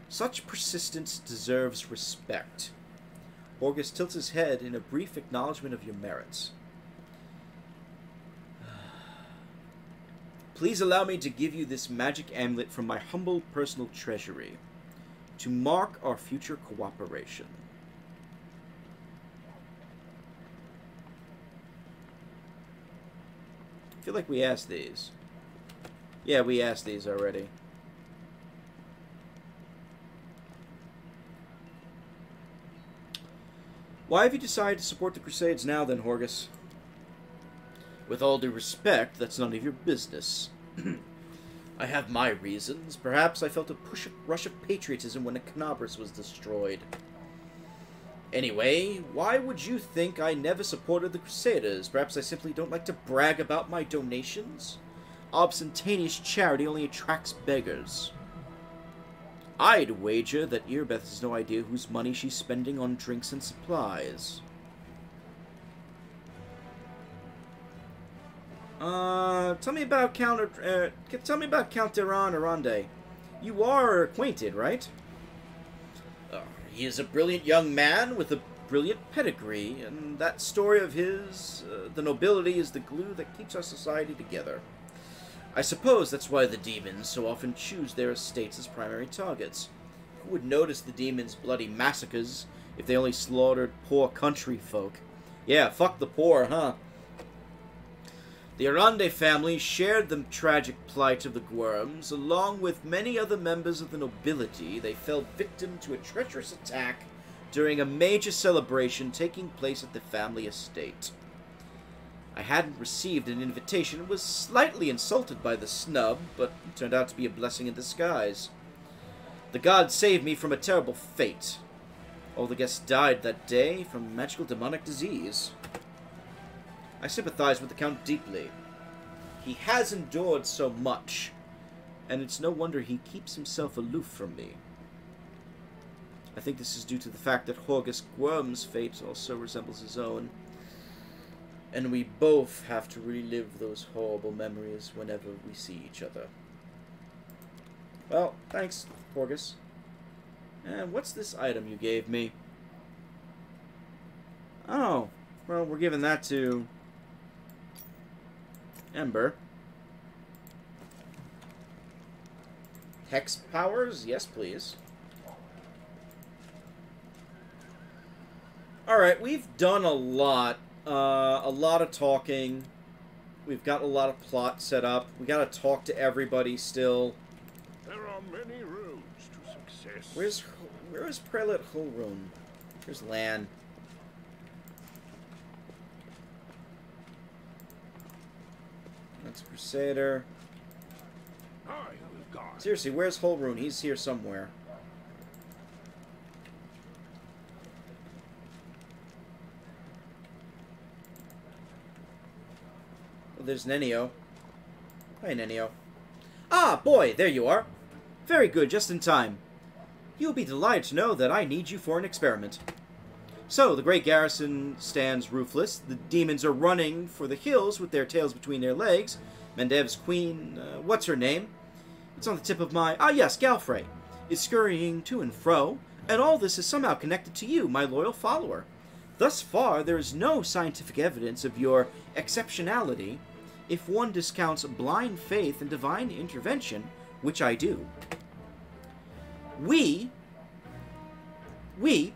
Such persistence deserves respect. Horgus tilts his head in a brief acknowledgement of your merits. Please allow me to give you this magic amulet from my humble personal treasury, to mark our future cooperation. I feel like we asked these. Yeah, we asked these already. Why have you decided to support the Crusades now then, Horgus? With all due respect, that's none of your business. I have my reasons. Perhaps I felt a rush of patriotism when Canobris was destroyed. Anyway, why would you think I never supported the Crusaders? Perhaps I simply don't like to brag about my donations? Obscene charity only attracts beggars. I'd wager that Irbeth has no idea whose money she's spending on drinks and supplies. Tell me about Count Deron Arande. You are acquainted, right? He is a brilliant young man with a brilliant pedigree, and that story of his, the nobility, is the glue that keeps our society together. I suppose that's why the demons so often choose their estates as primary targets. Who would notice the demons' bloody massacres if they only slaughtered poor country folk? Yeah, fuck the poor, huh? The Arande family shared the tragic plight of the Gwyrms. Along with many other members of the nobility, they fell victim to a treacherous attack during a major celebration taking place at the family estate. I hadn't received an invitation and was slightly insulted by the snub, but it turned out to be a blessing in disguise. The gods saved me from a terrible fate. All the guests died that day from magical demonic disease. I sympathize with the Count deeply. He has endured so much, and it's no wonder he keeps himself aloof from me. I think this is due to the fact that Horgus Gwyrm's fate also resembles his own, and we both have to relive those horrible memories whenever we see each other. Well, thanks, Horgus. And what's this item you gave me? Oh, well, we're giving that to Ember. Hex powers? Yes, please. Alright, we've done a lot A lot of talking. We've got a lot of plot set up. We gotta talk to everybody still. There are many roads to success. Where is Prelate Hulrun? Here's Lan. That's Crusader. I will guide. Seriously, where's Hulrun? He's here somewhere. Well, there's Nenio. Hi, Nenio. Ah, boy, there you are. Very good, just in time. You'll be delighted to know that I need you for an experiment. So, the great garrison stands roofless. The demons are running for the hills with their tails between their legs. Mendev's queen, what's her name? It's on the tip of my... Ah, yes, Galfrey, is scurrying to and fro, and all this is somehow connected to you, my loyal follower. Thus far, there is no scientific evidence of your exceptionality, if one discounts blind faith and divine intervention, which I do. We,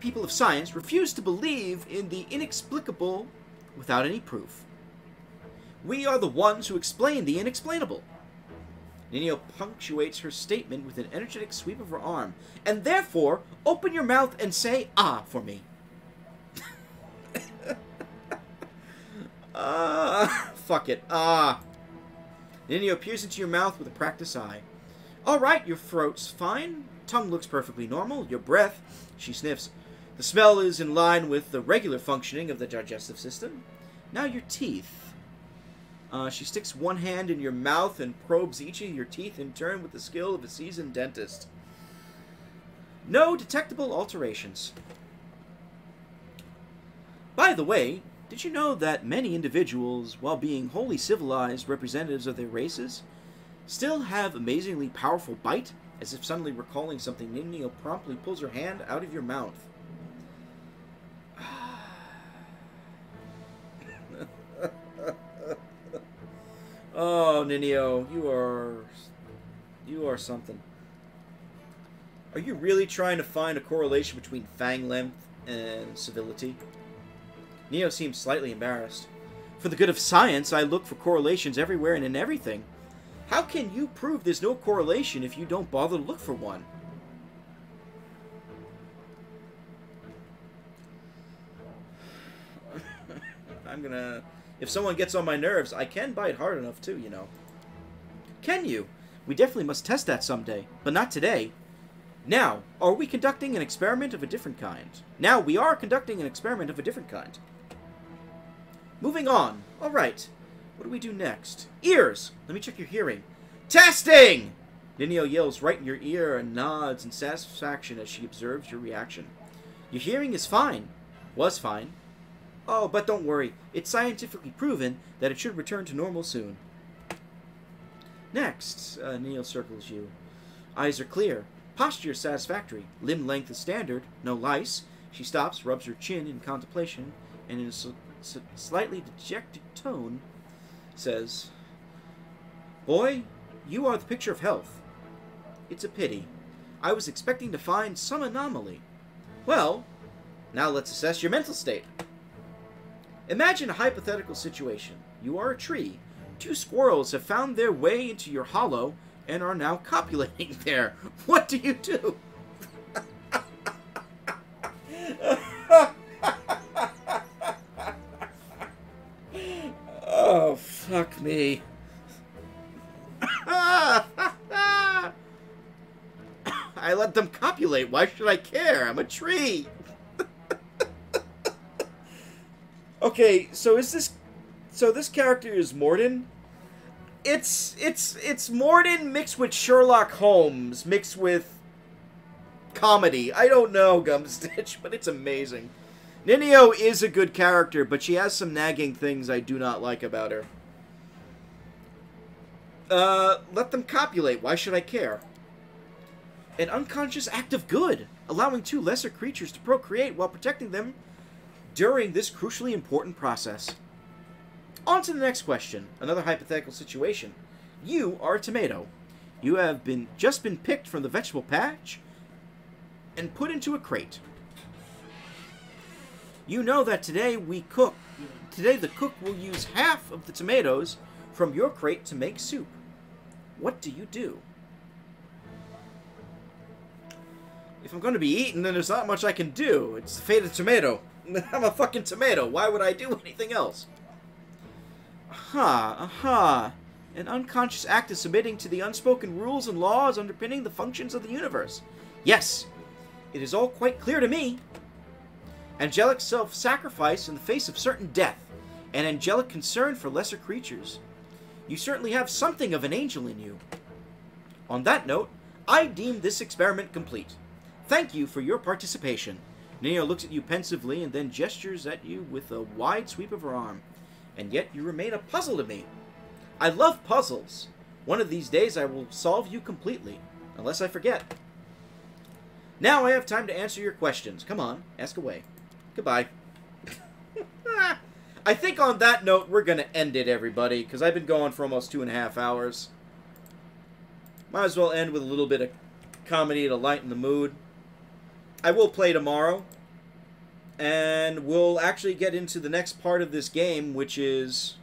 people of science, refuse to believe in the inexplicable without any proof. We are the ones who explain the inexplainable. Nenio punctuates her statement with an energetic sweep of her arm. And therefore, open your mouth and say, ah, for me. Fuck it. Ah. Nenio peers into your mouth with a practiced eye. Alright, your throat's fine. Tongue looks perfectly normal. Your breath, she sniffs. The smell is in line with the regular functioning of the digestive system. Now your teeth. She sticks one hand in your mouth and probes each of your teeth in turn with the skill of a seasoned dentist. No detectable alterations. By the way, did you know that many individuals, while being wholly civilized representatives of their races, still have amazingly powerful bite? As if suddenly recalling something, Nenio promptly pulls her hand out of your mouth. Oh, Nenio, you are something. Are you really trying to find a correlation between fang length and civility? Neo seems slightly embarrassed. For the good of science, I look for correlations everywhere and in everything. How can you prove there's no correlation if you don't bother to look for one? I'm gonna... If someone gets on my nerves, I can bite hard enough too, you know. Can you? We definitely must test that someday, but not today. Now, are we conducting an experiment of a different kind? Now, we are conducting an experiment of a different kind. Moving on. Alright. What do we do next? Ears! Let me check your hearing. Testing! Nenio yells right in your ear and nods in satisfaction as she observes your reaction. Your hearing is fine. Was fine. Oh, but don't worry. It's scientifically proven that it should return to normal soon. Next, Nenio circles you. Eyes are clear. Posture is satisfactory. Limb length is standard. No lice. She stops, rubs her chin in contemplation, and in a slightly dejected tone says, Boy, you are the picture of health. It's a pity. I was expecting to find some anomaly. Well, now let's assess your mental state. Imagine a hypothetical situation. You are a tree. 2 squirrels have found their way into your hollow and are now copulating there. What do you do? Oh, fuck me. I let them copulate. Why should I care? I'm a tree. Okay, so this character is Morden? It's Morden mixed with Sherlock Holmes, mixed with comedy. I don't know, Gumstitch, but it's amazing. Nenio is a good character, but she has some nagging things I do not like about her. Let them copulate. Why should I care? An unconscious act of good, allowing 2 lesser creatures to procreate while protecting them during this crucially important process. On to the next question. Another hypothetical situation. You are a tomato. You have just been picked from the vegetable patch and put into a crate. You know that today we Today the cook will use half of the tomatoes from your crate to make soup. What do you do? If I'm going to be eaten, then there's not much I can do. It's the fate of the tomato. I'm a fucking tomato. Why would I do anything else? Aha. An unconscious act of submitting to the unspoken rules and laws underpinning the functions of the universe. Yes, it is all quite clear to me. Angelic self-sacrifice in the face of certain death, and angelic concern for lesser creatures. You certainly have something of an angel in you. On that note, I deem this experiment complete. Thank you for your participation. Nina looks at you pensively and then gestures at you with a wide sweep of her arm. And yet you remain a puzzle to me. I love puzzles. One of these days I will solve you completely, unless I forget. Now I have time to answer your questions. Come on, ask away. Goodbye. I think on that note, we're going to end it, everybody, because I've been going for almost 2.5 hours. Might as well end with a little bit of comedy to lighten the mood. I will play tomorrow, and we'll actually get into the next part of this game, which is,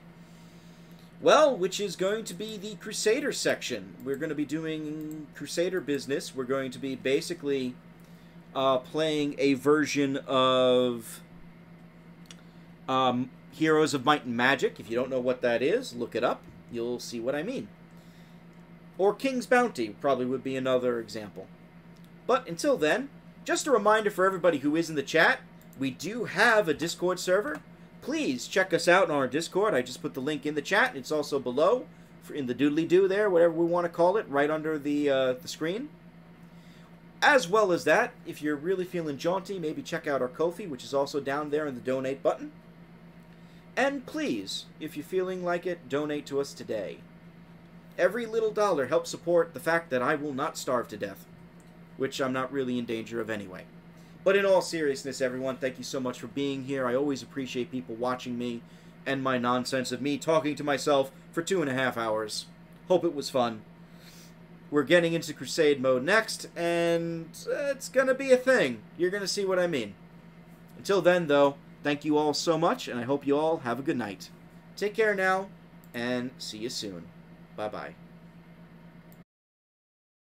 well, which is going to be the Crusader section. We're going to be doing Crusader business. We're going to be basically playing a version of Heroes of Might and Magic. If you don't know what that is, look it up. You'll see what I mean. Or King's Bounty probably would be another example. But until then, just a reminder for everybody who is in the chat, we do have a Discord server. Please check us out on our Discord. I just put the link in the chat. It's also below, in the doodly-doo there, whatever we want to call it, right under the screen. As well as that, if you're really feeling jaunty, maybe check out our Ko-fi, which is also down there in the donate button. And please, if you're feeling like it, donate to us today. Every little dollar helps support the fact that I will not starve to death, which I'm not really in danger of anyway. But in all seriousness, everyone, thank you so much for being here. I always appreciate people watching me and my nonsense of me talking to myself for 2.5 hours. Hope it was fun. We're getting into Crusade mode next, and it's going to be a thing. You're going to see what I mean. Until then, though, thank you all so much, and I hope you all have a good night. Take care now, and see you soon. Bye-bye.